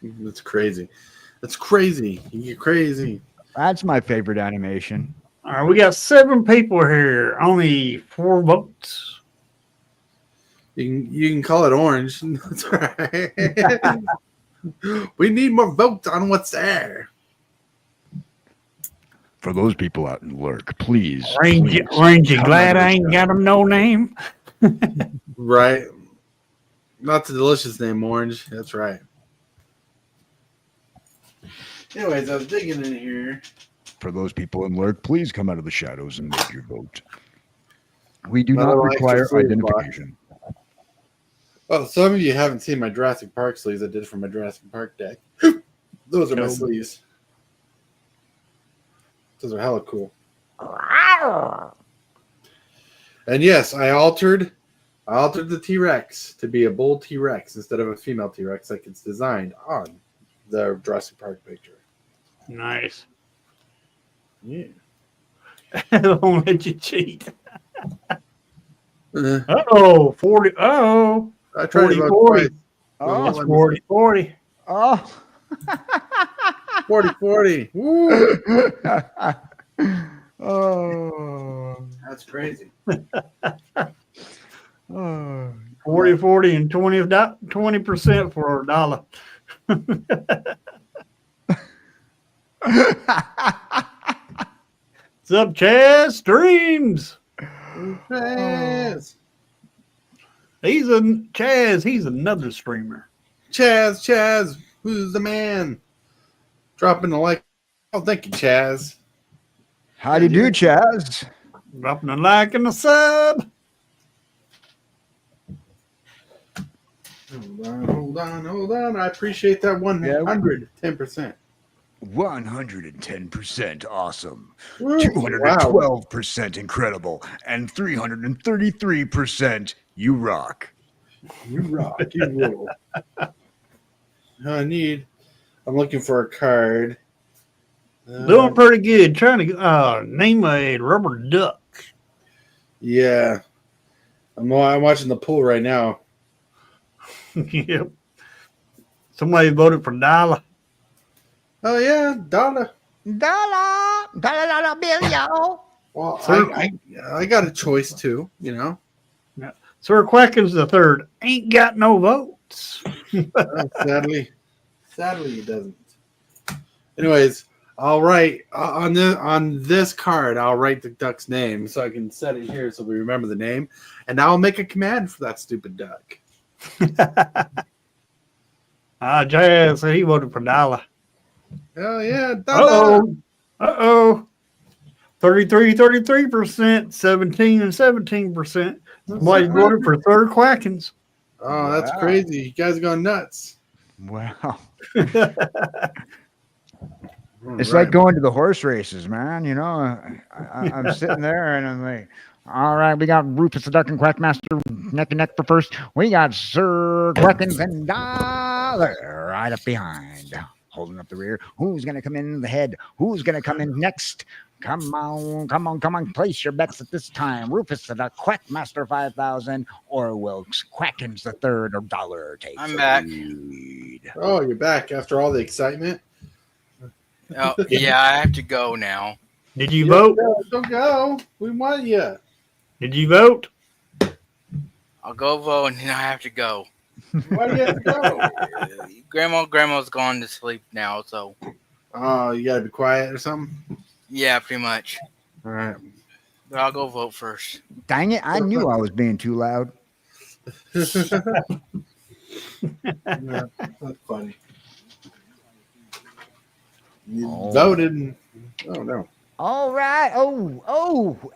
That's crazy. That's crazy. You're crazy. That's my favorite animation. All right, we got 7 people here. Only 4 votes. You can call it orange. That's right. We need more votes on what's there. For those people out in Lurk, please. Rangy, glad I ain't got him no name. Right. Not the delicious name, Orange. That's right. Anyways, I was digging in here. For those people in Lurk, please come out of the shadows and make your vote. We do not require identification. Well, some of you haven't seen my Jurassic Park sleeves I did for my Jurassic Park deck. Those are my sleeves. Those are hella cool. And yes, I altered the T-Rex to be a bull T-Rex instead of a female T-Rex like it's designed on the Jurassic Park picture. Nice. Yeah. Won't let you cheat. Uh-oh, 40. Uh-oh. I tried 40, 40. Oh, It's 40, 40. Oh. 40. Woo. Oh. That's crazy. Oh. 40, 40, and 20% for $1. What's up, Chaz Streams? Chaz. He's another streamer. Chaz, who's the man? Dropping a like. Oh, thank you, Chaz. How do you do, Chaz? Dropping a like and a sub. Hold on. I appreciate that 110%. 110% awesome, Woo. 212% incredible, and 333% you rock. You rock. You roll. I'm looking for a card. Doing pretty good. Trying to name a rubber duck. Yeah. I'm watching the pool right now. Yep. Somebody voted for Dollar. Oh, yeah. Dollar bill, y'all. Well, I got a choice too, you know. Yeah. Sir Quackins the third ain't got no votes. Sadly, he doesn't. Anyways, I'll write on this card. I'll write the duck's name so I can set it here so we remember the name, and I'll make a command for that stupid duck. Jazz said he voted for Dollar. Hell yeah. Uh-oh. Uh-oh. 33%, 17 and 17%. Somebody voted for third Quackins. Oh, that's Wow. crazy. You guys are going nuts. Wow. All It's right. like going to the horse races, man. You know, I'm sitting there and I'm like, all right, we got Rufus the Duck and Quackmaster neck and neck for first. We got Sir Quackins and Dollar right up behind, holding up the rear. Who's going to come in the head? Who's going to come in next? Come on, come on, come on. Place your bets at this time. Rufus the Duck, Quackmaster 5,000, or Wilkes, Quackins the third, or Dollar takes I'm the back. lead. Oh, you're back after all the excitement. Oh, yeah, I have to go now. Did you vote? Don't go. We want you. Did you vote? I'll go vote and then I have to go. Why do you have to go? Grandma's gone to sleep now, so Oh, you gotta be quiet or something. yeah, pretty much. All right. But I'll go vote first. Dang it, I knew I was being too loud. Yeah, that's funny. You Oh. voted. And, oh no. All right.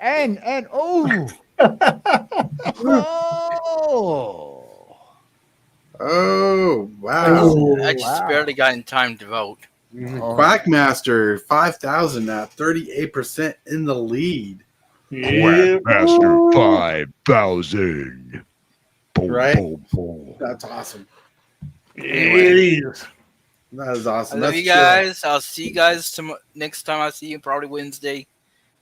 And oh. Oh wow. Oh, I just wow. barely got in time to vote. Oh. Quackmaster 5,000 at 38% in the lead. Yeah. Master 5,000. Boom, Right? boom, boom. That's awesome. It is. That is I awesome. love That's you chill. guys. I'll see you guys next time I see you, probably Wednesday.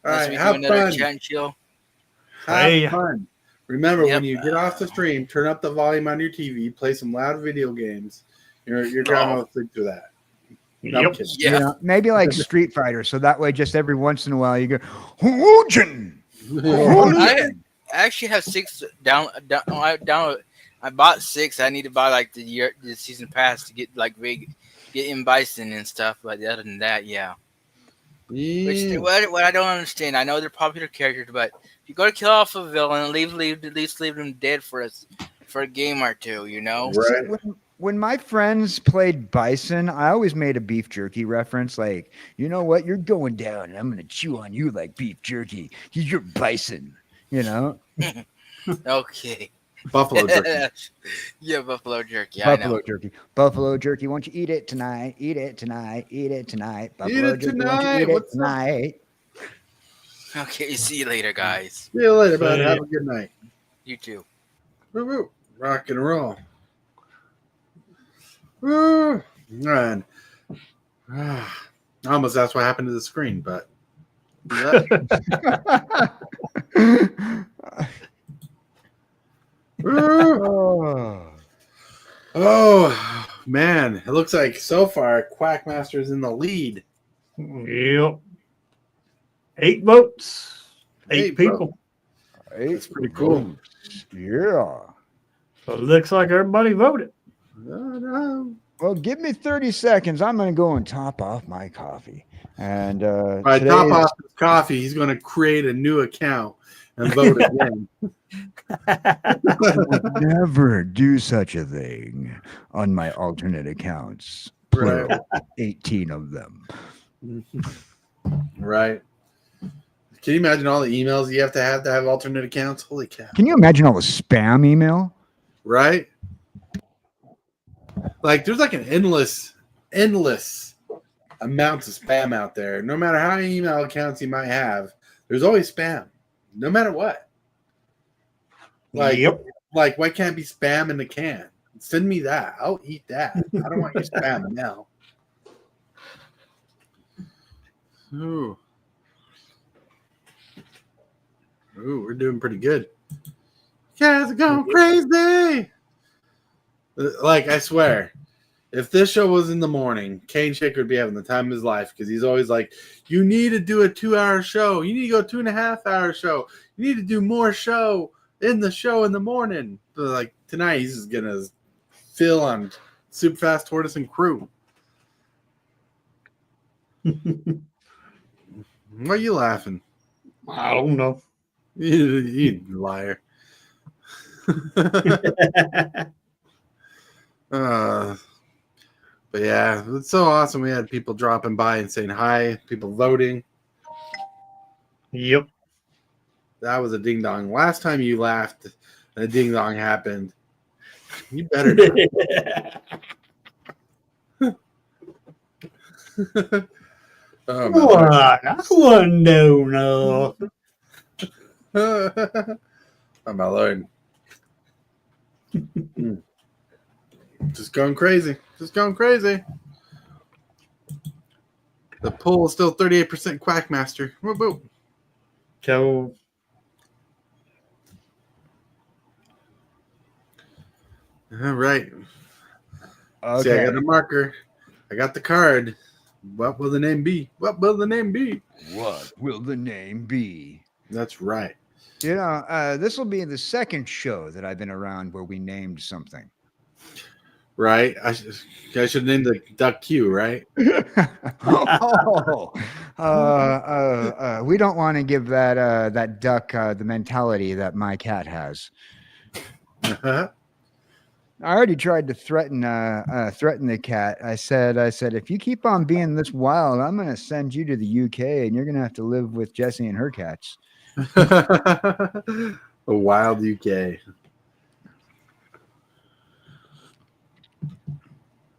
All Unless right, we do have another fun. chat and chill. Have Hey. fun. Remember, Yep. when you get off the stream, turn up the volume on your TV, play some loud video games. Your grandma will sleep through that. No, I'm Yep. kidding. You Yeah. know, maybe like Street Fighter, so that way just every once in a while you go, Hoojin! I actually have 6 down. I bought 6. I need to buy like the season pass to get like get in Bison and stuff. But other than that, yeah. Which Yeah. what I don't understand. I know they're popular characters, but if you go to kill off a villain, at least leave them dead for a game or two. You know. Right. When my friends played Bison, I always made a beef jerky reference. Like, you know what? You're going down, and I'm going to chew on you like beef jerky. You're Bison, you know? Okay. Buffalo jerky. Yeah, buffalo jerky. I Buffalo know. jerky. Buffalo jerky. Won't you eat it tonight? Eat it tonight. Eat it tonight. Buffalo it jerky. Won't you tonight. eat it What's up? tonight? Okay. See you later, guys. See you later, bud. Have a good night. You too. Woo woo. Rock and roll. Woo. And I almost asked what happened to the screen, but Woo. Oh man, it looks like so far Quackmaster's in the lead. Yep. 8 votes. 8 Eight people. That's pretty cool. Yeah. So it looks like everybody voted. No. Well, give me 30 seconds. I'm going to go and top off my coffee. And By today top is- off his coffee, he's going to create a new account and vote again. I would never do such a thing on my alternate accounts. Right. Plural, 18 of them. Right. Can you imagine all the emails you have to have alternate accounts? Holy cow. Can you imagine all the spam email? Right? Like there's like an endless amounts of spam out there. No matter how many email accounts you might have, there's always spam. No matter what. Like, Yep. like why can't it be spam in the can? Send me that. I'll eat that. I don't want your spam now. Ooh. Ooh, we're doing pretty good. Guys are going crazy. Like, I swear, if this show was in the morning, Kane Shaker would be having the time of his life because he's always like, you need to do a 2-hour show. You need to go 2.5-hour show. You need to do more show in the morning. But like tonight, he's just going to fill on Super Fast Tortoise and Crew. Why are you laughing? I don't know. You liar. But yeah, it's so awesome. We had people dropping by and saying hi, people voting. Yep. That was a ding dong. Last time you laughed and a ding dong happened, you better not. Oh, my Lord. What? I wouldn't do nothing. Oh, my Lord. Just going crazy. Just going crazy. The poll is still 38% Quackmaster. Whoop, whoop. So, All right. Okay. See, I got a marker. I got the card. What will the name be? What will the name be? What will the name be? That's right. You know, this will be the second show that I've been around where we named something. Right? I should name the Duck Q, right? We don't want to give that duck the mentality that my cat has. I already tried to threaten the cat. I said, if you keep on being this wild, I'm going to send you to the UK, and you're going to have to live with Jessie and her cats. A wild UK.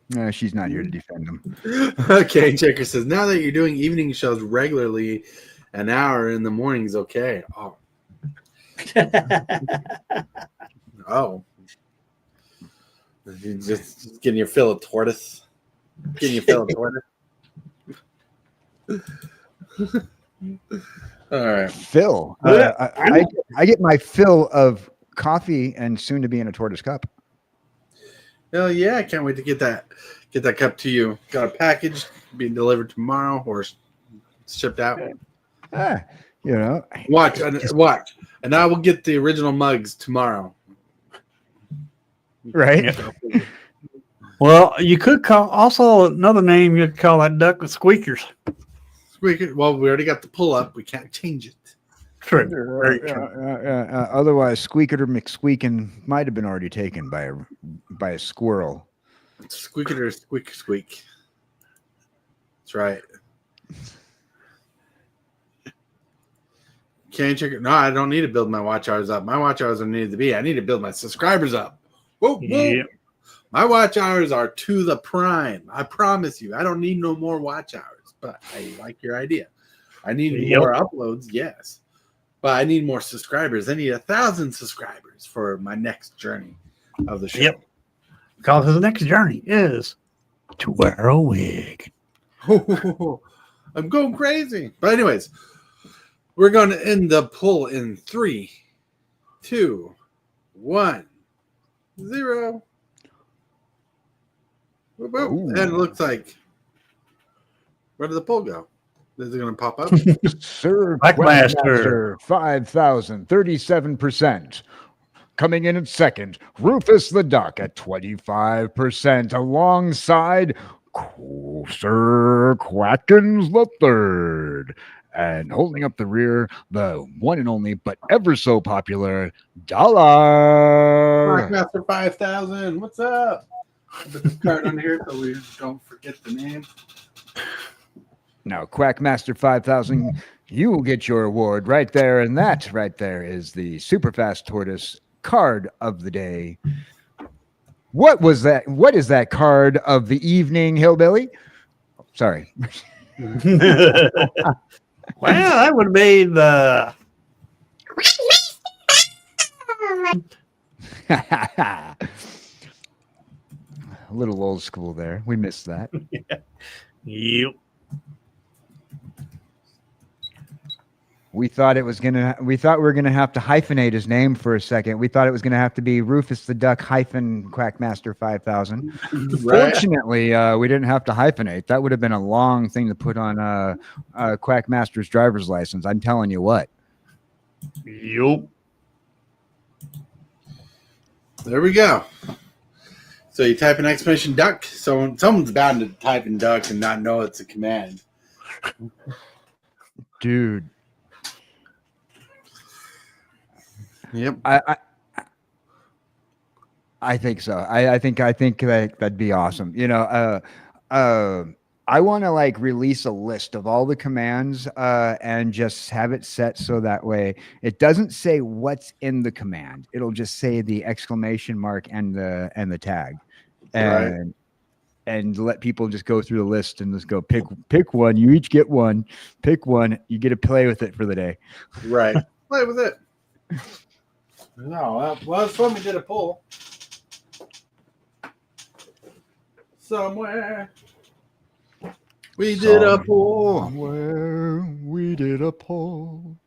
No, she's not here to defend them. Okay, Checker says, now that you're doing evening shows regularly, an hour in the morning is okay. Oh. Oh. You're just getting your fill of tortoise. Getting your fill of tortoise. All right. Fill. I get my fill of coffee and soon to be in a tortoise cup. Hell yeah, I can't wait to get that cup to you. Got a package being delivered tomorrow or shipped out. You know. Watch. And I will get the original mugs tomorrow. Right. well, you could call also another name. You could call that duck the Squeakers. Squeaker. Well, we already got the pull up. We can't change it. True. Very true. Otherwise, Squeaker McSqueakin might have been already taken by a squirrel. Squeaker or squeak. That's right. Can't check it. No, I don't need to build my watch hours up. My watch hours are needed to be. I need to build my subscribers up. Whoa, whoa. Yep. My watch hours are to the prime. I promise you. I don't need no more watch hours, but I like your idea. I need more uploads, yes. But I need more subscribers. I need 1,000 subscribers for my next journey of the show. Yep. Because the next journey is to wear a wig. I'm going crazy. But anyways, we're going to end the poll in 3, 2, 1, 0. And it looks like, where did the poll go? Is it going to pop up? Sir Quackmaster. 5,000, 37%. Coming in at second, Rufus the Duck at 25%, alongside Sir Quackins the third. And holding up the rear, the one and only, but ever so popular, Dollar. Blackmaster 5,000. What's up? I'll put this card on here so we don't forget the name. Now, Quackmaster 5000, you will get your award right there. And that right there is the Superfast Tortoise card of the day. What was that? What is that card of the evening, Hillbilly? Sorry. Well, that would be the A little old school there. We missed that. Yep. We thought we were gonna have to hyphenate his name for a second. We thought it was gonna have to be Rufus the Duck hyphen Quackmaster 5000. Right. Fortunately, we didn't have to hyphenate. That would have been a long thing to put on Quackmaster's driver's license. I'm telling you what. Yep. There we go. So you type an exclamation duck. So someone's bound to type in duck and not know it's a command. Dude. Yep. I think so. I think that'd be awesome. You know, I want to like release a list of all the commands and just have it set so that way it doesn't say what's in the command. It'll just say the exclamation mark and the tag, and let people just go through the list and just go pick one. You each get one. Pick one. You get to play with it for the day. Right. Play with it. No, well, it's when we did a poll somewhere. We did a poll. Somewhere we did a poll.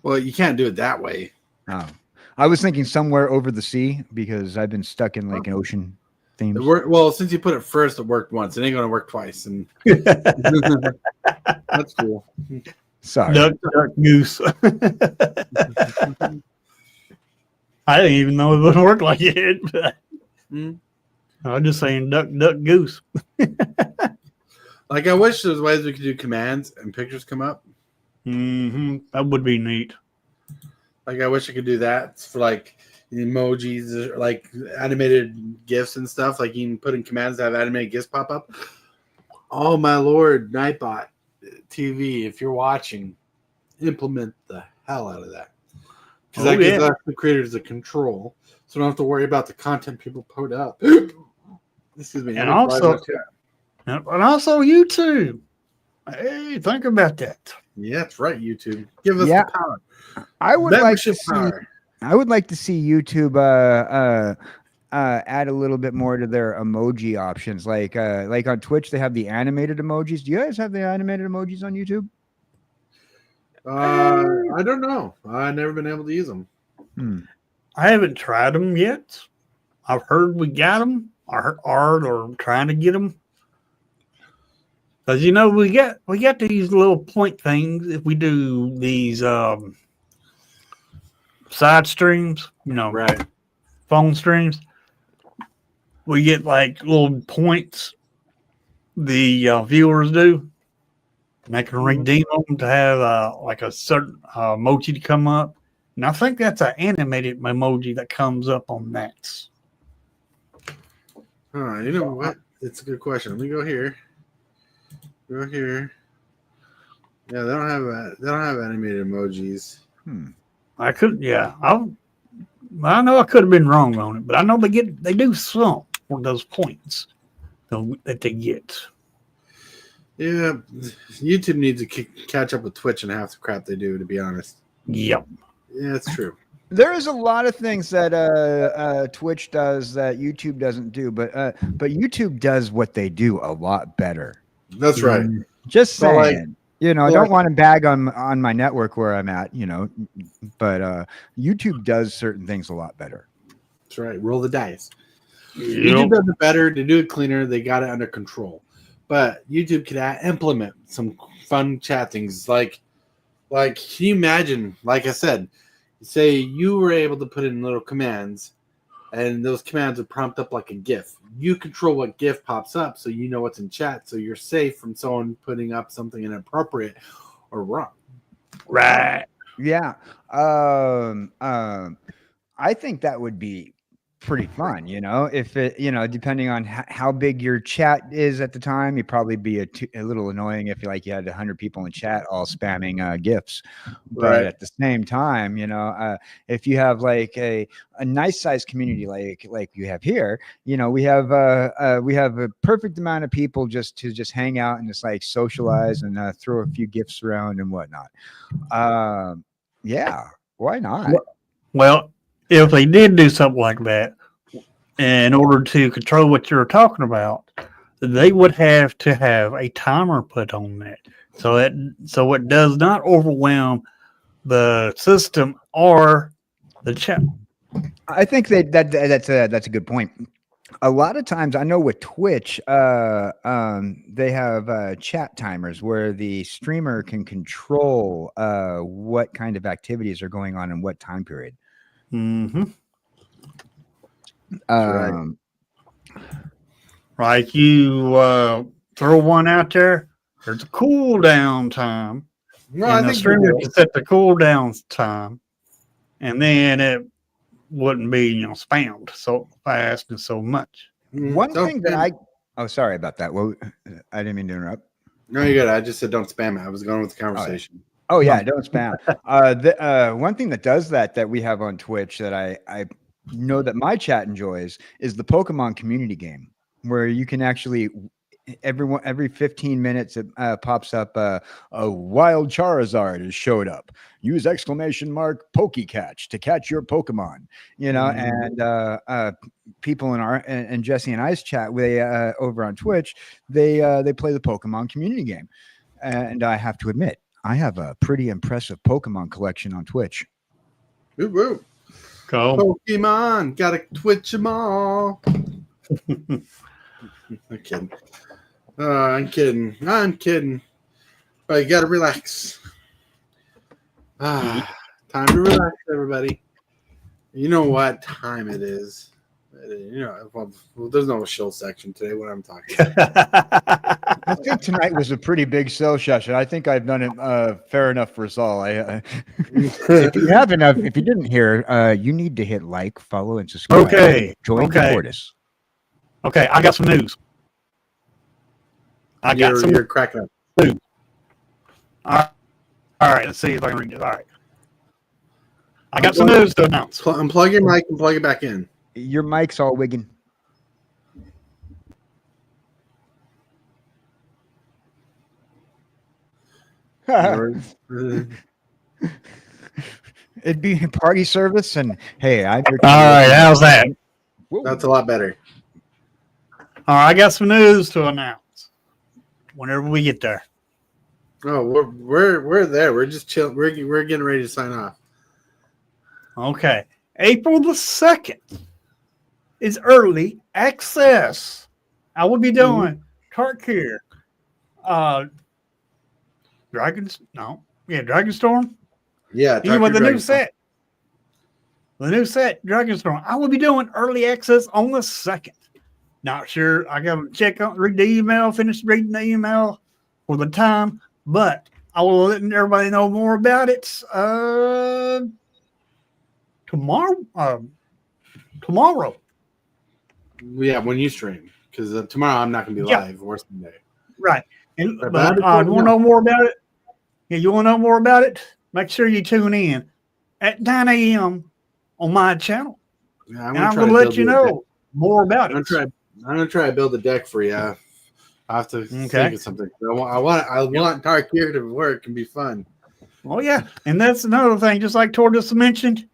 Well, you can't do it that way. Oh, I was thinking somewhere over the sea because I've been stuck in like an ocean themes. Well, since you put it first, it worked once. It ain't going to work twice. And that's cool. Sorry. Duck, goose. I didn't even know it would work like it. But I'm just saying duck, goose. Like, I wish there was ways we could do commands and pictures come up. That would be neat. Like, I wish I could do that for, like, emojis, or, like, animated GIFs and stuff. Like, you can put in commands to have animated GIFs pop up. Oh, my Lord, Nightbot TV, if you're watching, implement the hell out of that. Because that gives us the creators the control. So we don't have to worry about the content people put up. Excuse me. And also YouTube. Hey, think about that. Yeah, that's right, YouTube. Give us the power. I would like to see. Power. I would like to see YouTube add a little bit more to their emoji options. Like on Twitch, they have the animated emojis. Do you guys have the animated emojis on YouTube? I don't know. I've never been able to use them. I haven't tried them yet. I've heard we got them, or trying to get them. Because we got these little point things if we do these side streams, Right. phone streams. We get like little points the viewers do. And they can redeem them to have like a certain emoji to come up. And I think that's an animated emoji that comes up on that. You know what? It's a good question. Let me go here. Go here. Yeah, they don't have animated emojis. I know I could have been wrong on it, but I know they do some for those points that they get. Yeah, YouTube needs to catch up with Twitch and half the crap they do, to be honest. Yep. Yeah, that's true. There is a lot of things that Twitch does that YouTube doesn't do, but YouTube does what they do a lot better. That's right. Just saying. Like, I don't want to bag on my network where I'm at, but YouTube does certain things a lot better. That's right. Roll the dice. Yep. YouTube does it better. They do it cleaner. They got it under control. But YouTube could implement some fun chat things. Like, can you imagine, like I said, say you were able to put in little commands, and those commands would prompt up like a GIF. You control what GIF pops up, so you know what's in chat, so you're safe from someone putting up something inappropriate or wrong. Right. Yeah. I think that would be pretty fun, if it, depending on how big your chat is at the time, it'd probably be a little annoying if you had 100 people in chat all spamming GIFs. But at the same time, if you have like a nice sized community like you have here, we have a perfect amount of people just to hang out and just like socialize and throw a few GIFs around and whatnot. Yeah, why not? Well, if they did do something like that, in order to control what you're talking about, they would have to have a timer put on that, so it does not overwhelm the system or the chat. I think that's a good point. A lot of times, I know with Twitch, they have chat timers where the streamer can control what kind of activities are going on in what time period. Mm-hmm. Like you throw one out there, there's a cooldown time. No, and the streamer can set the cooldown time, and then it wouldn't be spammed so fast and so much. One thing that Oh, sorry about that. Well, I didn't mean to interrupt. No, you're good. I just said don't spam it. I was going with the conversation. Oh yeah, don't spam. One thing that does that we have on Twitch that I know that my chat enjoys is the Pokemon community game, where you can actually every 15 minutes it pops up a wild Charizard has showed up. Use exclamation mark Pokecatch to catch your Pokemon. And people in our and Jesse and I's chat, they over on Twitch, they play the Pokemon community game, and I have to admit, I have a pretty impressive Pokemon collection on Twitch. Woo woo. Cool. Pokemon, gotta twitch them all. I'm kidding. I'm kidding. But you gotta relax. Time to relax, everybody. You know what time it is. Well, there's no shill section today when I'm talking. I think tonight was a pretty big sell session. I think I've done it fair enough for us all. If you have enough, if you didn't hear, you need to hit like, follow, and subscribe. Okay. Join the Tortoise. Okay, I got some news. You're cracking up. News. All right, let's see if I can read this. All right. I got some news to announce. Unplug your mic and plug it back in. Your mic's all wigging. It'd be a party service, and hey, I'm your. All right, how's that? That's a lot better. All right, I got some news to announce. Whenever we get there. Oh, we're there. We're just chilling. We're getting ready to sign off. Okay, April the 2nd is early access. I will be doing Tarkir, Dragonstorm. Yeah, Even with the new set. The new set, Dragonstorm. I will be doing early access on the 2nd. Not sure. I got to read the email, finish reading the email for the time, but I will let everybody know more about it tomorrow. Tomorrow. Yeah, when you stream, because tomorrow I'm not going to be live or Sunday. Right. And you want to know more about it? Yeah, you want to know more about it? Make sure you tune in at 9 a.m. on my channel. Yeah, I'm going to let you know more about it. I'm going to try to build a deck for you. I have to think of something. I want Tarkir to work and be fun. Oh yeah, and that's another thing. Just like Tortoise mentioned,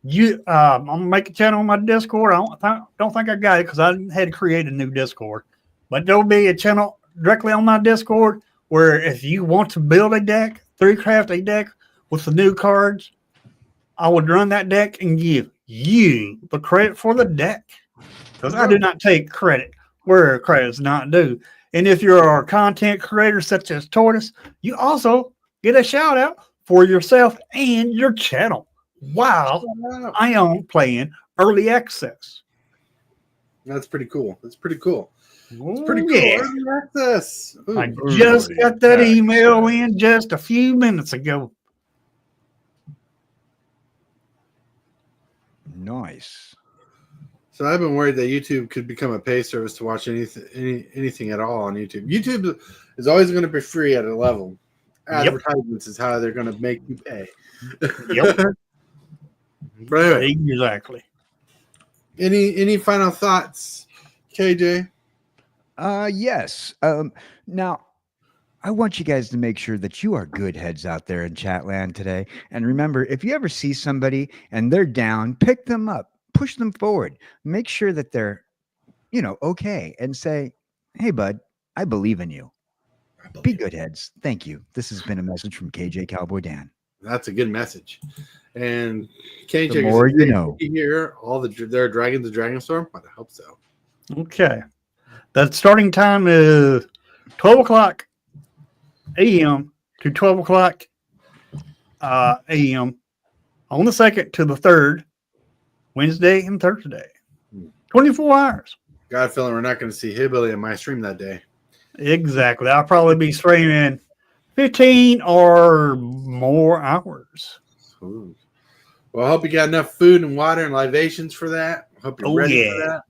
I'm gonna make a channel on my Discord. I don't think I got it because I had to create a new Discord, but there'll be a channel directly on my Discord where if you want to build a deck, 3craft a deck with the new cards, I would run that deck and give you the credit for the deck because I do not take credit where credit is not due. And if you're a content creator such as Tortoise, you also get a shout out for yourself and your channel while I am playing early access. That's pretty cool. It's pretty cool. Yeah. Early access. Ooh, I just got that email in just a few minutes ago. Nice. So I've been worried that YouTube could become a pay service to watch anything at all on YouTube. YouTube is always going to be free at a level. Advertisements is how they're going to make you pay. Yep. But anyway, Exactly. any final thoughts, KJ? Yes. Now, I want you guys to make sure that you are good heads out there in Chatland today. And remember, if you ever see somebody and they're down, pick them up, push them forward, make sure that they're, okay, and say, "Hey, bud, I believe in you." Be good heads. Thank you. This has been a message from KJ Cowboy Dan. That's a good message. And KJ, The more you know. Here, their dragons, the Dragonstorm. I hope so. Okay. The starting time is 12 o'clock a.m. to 12 o'clock a.m. on the 2nd to the 3rd, Wednesday and Thursday. 24 hours. Got a feeling we're not going to see Hillbilly in my stream that day. Exactly. I'll probably be streaming 15 or more hours. Ooh. Well, I hope you got enough food and water and libations for that. Hope you're ready for that.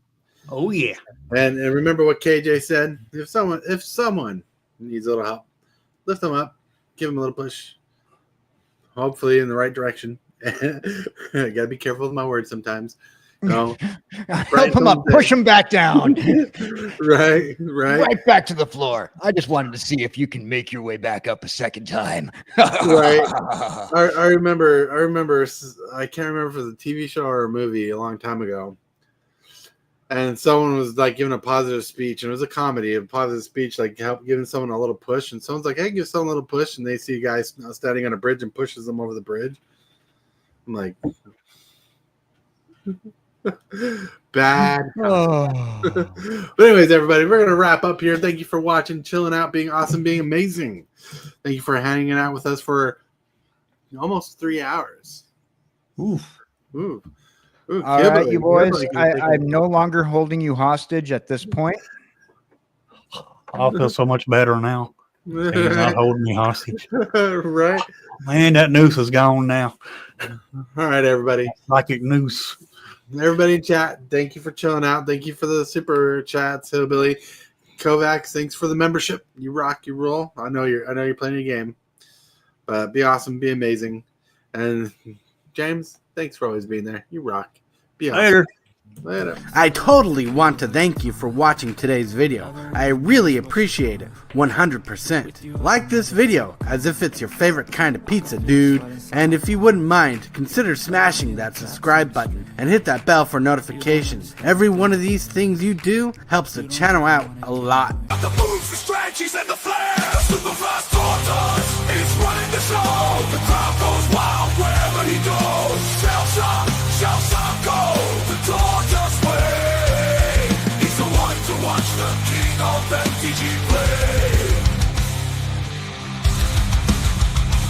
Oh yeah. And remember what KJ said: if someone needs a little help, lift them up, give them a little push, hopefully in the right direction. Gotta be careful with my words sometimes. No, Help him up, push him back down. right. Right back to the floor. I just wanted to see if you can make your way back up a second time. Right. I remember. I can't remember if it was a TV show or a movie a long time ago. And someone was like giving a positive speech, and it was a comedy, a positive speech, like giving someone a little push. And someone's like, "Hey, give someone a little push," and they see a guy standing on a bridge and pushes them over the bridge. I'm like, bad. But anyways, everybody, we're gonna wrap up here. Thank you for watching, chilling out, being awesome, being amazing. Thank you for hanging out with us for almost 3 hours. Oof. Ooh, All right, you boys. I'm no longer holding you hostage at this point. I feel so much better now. He's not holding me hostage. Right. Man, that noose is gone now. All right, everybody. Psychic noose. Everybody in chat, thank you for chilling out. Thank you for the super chats, Hillbilly. Kovacs, thanks for the membership. You rock, you roll. I know you're playing a game. But be awesome, be amazing. And James, thanks for always being there. You rock. Be awesome. Later. I totally want to thank you for watching today's video. I really appreciate it, 100%. Like this video as if it's your favorite kind of pizza, dude. And if you wouldn't mind, consider smashing that subscribe button and hit that bell for notifications. Every one of these things you do helps the channel out a lot. The moves, the strategies, and the